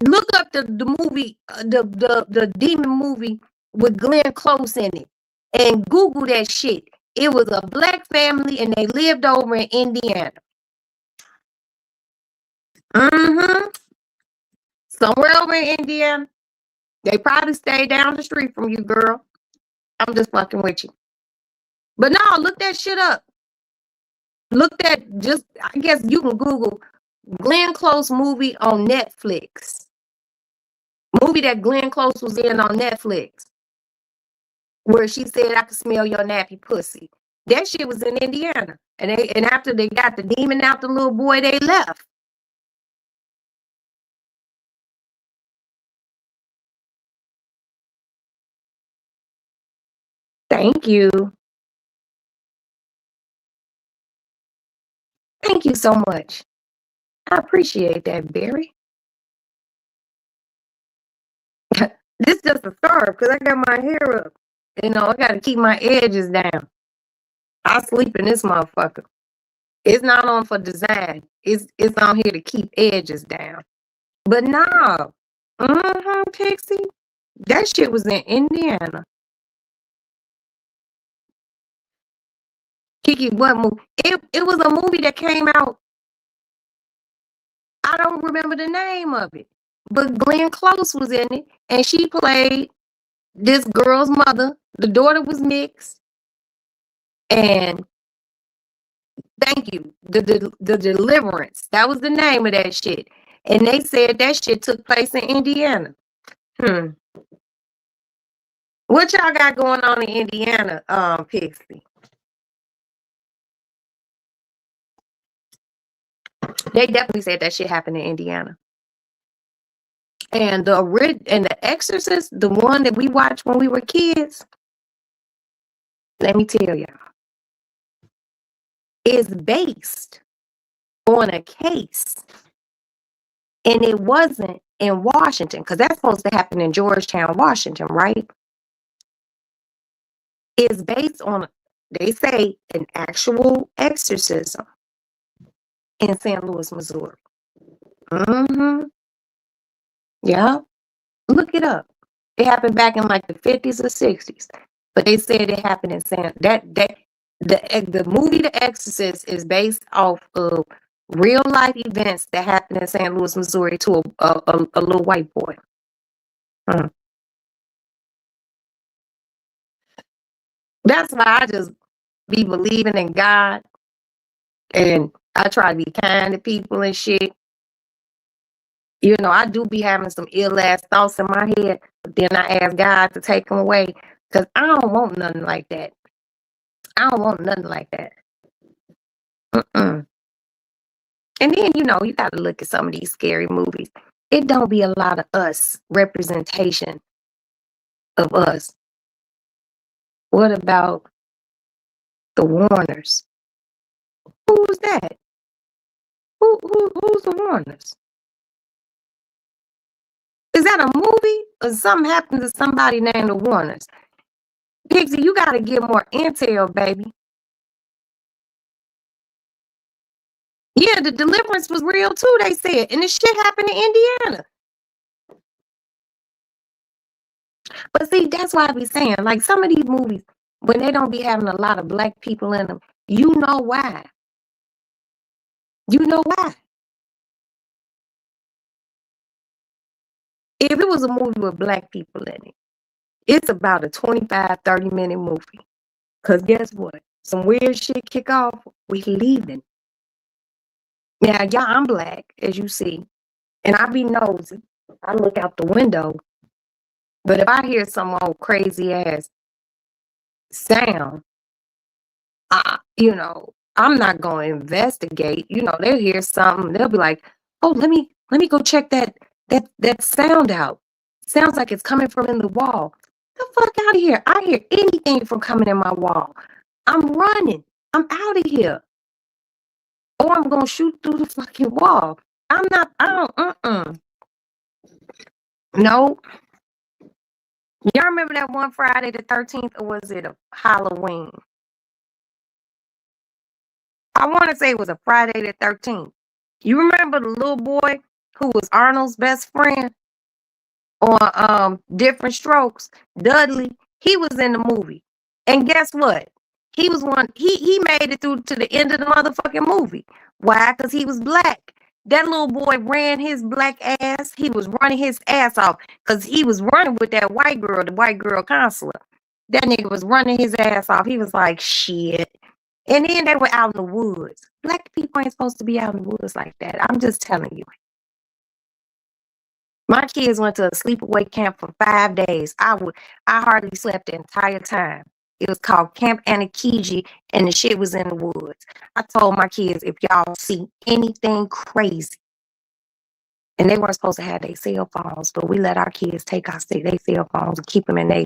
Look up the movie, the demon movie with Glenn Close in it, and Google that shit. It was a black family and they lived over in Indiana. Somewhere over in Indiana. They probably stayed down the street from you, girl. I'm just fucking with you. But no, look that shit up. Look that, just, I guess you can Google Glenn Close movie on Netflix. Movie that Glenn Close was in on Netflix. Where she said, I could smell your nappy pussy. That shit was in Indiana. And after they got the demon out the little boy, they left. Thank you. Thank you so much. I appreciate that, Barry. This just a start because I got my hair up. You know, I got to keep my edges down. I sleep in this motherfucker. It's not on for design. It's on here to keep edges down. But no. Pixie. That shit was in Indiana. Kiki, what movie? It was a movie that came out. I don't remember the name of it. But Glenn Close was in it. And she played this girl's mother. The daughter was mixed. And thank you. The Deliverance. That was the name of that shit. And they said that shit took place in Indiana. What y'all got going on in Indiana, Pixie? They definitely said that shit happened in Indiana. And the Exorcist, the one that we watched when we were kids, let me tell y'all, is based on a case. And it wasn't in Washington, because that's supposed to happen in Georgetown, Washington, right? It's based on, they say, an actual exorcism in St. Louis, Missouri. Yeah. Look it up. It happened back in like the 50s or 60s. But they said it happened in the movie The Exorcist is based off of real life events that happened in St. Louis, Missouri to a little white boy. That's why I just be believing in God, and I try to be kind to people and shit. You know, I do be having some ill ass thoughts in my head, but then I ask God to take them away, because I don't want nothing like that. I don't want nothing like that. And then, you know, you got to look at some of these scary movies. It don't be a lot of us, representation of us. What about the Warners? Who's that? Who's the Warners? Is that a movie or something happened to somebody named the Warners? Pixie, you got to get more intel, baby. Yeah, the Deliverance was real too, they said. And this shit happened in Indiana. But see, that's why I be saying, like, some of these movies, when they don't be having a lot of black people in them, you know why. You know why. If it was a movie with black people in it, it's about a 25, 30-minute movie. Because guess what? Some weird shit kick off, we leaving. Now, y'all, I'm black, as you see. And I be nosy. I look out the window. But if I hear some old crazy ass sound, you know, I'm not going to investigate. You know, they'll hear something. They'll be like, oh, let me go check that sound out. Sounds like it's coming from in the wall. The fuck out of here. I hear anything from coming in my wall. I'm running. I'm out of here. Or I'm going to shoot through the fucking wall. No. Y'all remember that one Friday the 13th, or was it a Halloween? I want to say it was a Friday the 13th. You remember the little boy who was Arnold's best friend on Different Strokes? Dudley, he was in the movie. And guess what? He was one. He made it through to the end of the motherfucking movie. Why? Because he was black. That little boy ran his black ass. He was running his ass off because he was running with that white girl, the white girl counselor. That nigga was running his ass off. He was like, shit. And then they were out in the woods. Black people ain't supposed to be out in the woods like that. I'm just telling you. My kids went to a sleepaway camp for 5 days. I hardly slept the entire time. It was called Camp Anakiji, and the shit was in the woods. I told my kids, if y'all see anything crazy, and they weren't supposed to have their cell phones, but we let our kids take their cell phones and keep them in their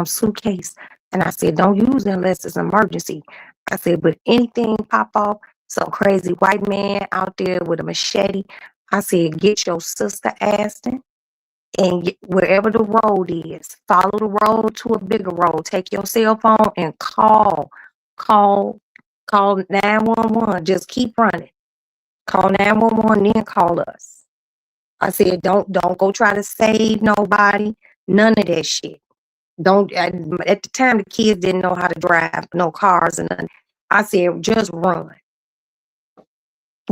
suitcase. And I said, don't use them unless it's an emergency. I said, but anything pop off, some crazy white man out there with a machete, I said, get your sister Aston, and wherever the road is, follow the road to a bigger road. Take your cell phone and call 911. Just keep running. Call 911, then call us. I said, don't go try to save nobody. None of that shit. Don't. At the time, the kids didn't know how to drive, no cars and nothing. I said, just run.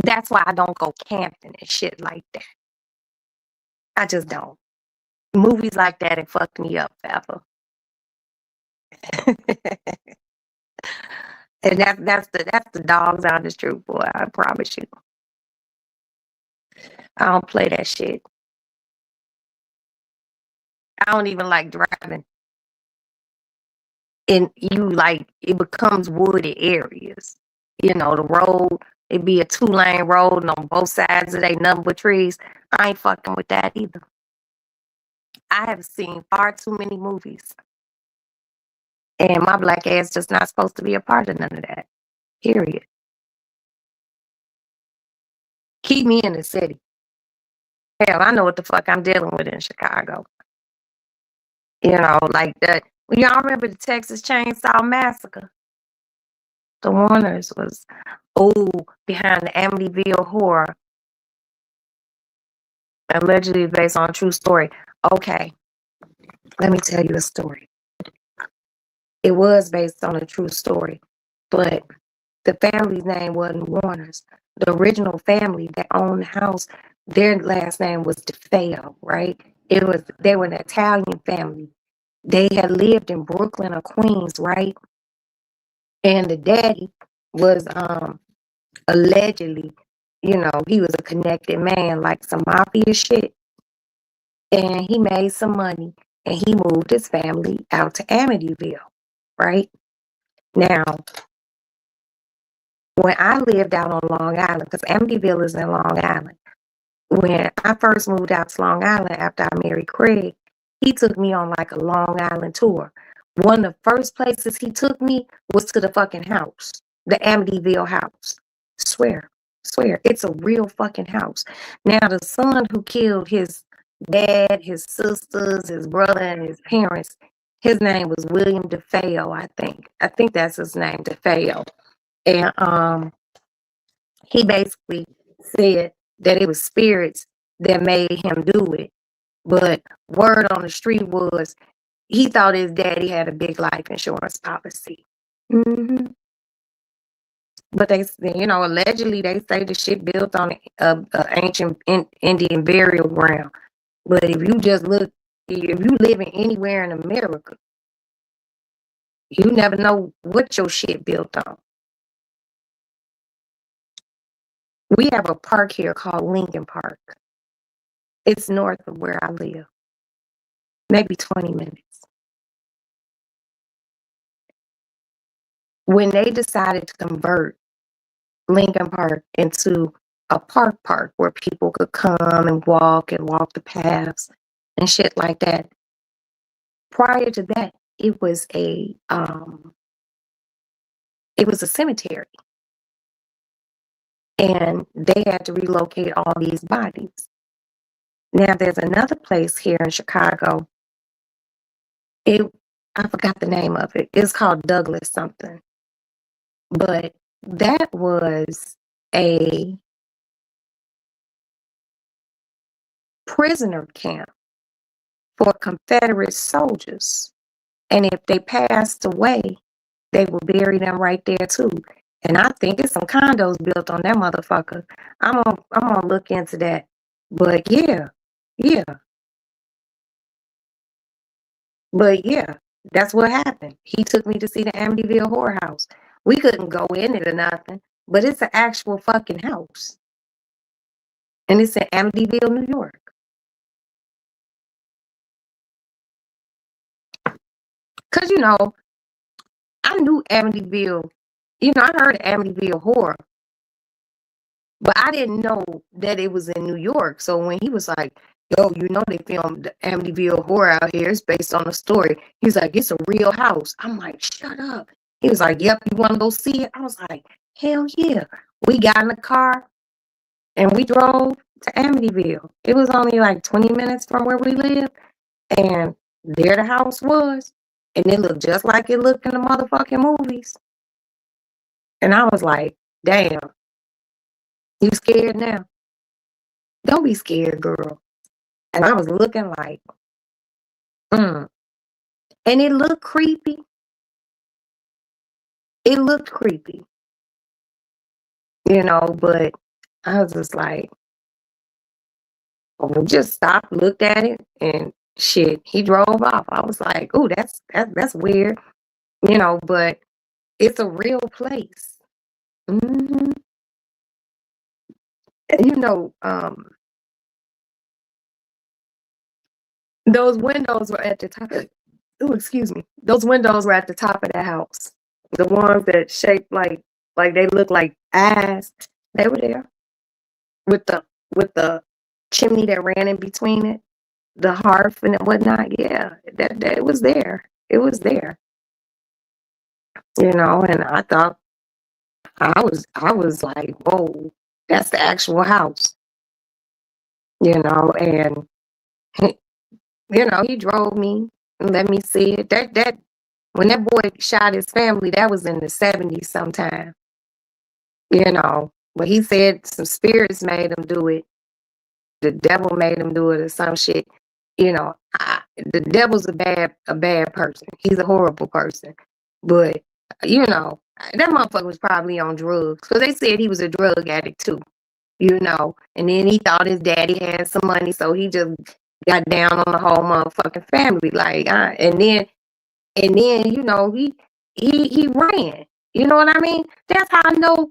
That's why I don't go camping and shit like that. I just don't. Movies like that, it fucked me up forever. And that's the dogs on the street, boy. I promise you. I don't play that shit. I don't even like driving. And it becomes wooded areas. You know, the road, it be a 2-lane road, and on both sides of they nothing but trees. I ain't fucking with that either. I have seen far too many movies. And my black ass just not supposed to be a part of none of that. Period. Keep me in the city. Hell, I know what the fuck I'm dealing with in Chicago. You know, like that. Y'all remember the Texas Chainsaw Massacre? The Warners was behind the Amityville horror. Allegedly based on a true story. Okay, let me tell you a story. It was based on a true story, but the family's name wasn't Warners. The original family that owned the house, their last name was DeFeo, right? They were an Italian family. They had lived in Brooklyn or Queens, right? And the daddy was allegedly, he was a connected man, like some mafia shit. And he made some money and he moved his family out to Amityville, right? Now, when I lived out on Long Island, because Amityville is in Long Island, when I first moved out to Long Island after I married Craig, he took me on like a Long Island tour. One of the first places he took me was to the fucking house, the Amityville house. Swear, it's a real fucking house. Now, the son who killed his dad, his sisters, his brother, and his parents, his name was William DeFeo, I think. I think that's his name, DeFeo. And he basically said that it was spirits that made him do it. But word on the street was he thought his daddy had a big life insurance policy. Mm-hmm. But they, allegedly they say the shit built on a ancient Indian burial ground. But if you living anywhere in America, you never know what your shit built on. We have a park here called Lincoln Park. It's north of where I live. Maybe 20 minutes. When they decided to convert Lincoln Park into a park where people could come and walk the paths and shit like that. Prior to that, it was a cemetery. And they had to relocate all these bodies. Now there's another place here in Chicago. I forgot the name of it. It's called Douglas something. But that was a prisoner camp for Confederate soldiers. And if they passed away, they will bury them right there too. And I think it's some condos built on that motherfucker. I'm gonna look into that. But yeah, yeah, but yeah, that's what happened. He took me to see the Amityville Horror House. We couldn't go in it or nothing, but it's an actual fucking house. And it's in Amityville, New York. Cause I knew Amityville, I heard of Amityville Horror, but I didn't know that it was in New York. So when he was like, yo, they filmed the Amityville Horror out here. It's based on a story. He's like, it's a real house. I'm like, shut up. He was like, yep, you want to go see it? I was like, hell yeah. We got in the car and we drove to Amityville. It was only like 20 minutes from where we live. And there the house was. And it looked just like it looked in the motherfucking movies. And I was like, damn, you scared now? Don't be scared, girl. And I was looking like, And it looked creepy. It looked creepy, but I was just like, we just stopped, looked at it, and shit, he drove off. I was like, oh, that's weird, but it's a real place. hmm And those windows were at the top. Oh, excuse me. Those windows were at the top of the house. The ones that shaped like they look like eyes. They were there with the chimney that ran in between it, the hearth and whatnot. Yeah, that it was there. It was there. And I thought I was like, whoa, that's the actual house. And he drove me and let me see it. That when that boy shot his family, that was in the 70s sometime. But he said some spirits made him do it. The devil made him do it or some shit. The devil's a bad person. He's a horrible person. But that motherfucker was probably on drugs because they said he was a drug addict too. And then he thought his daddy had some money, so he just got down on the whole motherfucking family. Like, and then he ran. You know what I mean? That's how I know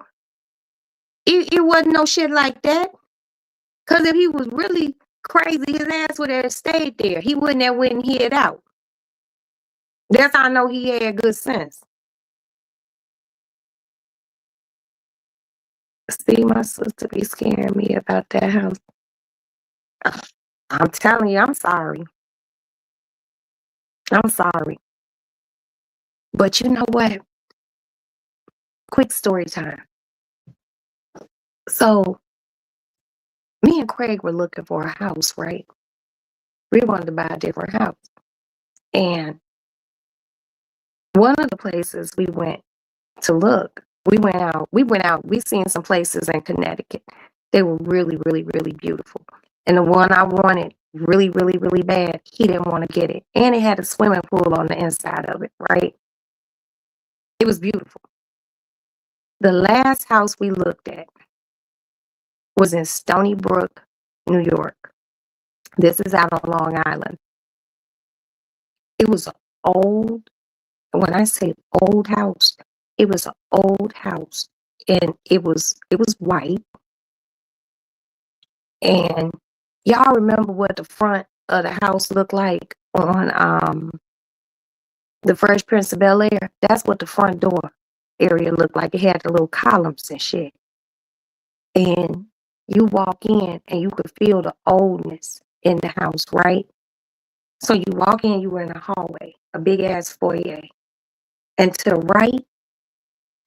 it wasn't no shit like that. Cause if he was really crazy, his ass would have stayed there. He wouldn't have went and hid out. That's how I know he had good sense. See, my sister be scaring me about that house. I'm telling you, I'm sorry. I'm sorry. But you know what? Quick story time. So, me and Craig were looking for a house, right? We wanted to buy a different house. And one of the places we went to look, we went out, we seen some places in Connecticut. They were really, really, really beautiful. And the one I wanted really, really, really bad, he didn't want to get it. And it had a swimming pool on the inside of it, right? It was beautiful. The last house we looked at was in Stony Brook, New York. This is out on Long Island. It was an old, when I say old house, it was an old house. And it was white. And y'all remember what the front of the house looked like on the Fresh Prince of Bel-Air? That's what the front door area looked like. It had the little columns and shit. And you walk in and you could feel the oldness in the house, right? So you walk in, you were in a hallway, a big ass foyer. And to the right,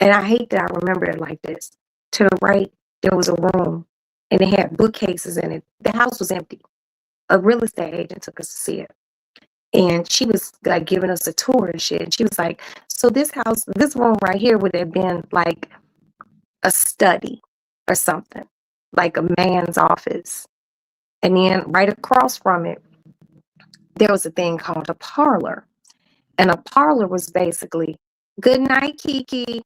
and I hate that I remember it like this, to the right, there was a room and it had bookcases in it. The house was empty. A real estate agent took us to see it. And she was like giving us a tour and shit. And she was like, so this house, this room right here would have been like a study or something, like a man's office. And then right across from it, there was a thing called a parlor. And a parlor was basically Good night, Kiki.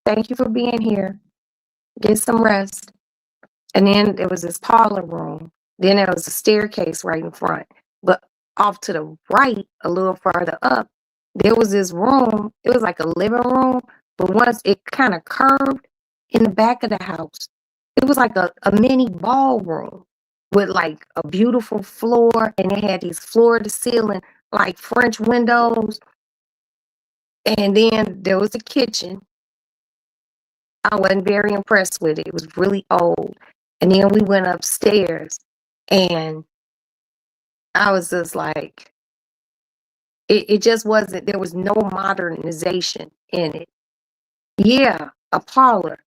Thank you for being here. Get some rest. And then there was this parlor room. Then there was a staircase right in front. But off to the right, a little further up, there was this room. It was like a living room, but once it kind of curved in the back of the house, it was like a mini ballroom with like a beautiful floor, and it had these floor to ceiling like French windows. And then there was a kitchen. I wasn't very impressed with it. It was really old. And then we went upstairs, and I was just like, it just wasn't, there was no modernization in it. Yeah, a parlor.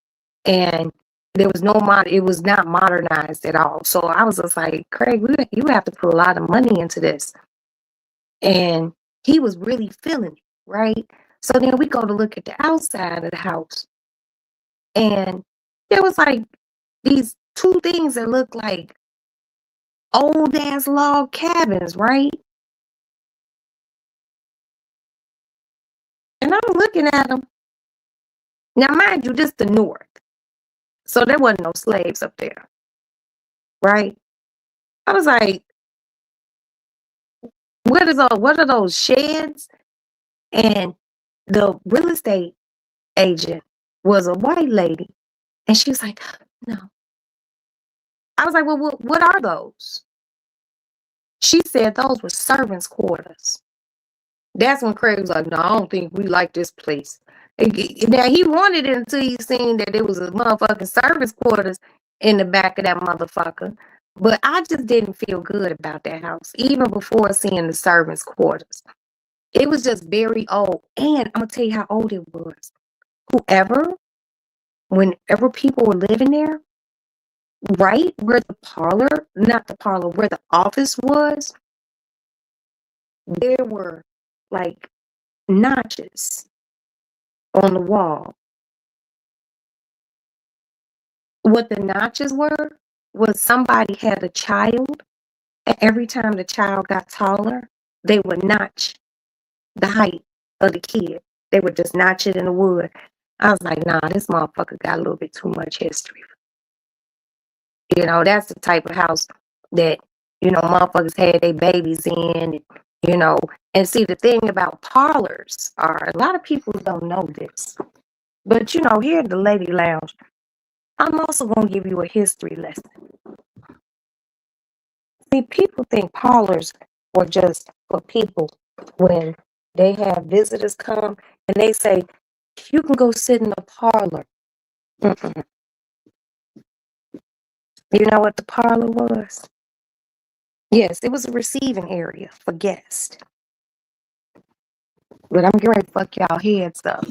And there was it was not modernized at all. So I was just like, Craig, you have to put a lot of money into this. And he was really feeling it, right? So then we go to look at the outside of the house, and there was like these two things that looked like old ass log cabins, right? And I'm looking at them. Now, mind you, this the North. So there wasn't no slaves up there, right? I was like, what are those sheds? And the real estate agent was a white lady. And she was like, no. I was like, well, what are those? She said those were servants' quarters. That's when Craig was like, no, I don't think we like this place. Now, he wanted it until he seen that there was a motherfucking service quarters in the back of that motherfucker. But I just didn't feel good about that house, even before seeing the servants' quarters. It was just very old. And I'm going to tell you how old it was. Whenever people were living there, right where the parlor, not the parlor, where the office was, there were like notches on the wall. What the notches were was somebody had a child, and every time the child got taller, they would notch the height of the kid. They would just notch it in the wood. I was like, nah, this motherfucker got a little bit too much history. You know, that's the type of house that, motherfuckers had their babies in, and see, the thing about parlors are, a lot of people don't know this, but here at the Lady Lounge, I'm also going to give you a history lesson. See, people think parlors are just for people when they have visitors come and they say, you can go sit in a parlor. Mm-mm. You know what the parlor was? Yes, it was a receiving area for guests. But I'm going to fuck y'all heads up.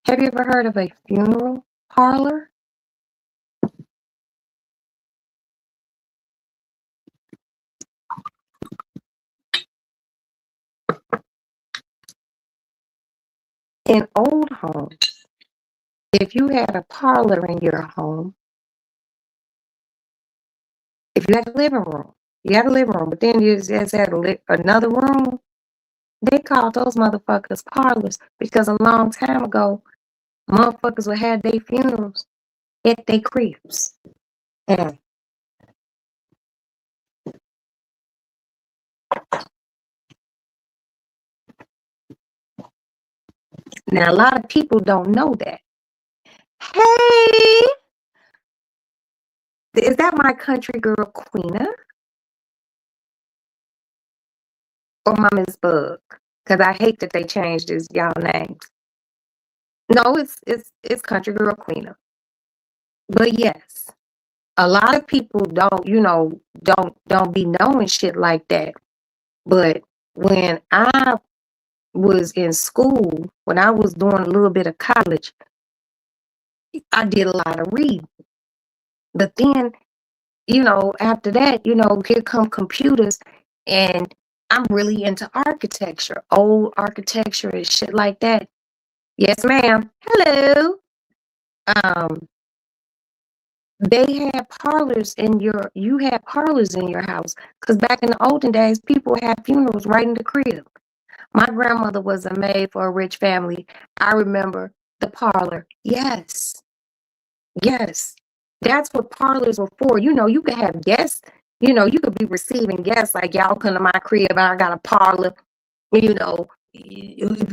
Have you ever heard of a funeral parlor? In old homes, if you had a parlor in your home, if you had a living room, but then you just had another room, they called those motherfuckers parlors because a long time ago, motherfuckers would have their funerals at their cribs. Mm. Now, a lot of people don't know that. Hey! Is that my country girl, Queena? Or my Miss Bug? Because I hate that they changed y'all names. No, it's country girl, Queena. But yes, a lot of people don't be knowing shit like that. But when I was in school, when I was doing a little bit of college, I did a lot of reading. But then, after that, here come computers, and I'm really into architecture, old architecture and shit like that. Yes, ma'am. Hello. They had parlors in you had parlors in your house. Because back in the olden days, people had funerals right in the crib. My grandmother was a maid for a rich family. I remember the parlor. Yes. Yes. That's what parlors were for. You could have guests. You could be receiving guests like y'all come to my crib and I got a parlor. If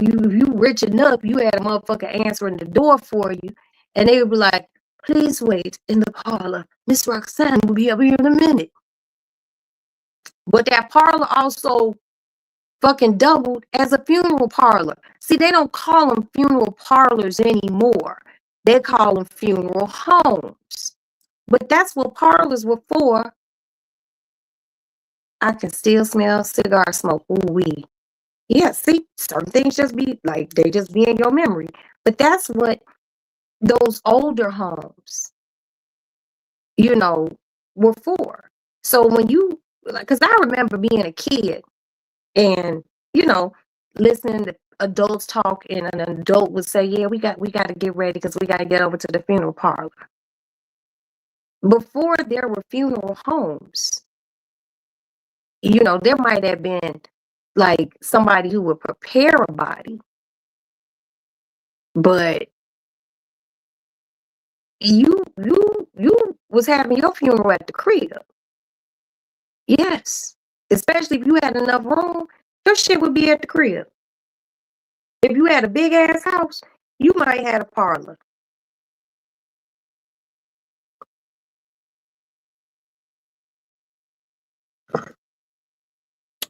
you rich enough, you had a motherfucker answering the door for you. And they would be like, please wait in the parlor. Miss Roxanne will be up here in a minute. But that parlor also fucking doubled as a funeral parlor. See, they don't call them funeral parlors anymore. They call them funeral homes. But that's what parlors were for. I can still smell cigar smoke. Ooh wee. Yeah, see, certain things just be like they just be in your memory. But that's what those older homes, were for. So when you like, because I remember being a kid and listening to adults talk, and an adult would say, "Yeah, we got to get ready because we got to get over to the funeral parlor." Before there were funeral homes, there might have been like somebody who would prepare a body, but you was having your funeral at the crib. Yes. Especially if you had enough room, your shit would be at the crib. If you had a big ass house, you might have a parlor.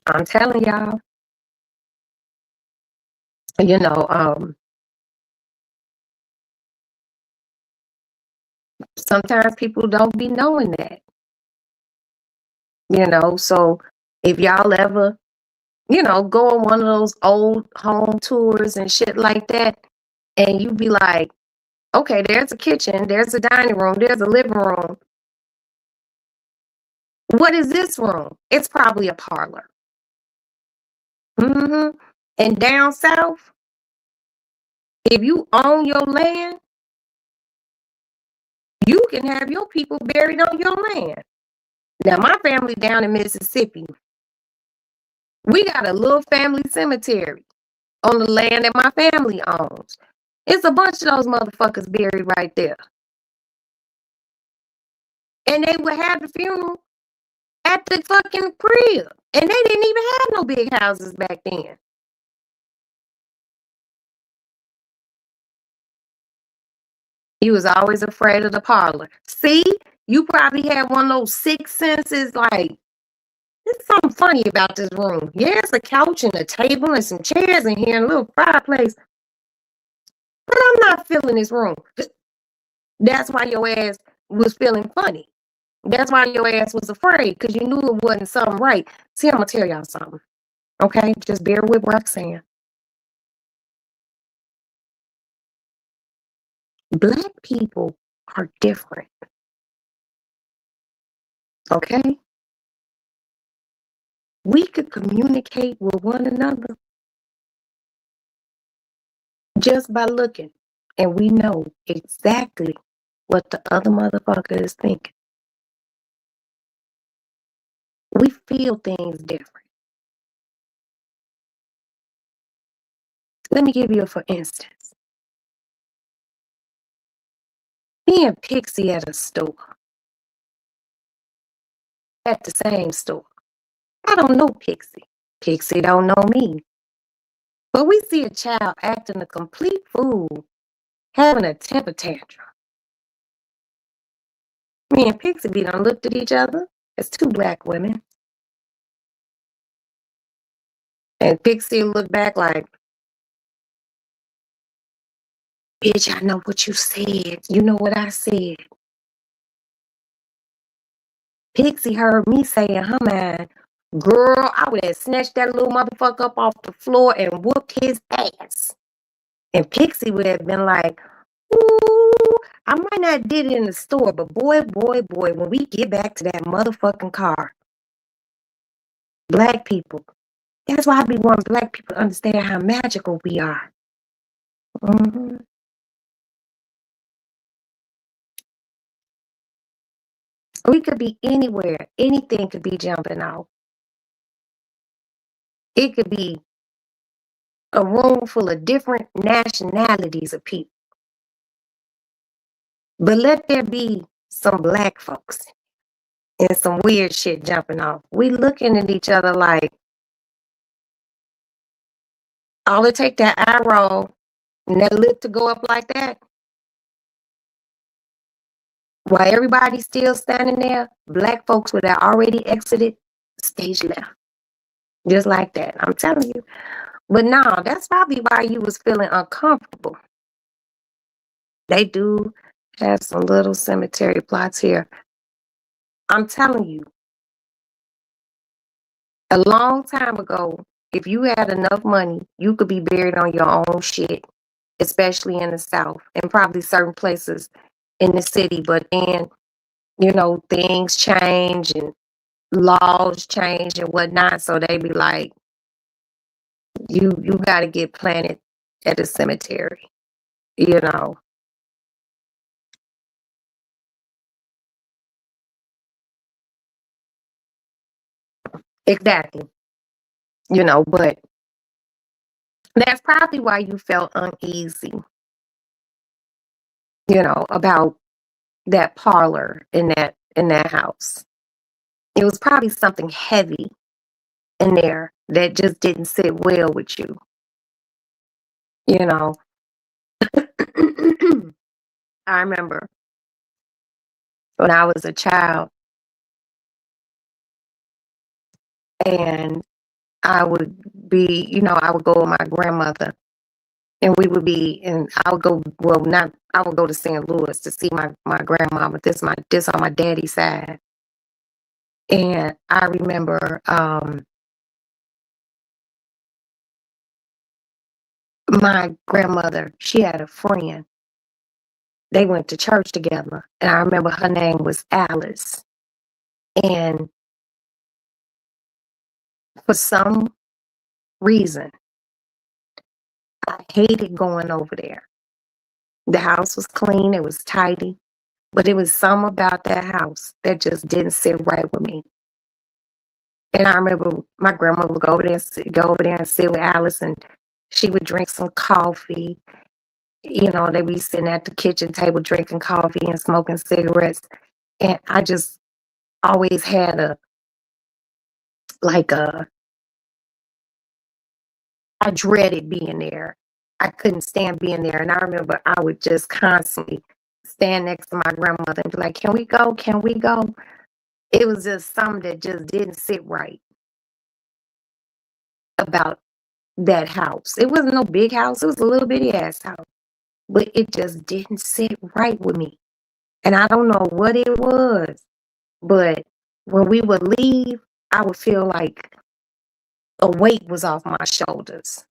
I'm telling y'all, sometimes people don't be knowing that. So if y'all ever, go on one of those old home tours and shit like that, and you be like, okay, there's a kitchen, there's a dining room, there's a living room. What is this room? It's probably a parlor. And down south, if you own your land, you can have your people buried on your land. Now, my family down in Mississippi, we got a little family cemetery on the land that my family owns. It's a bunch of those motherfuckers buried right there. And they would have the funeral at the fucking crib. And they didn't even have no big houses back then. You was always afraid of the parlor. See, you probably had one of those sixth senses like, there's something funny about this room. Yeah, it's a couch and a table and some chairs in here and a little fireplace. But I'm not feeling this room. That's why your ass was feeling funny. That's why your ass was afraid, because you knew it wasn't something right. See, I'm going to tell y'all something. Okay? Just bear with what I'm saying. Black people are different. Okay? We could communicate with one another just by looking. And we know exactly what the other motherfucker is thinking. We feel things different. Let me give you a for instance. Me and Pixie at a store. At the same store. I don't know Pixie. Pixie don't know me. But we see a child acting a complete fool, having a temper tantrum. Me and Pixie be done looked at each other as two black women. And Pixie looked back like, bitch, I know what you said. You know what I said. Pixie heard me say in her mind, girl, I would have snatched that little motherfucker up off the floor and whooped his ass. And Pixie would have been like, ooh, I might not did it in the store, but boy, when we get back to that motherfucking car. Black people. That's why I be wanting black people to understand how magical we are. We could be anywhere. Anything could be jumping off. It could be a room full of different nationalities of people. But let there be some black folks and some weird shit jumping off. We looking at each other like, all it take that eye roll and that lip to go up like that. While everybody's still standing there, black folks would have already exited stage left. Just like that. I'm telling you. But no, that's probably why you was feeling uncomfortable. They do have some little cemetery plots here. I'm telling you, a long time ago, if you had enough money, you could be buried on your own shit, especially in the South and probably certain places in the city. But then, you know, things change and laws change and whatnot. So they be like, you got to get planted at a cemetery, you know. Exactly. You know, but that's probably why you felt uneasy, you know, about that parlor in that house. It was probably something heavy in there that just didn't sit well with you, you know. I remember when I was a child and I would be, you know, I would go with my grandmother and we would be, and I would go, well, not, I would go to St. Louis to see my grandma, but this on my daddy's side. And I remember my grandmother, she had a friend. They went to church together. And I remember her name was Alice. And for some reason, I hated going over there. The house was clean, it was tidy, but it was something about that house that just didn't sit right with me. And I remember my grandma would go over there and sit with Alice, and she would drink some coffee. You know, they would be sitting at the kitchen table drinking coffee and smoking cigarettes. And I just always had I dreaded being there. I couldn't stand being there. And I remember I would just constantly stand next to my grandmother and be like, can we go? Can we go? It was just something that just didn't sit right about that house. It wasn't no big house. It was a little bitty ass house. But it just didn't sit right with me. And I don't know what it was. But when we would leave, I would feel like a weight was off my shoulders.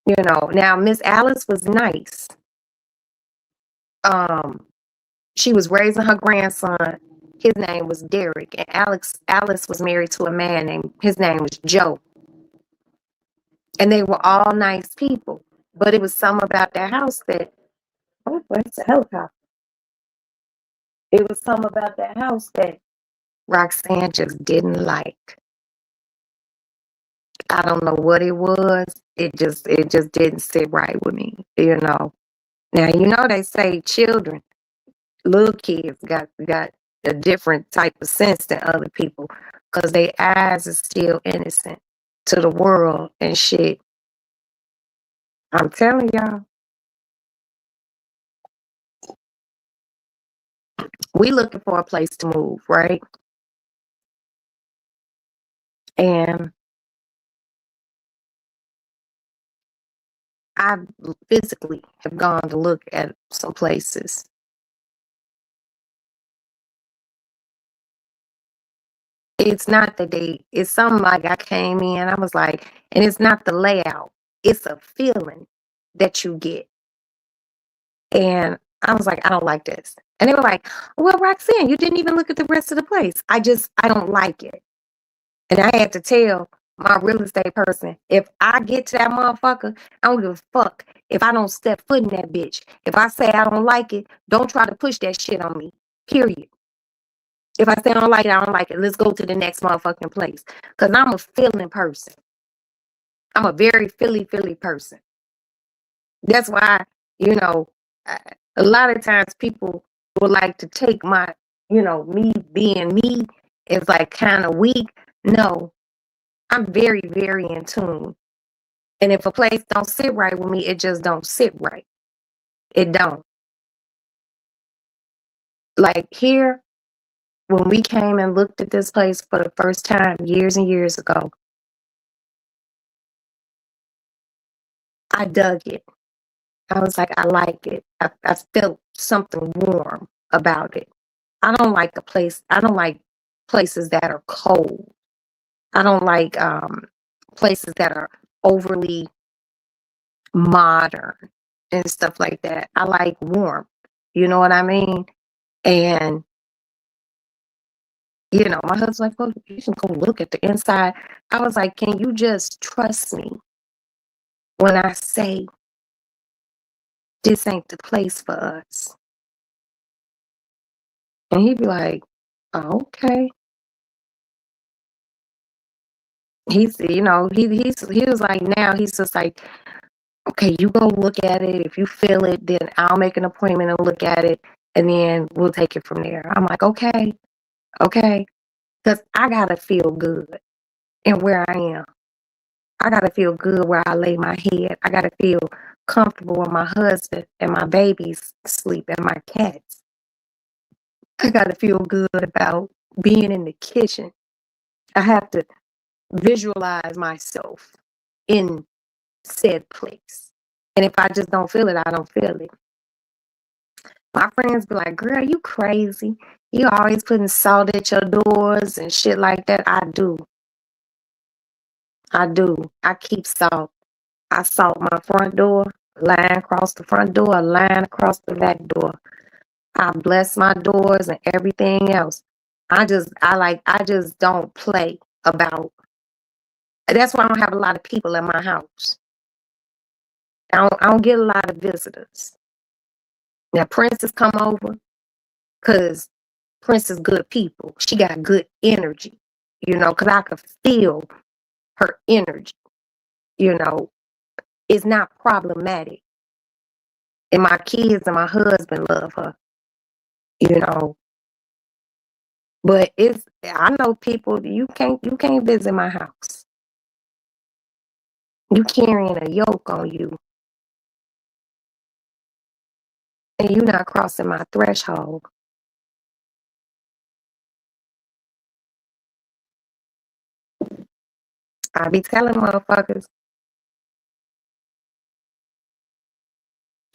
You know, now Miss Alice was nice. She was raising her grandson. His name was Derek, and Alice was married to a man named, his name was Joe. And they were all nice people. But it was something about that house that, oh, it's a helicopter. It was something about that house that Roxanne just didn't like. I don't know what it was. It just didn't sit right with me, you know. Now, you know, they say children, little kids got a different type of sense than other people because their eyes are still innocent to the world and shit. I'm telling y'all. We looking for a place to move, right? And I physically have gone to look at some places. It's not that it's something like I came in, I was like, and it's not the layout, it's a feeling that you get. And I was like, I don't like this. And they were like, well, Roxanne, you didn't even look at the rest of the place. I don't like it. And I had to tell my real estate person, if I get to that motherfucker, I don't give a fuck if I don't step foot in that bitch. If I say I don't like it, don't try to push that shit on me. Period. If I say I don't like it, I don't like it. Let's go to the next motherfucking place. Because I'm a feeling person. I'm a very feely person. That's why, you know, a lot of times people would like to take my, me being me is like kind of weak. No, I'm very, very in tune. And if a place don't sit right with me, it just don't sit right. It don't. Like here, when we came and looked at this place for the first time years and years ago, I dug it. I was like, I like it. I felt something warm about it. I don't like places that are cold. I don't like places that are overly modern and stuff like that. I like warmth. You know what I mean? And my husband's like, well, you can go look at the inside. I was like, can you just trust me when I say this ain't the place for us? And he'd be like, oh, okay. He's, he was like, now he's just like, okay, you go look at it. If you feel it, then I'll make an appointment and look at it, and then we'll take it from there. I'm like, okay, because I gotta feel good in where I am. I gotta feel good where I lay my head. I gotta feel comfortable with my husband and my babies sleep and my cats. I gotta feel good about being in the kitchen. I have to visualize myself in said place. And if I just don't feel it, I don't feel it. My friends be like, girl, you crazy. You always putting salt at your doors and shit like that. I do. I keep salt. I salt my front door, line across the front door, line across the back door. I bless my doors and everything else. I just don't play about. That's why I don't have a lot of people in my house. I don't get a lot of visitors. Now, Princess come over because Princess good people. She got good energy, because I could feel her energy, It's not problematic. And my kids and my husband love her, But I know people, you can't visit my house. You carrying a yoke on you. And you not crossing my threshold. I be telling motherfuckers,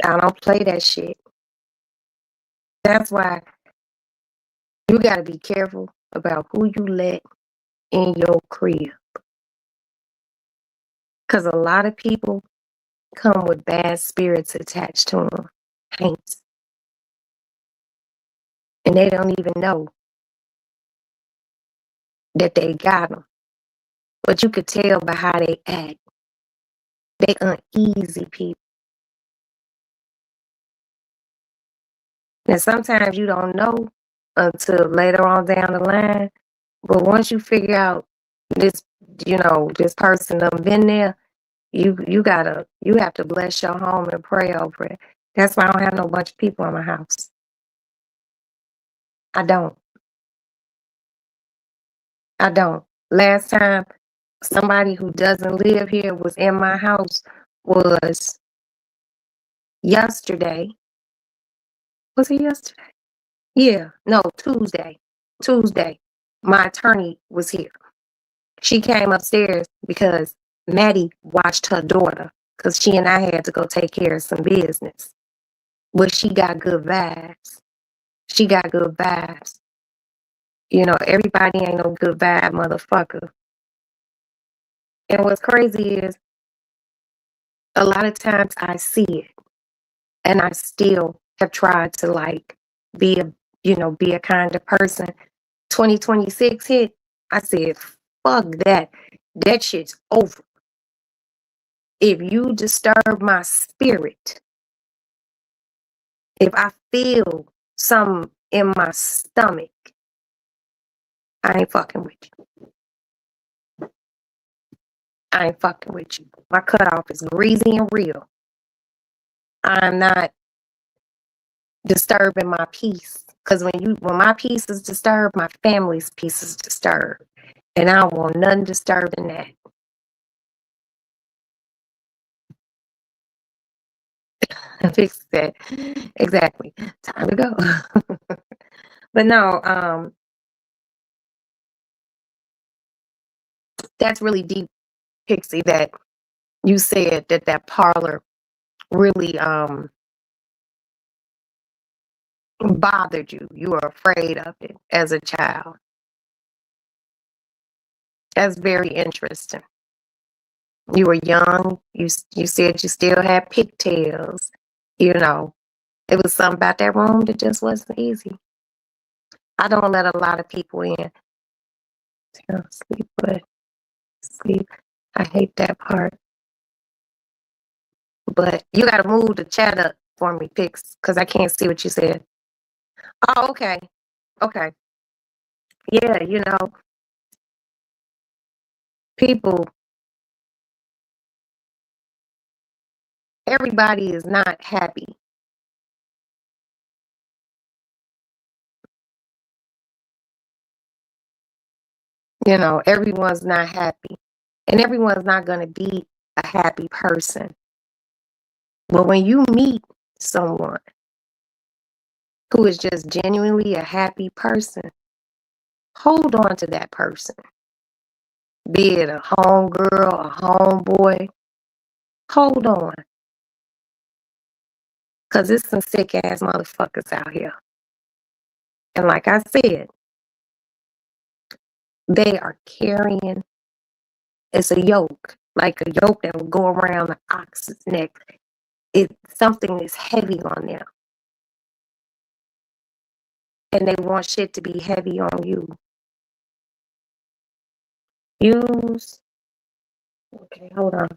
I don't play that shit. That's why you gotta be careful about who you let in your crib. Because a lot of people come with bad spirits attached to them. Hates. And they don't even know that they got them. But you could tell by how they act. They uneasy people. And sometimes you don't know until later on down the line. But once you figure out this, this person done been there, you have to bless your home and pray over it. That's why I don't have no bunch of people in my house. I don't. Last time somebody who doesn't live here was in my house was yesterday. Was it yesterday? Yeah, no, Tuesday. My attorney was here. She came upstairs because Maddie watched her daughter because she and I had to go take care of some business. But she got good vibes. Everybody ain't no good vibe motherfucker. And what's crazy is a lot of times I see it and I still have tried to be a kind of person. 2026 hit, I said, fuck that. That shit's over. If you disturb my spirit, if I feel something in my stomach, I ain't fucking with you. I ain't fucking with you. My cutoff is greasy and real. I'm not disturbing my peace. Because when my peace is disturbed, my family's peace is disturbed. And I don't want nothing disturbing that. Fix that. Exactly. Time to go. But no, that's really deep, Pixie, that you said that parlor really bothered you. You were afraid of it as a child. That's very interesting. You were young. You said you still had pigtails. You know, it was something about that room that just wasn't easy. I don't let a lot of people in. Sleep, but sleep. I hate that part. But you got to move the chat up for me, Pix, because I can't see what you said. Oh, okay. Okay. Yeah, people, everybody is not happy. Everyone's not happy. And everyone's not going to be a happy person. But when you meet someone who is just genuinely a happy person, hold on to that person. Be it a homegirl, a homeboy, hold on. Because there's some sick ass motherfuckers out here. And like I said, they are carrying, it's a yoke, like a yoke that will go around the ox's neck. Something is heavy on them. And they want shit to be heavy on you. Use, okay, hold on.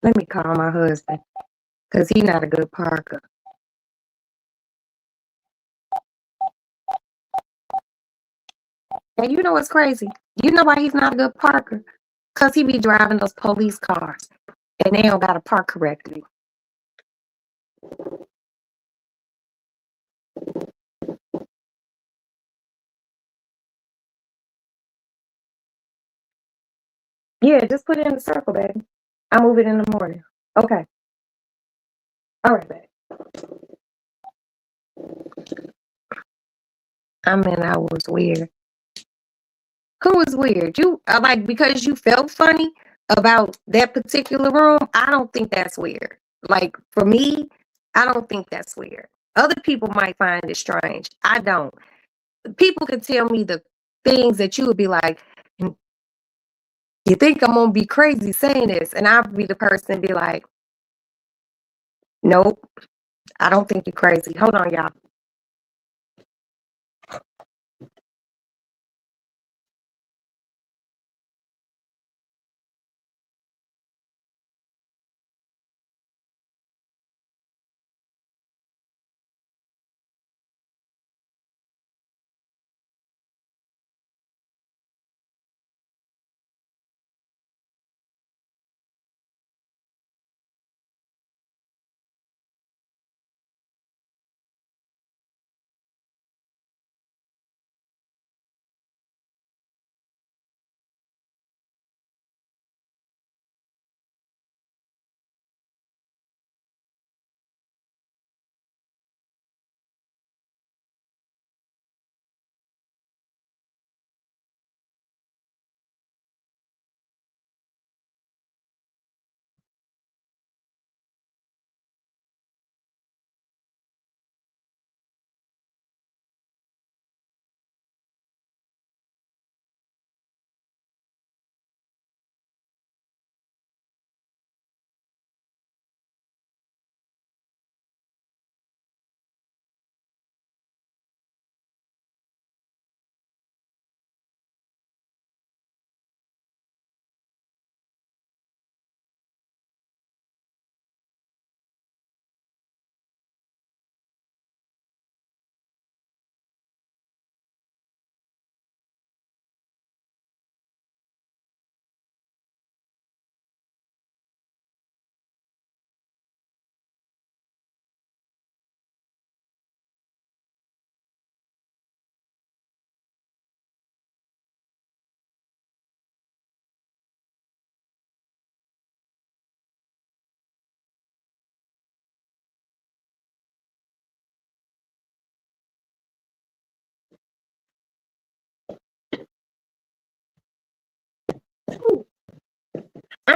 Let me call my husband, because he's not a good parker. And you know what's crazy? You know why he's not a good parker? Because he be driving those police cars, and they don't got to park correctly. Yeah, just put it in the circle, baby. I'll move it in the morning. Okay. All right, baby. I mean, I was weird. Who was weird? You like because you felt funny about that particular room? I don't think that's weird. Like for me, I don't think that's weird. Other people might find it strange. I don't. People can tell me the things that you would be like, you think I'm gonna be crazy saying this? And I'll be the person be like, nope, I don't think you're crazy. Hold on, y'all.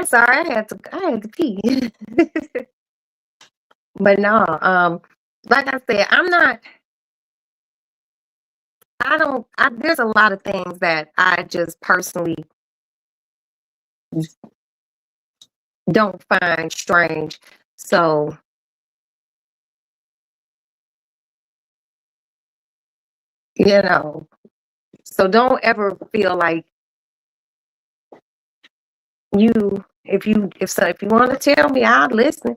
sorry, I had to pee. But no, like I said, there's a lot of things that I just personally don't find strange. So, you know, so don't ever feel like if you want to tell me, I'll listen.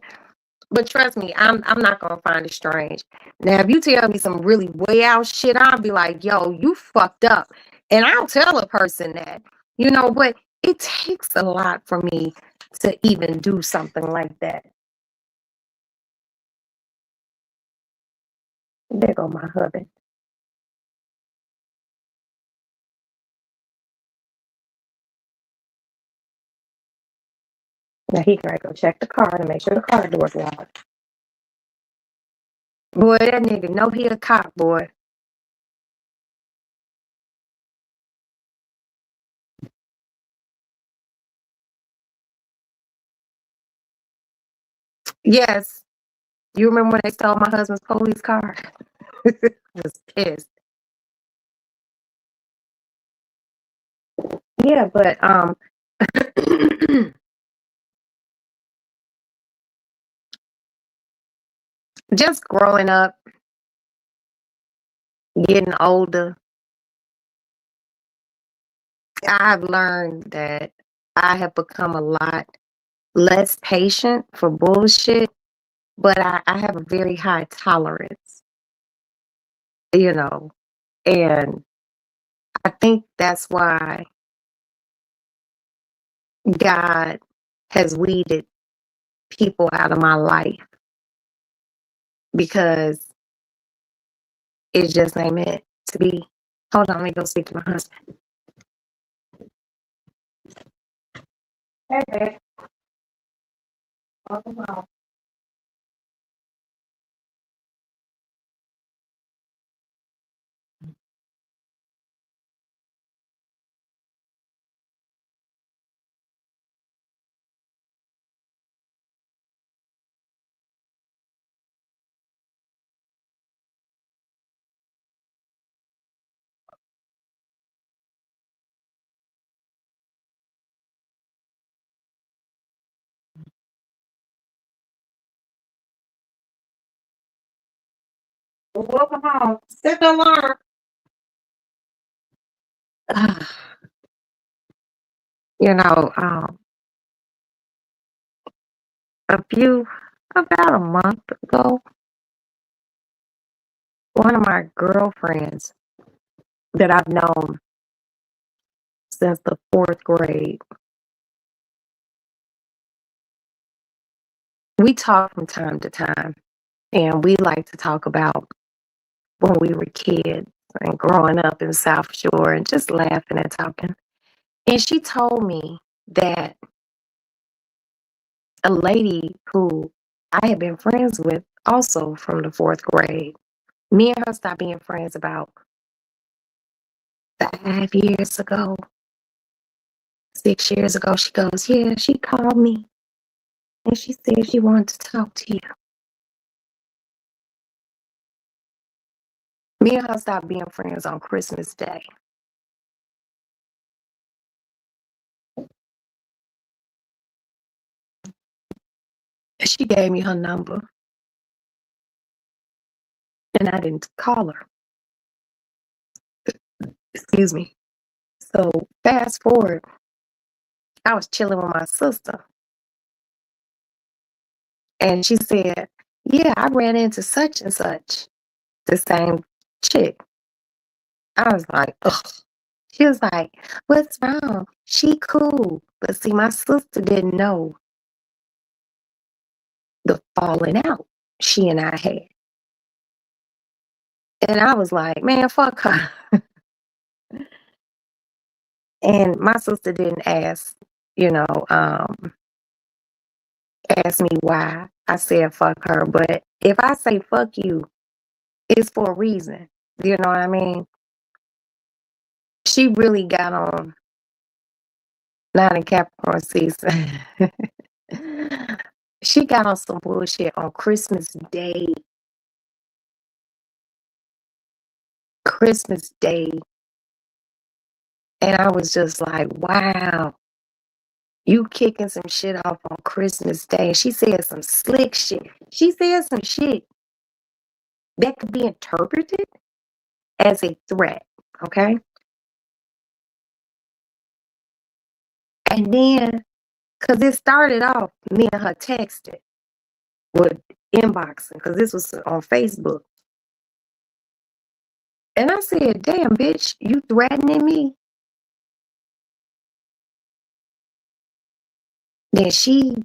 But trust me, I'm not gonna find it strange. Now, if you tell me some really way out shit, I'll be like, yo, you fucked up. And I'll tell a person that, but it takes a lot for me to even do something like that. There go my hubby. Now he gotta go check the car to make sure the car door's locked. Boy, that nigga know he a cop, boy. Yes. You remember when they stole my husband's police car? I was pissed. Yeah, but just growing up, getting older, I've learned that I have become a lot less patient for bullshit, but I have a very high tolerance, you know, and I think that's why God has weeded people out of my life because it just ain't meant to be. Hold on, let me go speak to my husband. Hey, babe. Welcome home. Welcome home. Set the alarm. You know, about a month ago, one of my girlfriends that I've known since the fourth grade, we talk from time to time, and we like to talk about when we were kids and growing up in South Shore and just laughing and talking. And she told me that a lady who I had been friends with also from the fourth grade, me and her stopped being friends about 5 years ago, 6 years ago. She goes, yeah, she called me and she said she wanted to talk to you. Me and her stopped being friends on Christmas Day. And she gave me her number and I didn't call her. Excuse me. So fast forward, I was chilling with my sister and she said, yeah, I ran into such and such, the same chick. I was like, ugh. She was like, what's wrong? She cool. But see, my sister didn't know the falling out she and I had. And I was like, man, fuck her. And my sister didn't ask me why I said fuck her. But if I say fuck you, it's for a reason. You know what I mean? She really got on Not in Capricorn season. She got on some bullshit on Christmas Day. Christmas Day. And I was just like, wow, you kicking some shit off on Christmas Day. She said some slick shit. She said some shit that could be interpreted as a threat, okay? And then, because it started off me and her texting with inboxing, because this was on Facebook. And I said, damn, bitch, you threatening me? Then she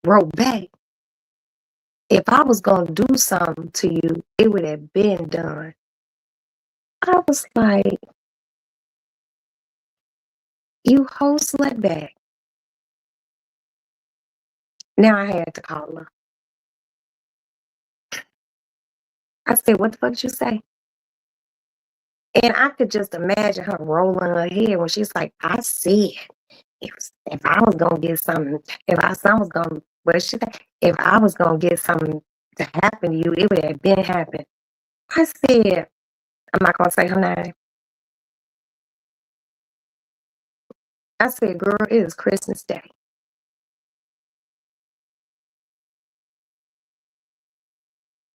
wrote back, if I was going to do something to you, it would have been done. I was like, you whole slutbag. Now I had to call her. I said, what the fuck did you say? And I could just imagine her rolling her head when she's like, I said, if I was gonna get something, if I was gonna, what she said, if I was gonna get something to happen to you, it would have been happened. I said, I'm not gonna say her name. I said, girl, it is Christmas Day.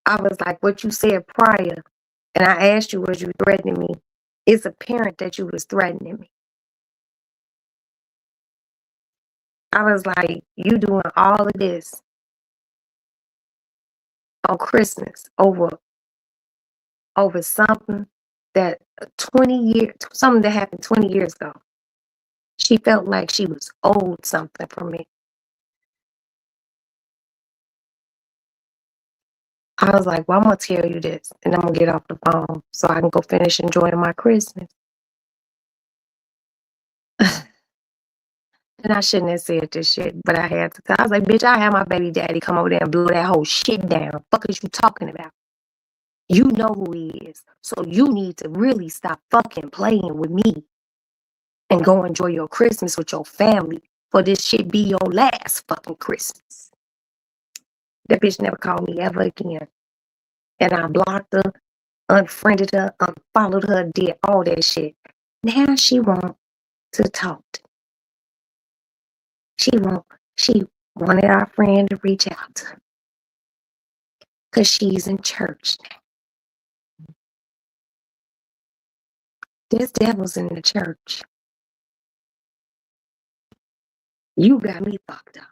I was like, what you said prior, and I asked you, was you threatening me? It's apparent that you was threatening me. I was like, you doing all of this on Christmas over something that 20 years, something that happened 20 years ago. She felt like she was owed something from me. I was like, well, I'm going to tell you this, and I'm going to get off the phone so I can go finish enjoying my Christmas. And I shouldn't have said this shit, but I had to. I was like, bitch, I had my baby daddy come over there and blow that whole shit down. Fuck is you talking about? You know who he is. So you need to really stop fucking playing with me and go enjoy your Christmas with your family, for this shit be your last fucking Christmas. That bitch never called me ever again. And I blocked her, unfriended her, unfollowed her, did all that shit. Now she want to talk to me. She wanted our friend to reach out to her. Because she's in church now. This devil's in the church. You got me fucked up.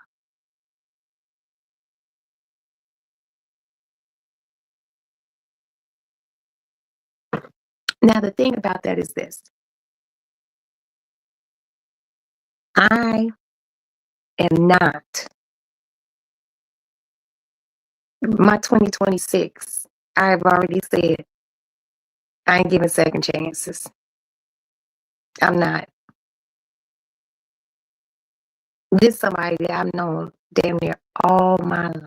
Now, the thing about that is this. I am not, my 2026, I've already said, I ain't giving second chances. I'm not. This is somebody that I've known damn near all my life.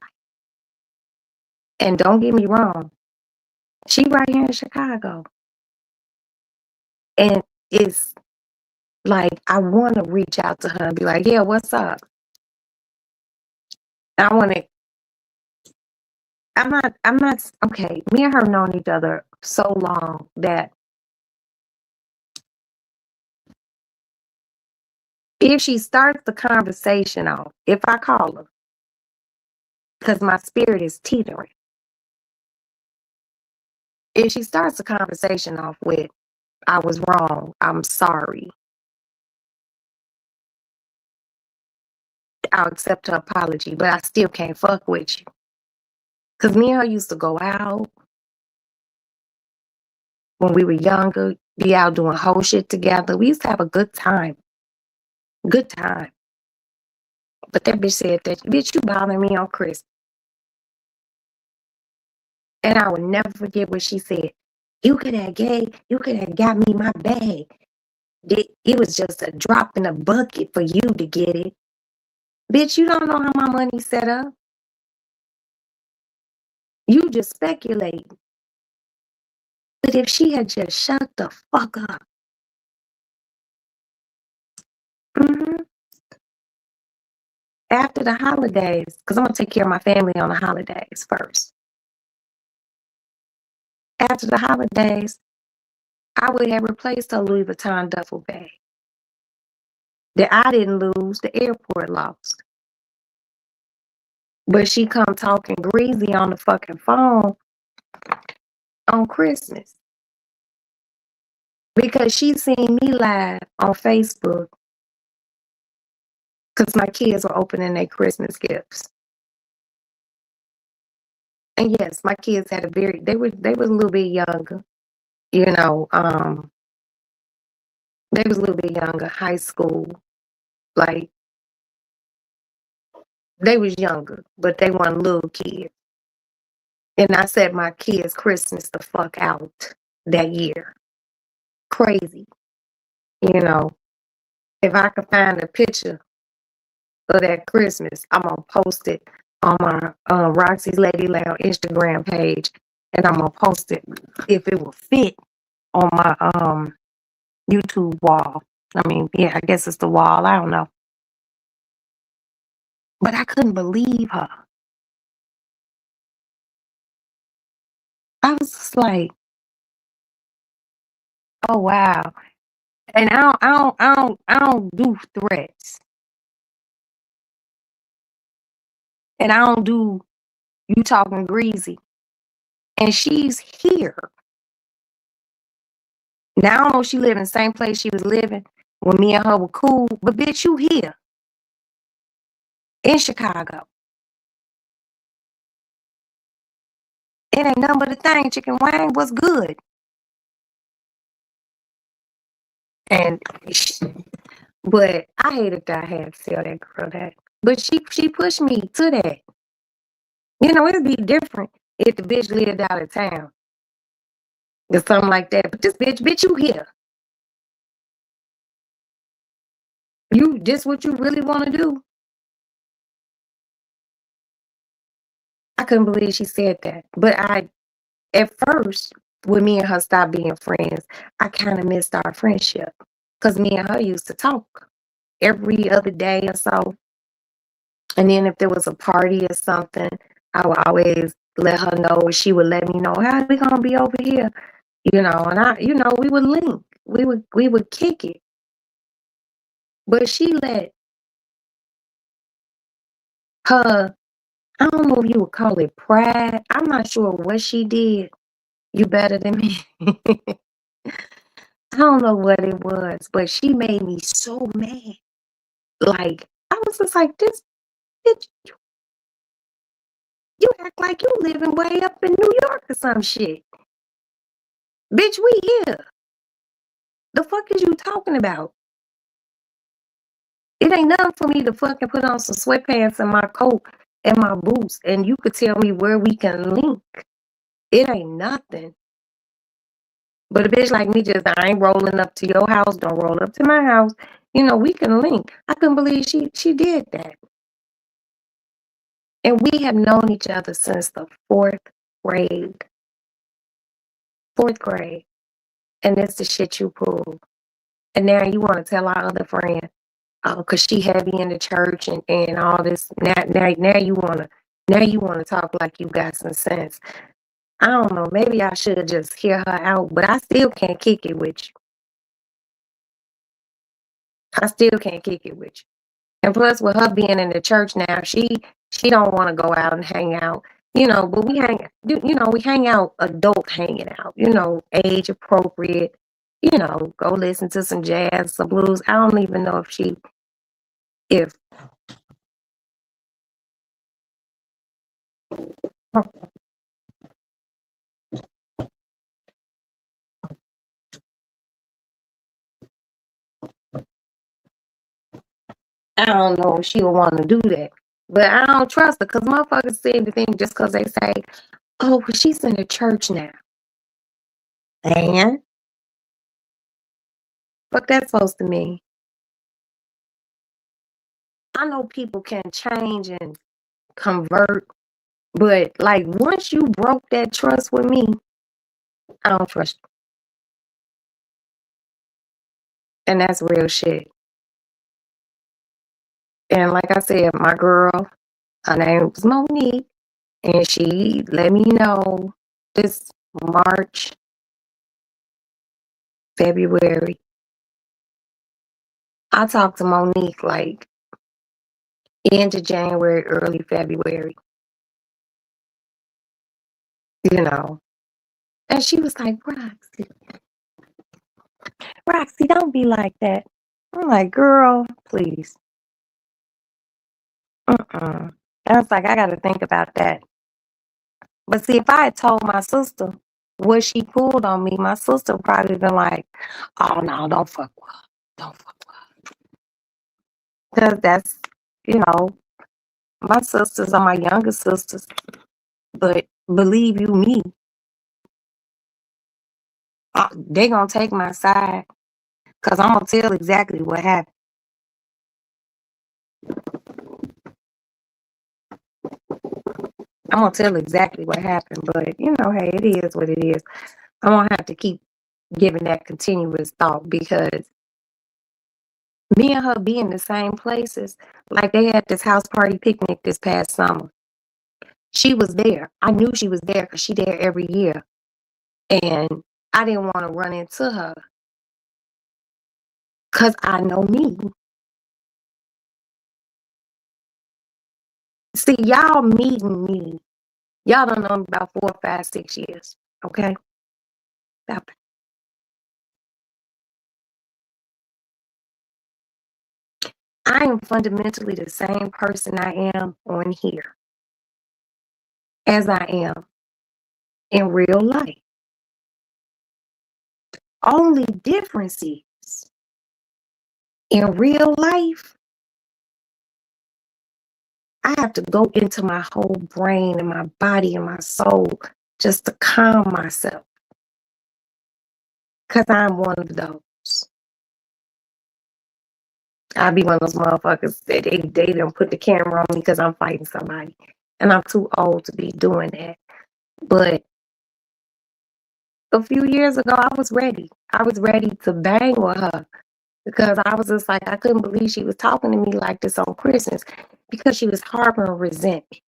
And don't get me wrong, she right here in Chicago. And it's like, I want to reach out to her and be like, yeah, what's up? I want to, I'm not, okay, me and her known each other so long that if she starts the conversation off, if I call her, because my spirit is teetering, if she starts the conversation off with, I was wrong, I'm sorry, I'll accept her apology, but I still can't fuck with you. Because me and her used to go out when we were younger, be out doing whole shit together. We used to have a good time. Good time. But that bitch said that, bitch, you bothering me on Christmas. And I would never forget what she said. You could have got me my bag. It was just a drop in the bucket for you to get it. Bitch, you don't know how my money's set up. You just speculate. But if she had just shut the fuck up. Mm-hmm. after the holidays, because I'm gonna take care of my family on the holidays first. After the holidays, I would have replaced her Louis Vuitton duffel bag that I didn't lose, the airport lost. But she come talking greasy on the fucking phone on Christmas because she seen me live on Facebook because my kids were opening their Christmas gifts. And yes, my kids had they was a little bit younger, you know, they was a little bit younger, high school, like they was younger, but they weren't little kids. And I said my kids' Christmas the fuck out that year. Crazy. You know, if I could find a picture of that Christmas, I'm gonna post it on my Roxy's Lady Lounge Instagram page, and I'm gonna post it if it will fit on my YouTube wall. I mean, yeah, I guess it's the wall. I don't know, but I couldn't believe her. I was just like, oh wow. And I don't do threats, and I don't do you talking greasy. And she's here. Now, I don't know if she live in the same place she was living when me and her were cool, but bitch, you here in Chicago. It ain't nothing but a thing. Chicken wing was good. And but I hated that I had to tell that girl that. But she pushed me to that. You know, it'd be different if the bitch lived out of town or something like that. But this bitch, you here. You this what you really want to do? I couldn't believe she said that. But at first, when me and her stopped being friends, I kind of missed our friendship because me and her used to talk every other day or so. And then if there was a party or something, I would always let her know. She would let me know, how we gonna be over here, you know. And we would link, we would kick it. But she let her, I don't know if you would call it pride. I'm not sure what she did. You better than me. I don't know what it was, but she made me so mad. Like, I was just like, this bitch, you act like you living way up in New York or some shit. Bitch, we here. The fuck is you talking about? It ain't nothing for me to fucking put on some sweatpants and my coat and my boots, and you could tell me where we can link. It ain't nothing. But a bitch like me just, I ain't rolling up to your house, don't roll up to my house. You know, we can link. I couldn't believe she did that. And we have known each other since the fourth grade. Fourth grade. And it's the shit you pull. And now you want to tell our other friend, oh, cause she heavy in the church and all this. Now you wanna talk like you got some sense. I don't know. Maybe I should just hear her out, but I still can't kick it with you. I still can't kick it with you. And plus, with her being in the church now, she don't want to go out and hang out, you know. But we hang out, adult hanging out, you know, age appropriate. You know, go listen to some jazz, some blues. I don't even know if I don't know if she would want to do that. But I don't trust her because motherfuckers say the thing just because they say, oh, well, she's in the church now. And what that's supposed to mean? I know people can change and convert, but like once you broke that trust with me, I don't trust you. And that's real shit. And like I said, my girl, her name was Monique, and she let me know this March, February. I talked to Monique like end of January, early February, you know. And she was like, Roxy, don't be like that. I'm like, girl, please. I was like, I got to think about that. But see, if I had told my sister what she pulled on me, my sister would probably been like, oh, no, don't fuck with her. Don't fuck with her. Because that's, you know, my sisters are my younger sisters. But believe you me, they going to take my side. Because I'm going to tell exactly what happened. I'm going to tell exactly what happened. But, you know, hey, it is what it is. I won't have to keep giving that continuous thought because me and her be in the same places. Like they had this house party picnic this past summer. She was there. I knew she was there because she there every year. And I didn't want to run into her because I know me. See, y'all meeting me. Y'all don't know me about 4, 5, 6 years. Okay? Stop it. I am fundamentally the same person I am on here as I am in real life. Only difference is in real life, I have to go into my whole brain and my body and my soul just to calm myself. Because I'm one of those. I'll be one of those motherfuckers that they don't put the camera on me because I'm fighting somebody. And I'm too old to be doing that. But a few years ago, I was ready. I was ready to bang with her because I was just like, I couldn't believe she was talking to me like this on Christmas because she was harboring resentment.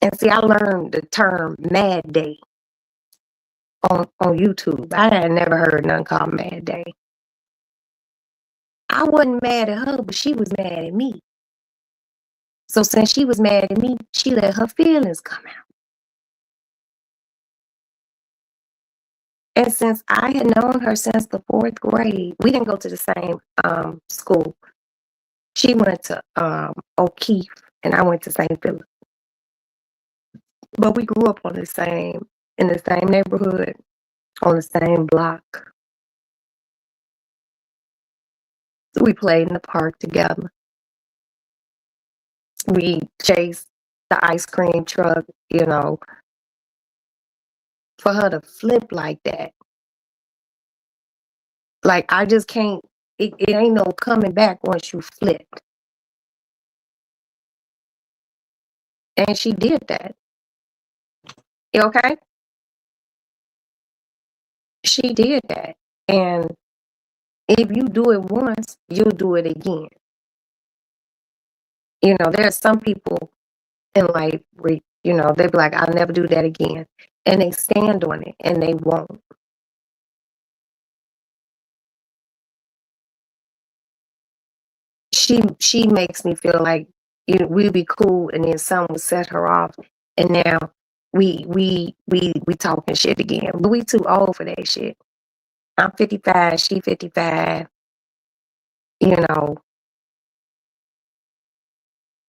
And see, I learned the term Mad Day on YouTube. I had never heard none called Mad Day. I wasn't mad at her, but she was mad at me. So since she was mad at me, she let her feelings come out. And since I had known her since the 4th grade, we didn't go to the same school. She went to O'Keefe and I went to St. Philip. But we grew up in the same neighborhood, on the same block. So we played in the park together. We chased the ice cream truck, you know. For her to flip like that, like I just can't, it ain't no coming back once you flipped. And she did that. Okay? She did that. And if you do it once, you'll do it again. You know, there are some people in life where, you know, they be like, I'll never do that again. And they stand on it and they won't. She makes me feel like, you know, we'd be cool and then someone would set her off and now we talking shit again. But we too old for that shit. I'm 55, she 55. You know,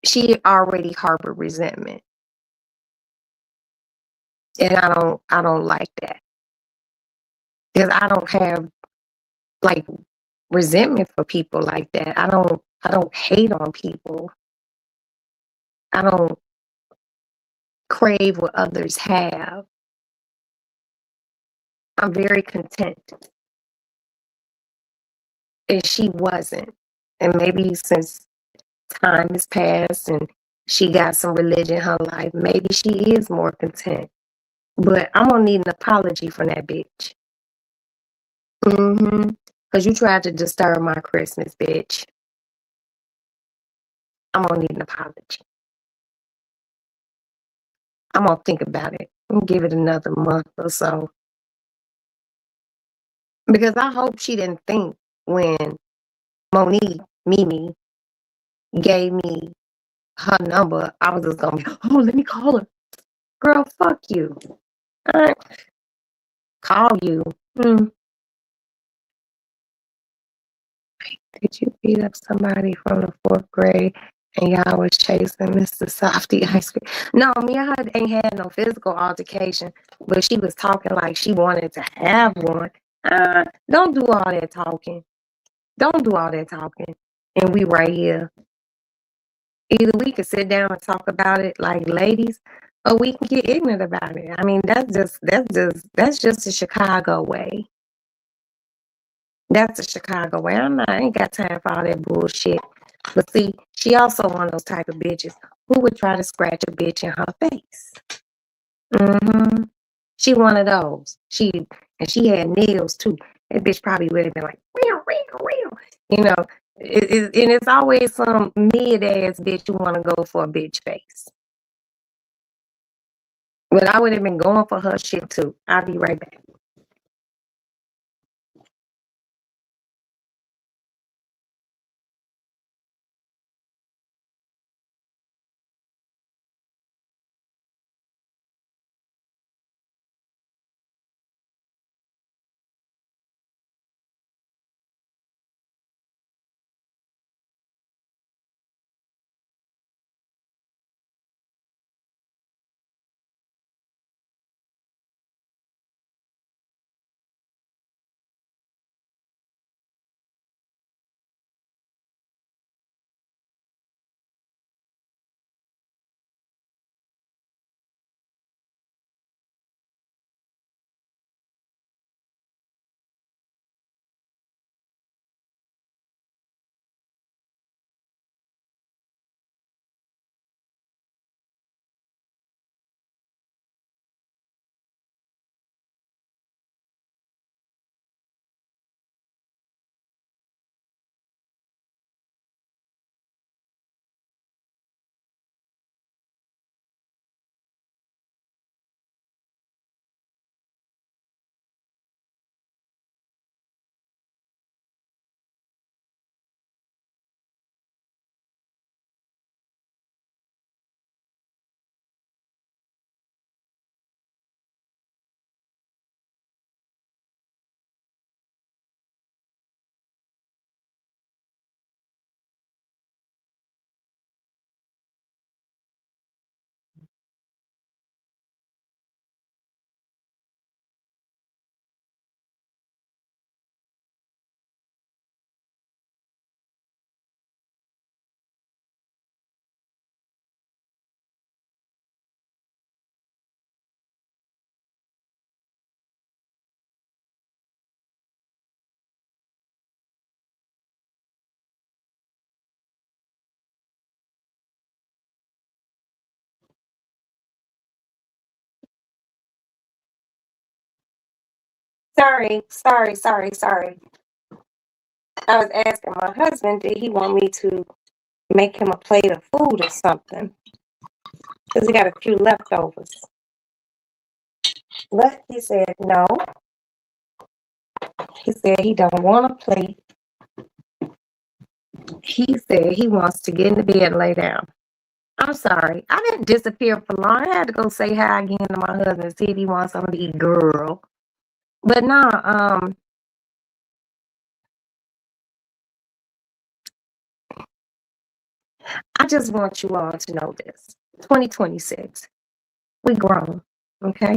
she already harbored resentment. And I don't like that. Because I don't have like resentment for people like that. I don't hate on people. I don't crave what others have. I'm very content. And she wasn't. And maybe since time has passed and she got some religion in her life, maybe she is more content. But I'm gonna need an apology from that bitch. Because Because you tried to disturb my Christmas, bitch. I'm gonna need an apology. I'm gonna think about it. I'm gonna give it another month or so. Because I hope she didn't think when Monique, Mimi, gave me her number, I was just gonna be, oh, let me call her. Girl, fuck you. I call you. Did you beat up somebody from the 4th grade and y'all was chasing Mr. Softy ice cream? No, me and her ain't had no physical altercation, but she was talking like she wanted to have one. Don't do all that talking. Don't do all that talking. And we right here. Either we can sit down and talk about it like ladies, or we can get ignorant about it. I mean, that's just the Chicago way. That's the Chicago way. I ain't got time for all that bullshit. But see, she also one of those type of bitches who would try to scratch a bitch in her face. She one of those. She had nails too. That bitch probably would have been like, real. You know, and it's always some mid-ass bitch who want to go for a bitch face. But I would have been going for her shit too. I'll be right back. Sorry. I was asking my husband, did he want me to make him a plate of food or something? Because he got a few leftovers. But he said no. He said he don't want a plate. He said he wants to get in the bed and lay down. I'm sorry. I didn't disappear for long. I had to go say hi again to my husband, see if he wants something to eat, girl. But nah, I just want you all to know this. 2026. We grown, okay?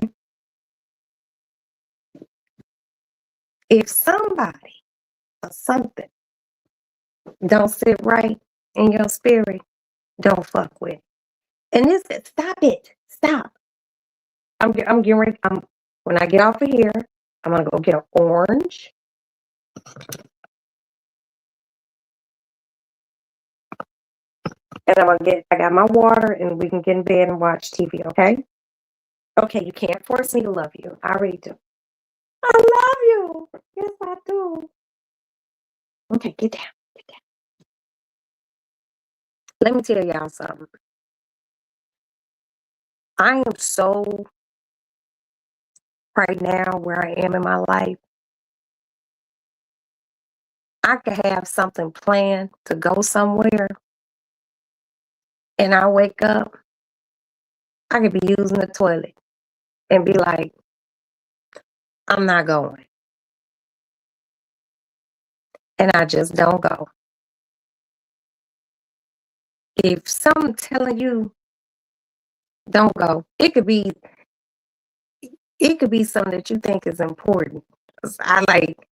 If somebody or something don't sit right in your spirit, don't fuck with it. And this is, stop it. Stop. I'm getting ready. When I get off of here, I'm gonna go get an orange. And I got my water and we can get in bed and watch TV, okay? Okay, you can't force me to love you. I already do. I love you. Yes, I do. Okay, get down. Get down. Let me tell y'all something. I am so right now where I am in my life. I could have something planned to go somewhere, and I wake up, I could be using the toilet and be like, I'm not going. And I just don't go. If someone's telling you don't go, it could be something that you think is important. 'Cause I like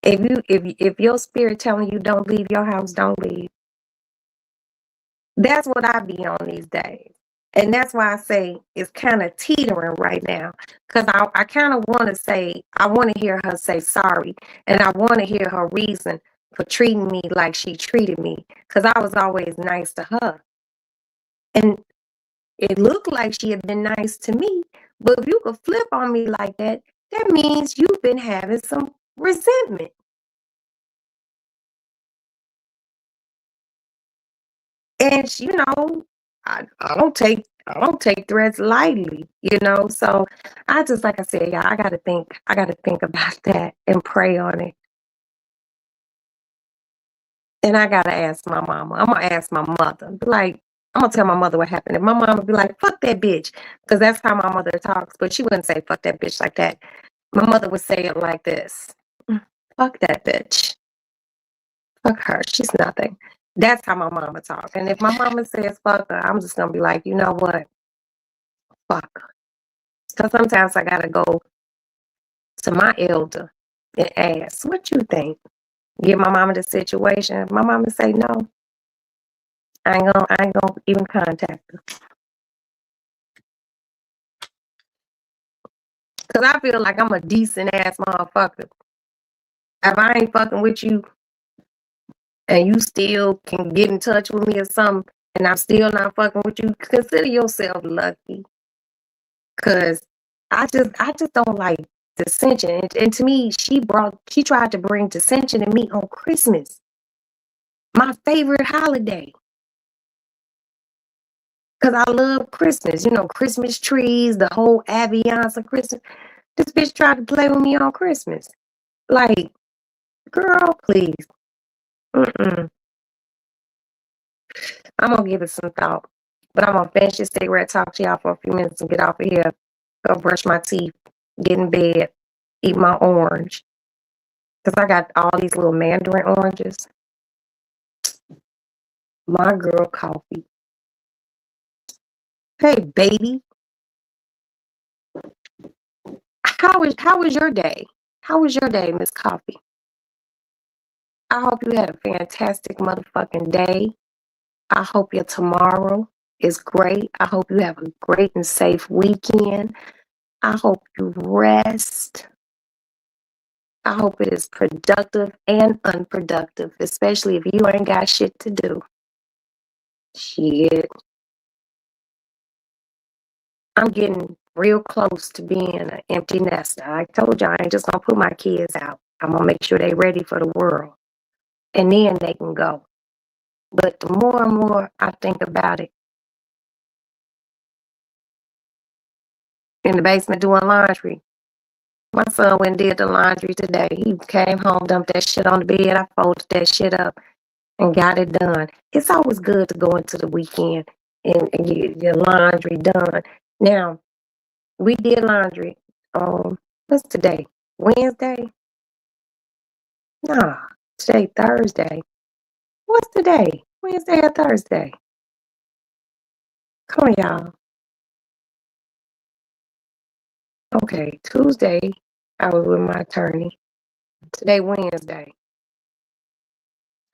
if your spirit telling you don't leave your house, don't leave. That's what I be on these days. And that's why I say it's kind of teetering right now. Because I kind of want to say, I want to hear her say sorry. And I want to hear her reason for treating me like she treated me. Because I was always nice to her. And it looked like she had been nice to me. But if you could flip on me like that, that means you've been having some resentment. And I don't take threats lightly, So I just like I said, yeah, I gotta think about that and pray on it. And I gotta ask my mama. I'm gonna ask my mother. Be like, I'm gonna tell my mother what happened. And my mama be like, fuck that bitch. Because that's how my mother talks. But she wouldn't say fuck that bitch like that. My mother would say it like this. Fuck that bitch. Fuck her. She's nothing. That's how my mama talk. And if my mama says fuck her, I'm just gonna be like, you know what? Fuck her. Because sometimes I gotta go to my elder and ask, what you think? Give my mama the situation. If my mama say no, I ain't gonna even contact her. Cause I feel like I'm a decent ass motherfucker. If I ain't fucking with you and you still can get in touch with me or something, and I'm still not fucking with you, consider yourself lucky. Cause I just don't like dissension. And to me, she tried to bring dissension to me on Christmas, my favorite holiday. Cause I love Christmas, Christmas trees, the whole ambiance of Christmas. This bitch tried to play with me on Christmas. Like, girl, please. Mm-mm. I'm gonna give it some thought. But I'm gonna finish this cigarette, talk to y'all for a few minutes and get off of here. Go brush my teeth, get in bed, eat my orange. Cause I got all these little mandarin oranges. My girl coffee. Hey baby, how was your day? How was your day, Miss Coffee? I hope you had a fantastic motherfucking day. I hope your tomorrow is great. I hope you have a great and safe weekend. I hope you rest. I hope it is productive and unproductive, especially if you ain't got shit to do. Shit. I'm getting real close to being an empty nester. I told you I ain't just gonna put my kids out. I'm gonna make sure they ready for the world. And then they can go. But the more and more I think about it, in the basement doing laundry. My son went and did the laundry today. He came home, dumped that shit on the bed. I folded that shit up and got it done. It's always good to go into the weekend and get your laundry done. Now, we did laundry on, what's today? Wednesday? Nah, today Thursday. What's today? Wednesday or Thursday? Come on, y'all. Okay, Tuesday, I was with my attorney. Today, Wednesday.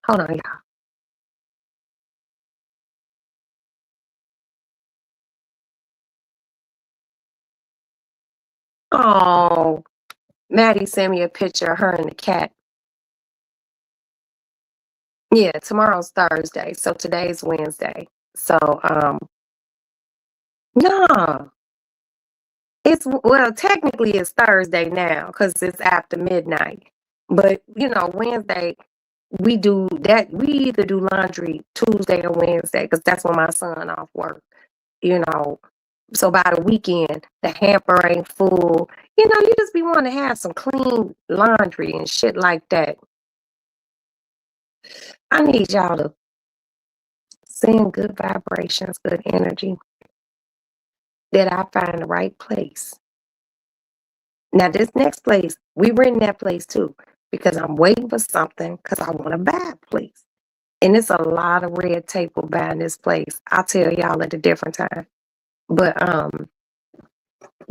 Hold on, y'all. Oh, Maddie sent me a picture of her and the cat. Yeah, tomorrow's Thursday, so today's Wednesday. So, no, technically it's Thursday now because it's after midnight. But Wednesday we do that. We either do laundry Tuesday or Wednesday because that's when my son off work. You know, so by the weekend the hamper ain't full. You just be wanting to have some clean laundry and shit like that. I need y'all to send good vibrations, good energy, that I find the right place. Now, this next place, we rent that place too, because I'm waiting for something because I want to buy a place. And it's a lot of red tape with buying this place. I'll tell y'all at a different time. But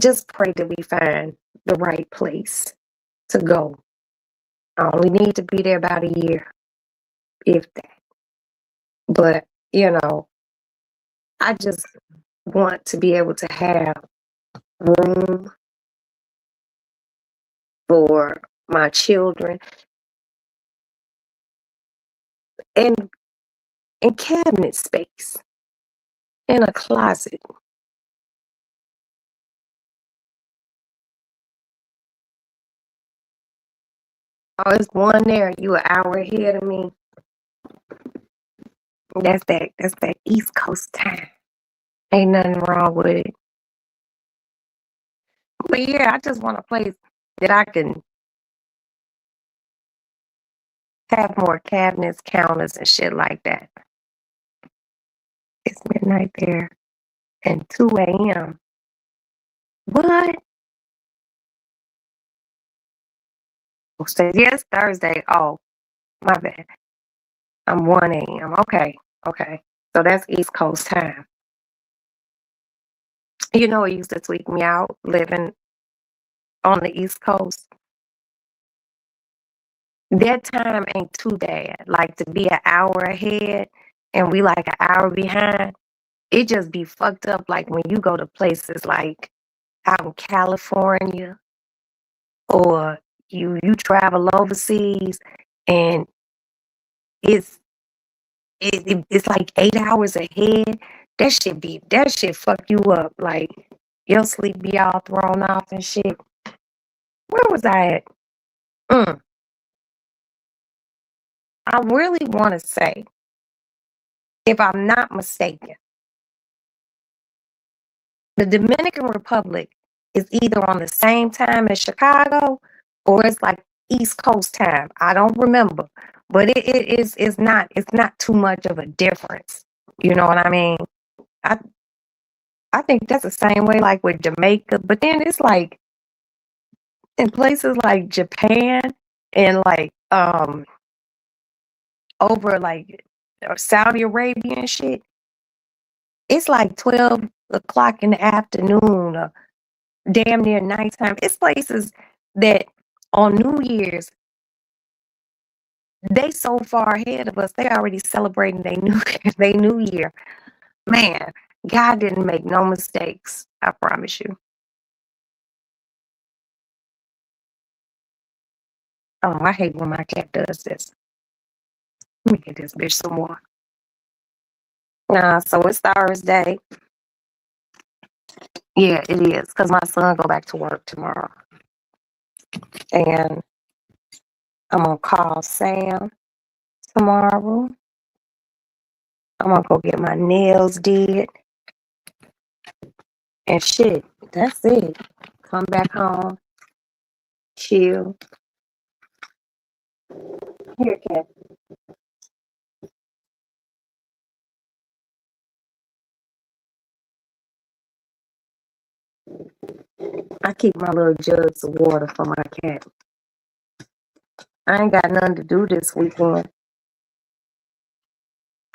just pray that we find the right place to go. I only need to be there about a year, if that. But, I just want to be able to have room for my children and cabinet space in a closet. Oh, it's one there. You an hour ahead of me. That's that East Coast time. Ain't nothing wrong with it. But yeah, I just want a place that I can have more cabinets, counters, and shit like that. It's midnight there and 2 a.m. What? Oh, so yes, Thursday. Oh, my bad. I'm 1 a.m. Okay. So that's East Coast time. It used to tweak me out living on the East Coast. That time ain't too bad. Like to be an hour ahead and we like an hour behind, it just be fucked up. Like when you go to places like out in California or you travel overseas and it's it's like 8 hours ahead. That shit fuck you up. Like your sleep be all thrown off and shit. Where was I at? Mm, I really want to say, if I'm not mistaken, the Dominican Republic is either on the same time as Chicago or it's like East Coast time. I don't remember, but it's not too much of a difference. You know what I mean? I I think that's the same way like with Jamaica, but then it's like in places like Japan and like over like Saudi Arabia and shit, it's like 12 o'clock in the afternoon or damn near nighttime. It's places that on New Year's, they so far ahead of us, they already celebrating their new they new year. Man, God didn't make no mistakes. I promise you. Oh, I hate when my cat does this. Let me get this bitch some more. Nah, so it's Thursday. Yeah, it is. Because my son go back to work tomorrow. And I'm gonna call Sam tomorrow. I'm gonna go get my nails did. And shit, that's it. Come back home, chill. Here, cat. I keep my little jugs of water for my cat. I ain't got nothing to do this weekend.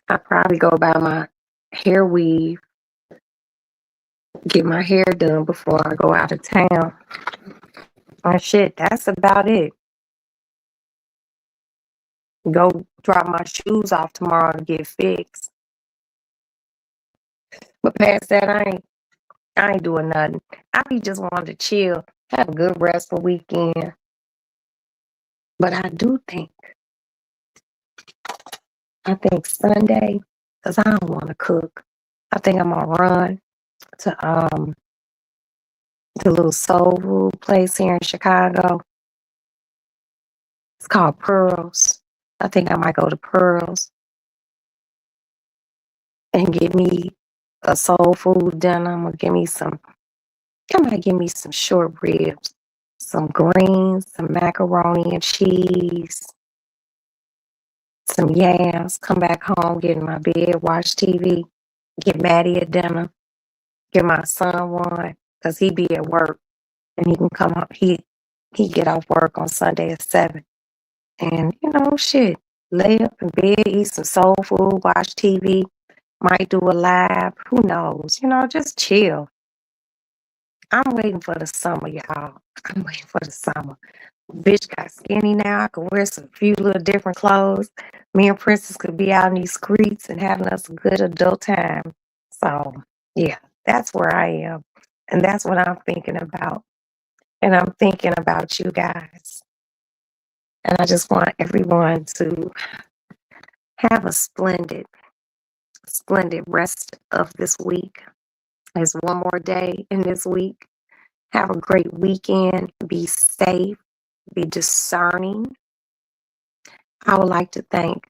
I probably go buy my hair weave, get my hair done before I go out of town. And shit, that's about it. Go drop my shoes off tomorrow to get fixed. But past that, I ain't doing nothing. I be just wanting to chill, have a good restful weekend. But I think Sunday, because I don't want to cook. I think I'm gonna run to the little soul food place here in Chicago. It's called Pearls. I think I might go to Pearls and get me a soul food dinner. I'm gonna give me some. I might give me some short ribs, some greens, some macaroni and cheese, some yams. Come back home, get in my bed, watch TV, get Maddie a dinner, get my son one, cause he be at work and he can come up. He get off work on Sunday at 7, and shit, lay up in bed, eat some soul food, watch TV. Might do a live. Who knows? Just chill. I'm waiting for the summer, y'all. I'm waiting for the summer. Bitch got skinny now. I could wear some few little different clothes. Me and Princess could be out in these streets and having us a good adult time. So, yeah, that's where I am. And that's what I'm thinking about. And I'm thinking about you guys. And I just want everyone to have a splendid rest of this week. There's one more day in this week. Have a great weekend. Be safe. Be discerning. I would like to thank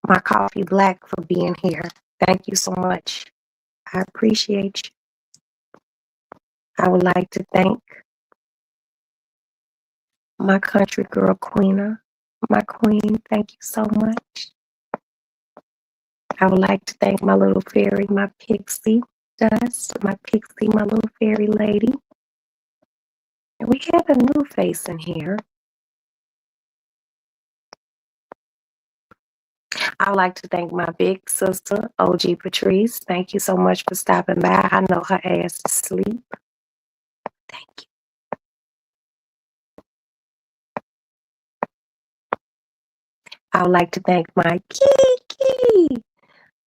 my Coffee Black for being here. Thank you so much. I appreciate you. I would like to thank my country girl Queena, my queen. Thank you so much. I would like to thank my little fairy, my pixie dust, my pixie, my little fairy lady. And we have a new face in here. I would like to thank my big sister, OG Patrice. Thank you so much for stopping by. I know her ass is asleep. Thank you. I would like to thank my Kiki.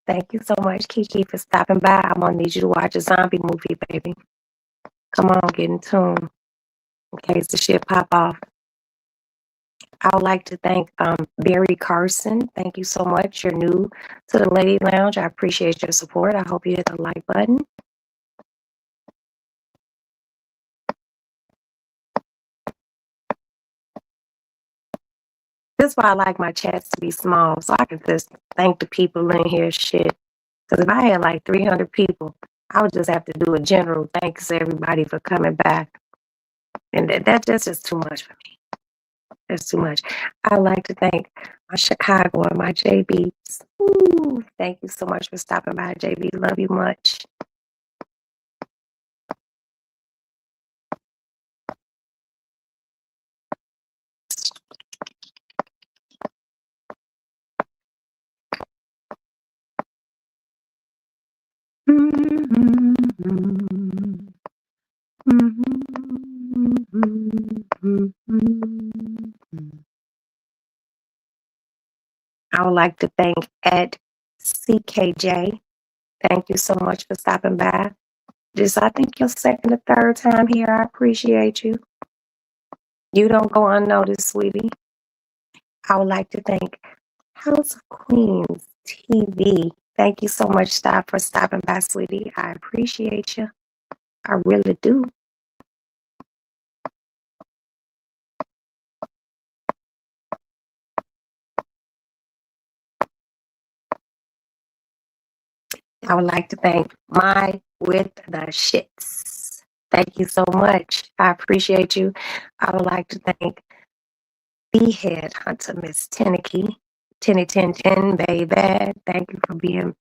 Thank you so much, Kiki, for stopping by. I'm going to need you to watch a zombie movie, baby. Come on, get in tune in case the shit pop off. I would like to thank Barry Carson. Thank you so much. You're new to the Lady Lounge. I appreciate your support. I hope you hit the like button. That's why I like my chats to be small, so I can just thank the people in here shit. Because if I had like 300 people, I would just have to do a general thanks to everybody for coming back. And that's just too much for me. That's too much. I'd like to thank my Chicago and my JBs. Ooh, thank you so much for stopping by, JB. Love you much. I would like to thank Ed CKJ. Thank you so much for stopping by. I think your second or third time here. I appreciate you. You don't go unnoticed, sweetie. I would like to thank House of Queens TV. Thank you so much, for stopping by, sweetie. I appreciate you. I really do. I would like to thank My With the Shits. Thank you so much. I appreciate you. I would like to thank the head hunter, Miss Tenneke. Tenny 1010, baby. Thank you for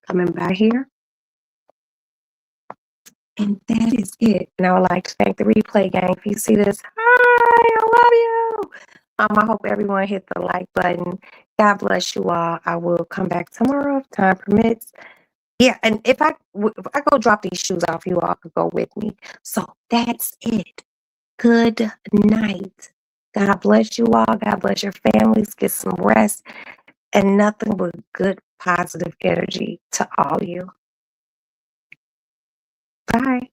coming by here. And that is it. And I would like to thank the replay gang. If you see this, hi, I love you. I hope everyone hit the like button. God bless you all. I will come back tomorrow if time permits. Yeah, and if I go drop these shoes off, you all could go with me. So that's it. Good night. God bless you all. God bless your families. Get some rest. And nothing but good, positive energy to all you. Bye.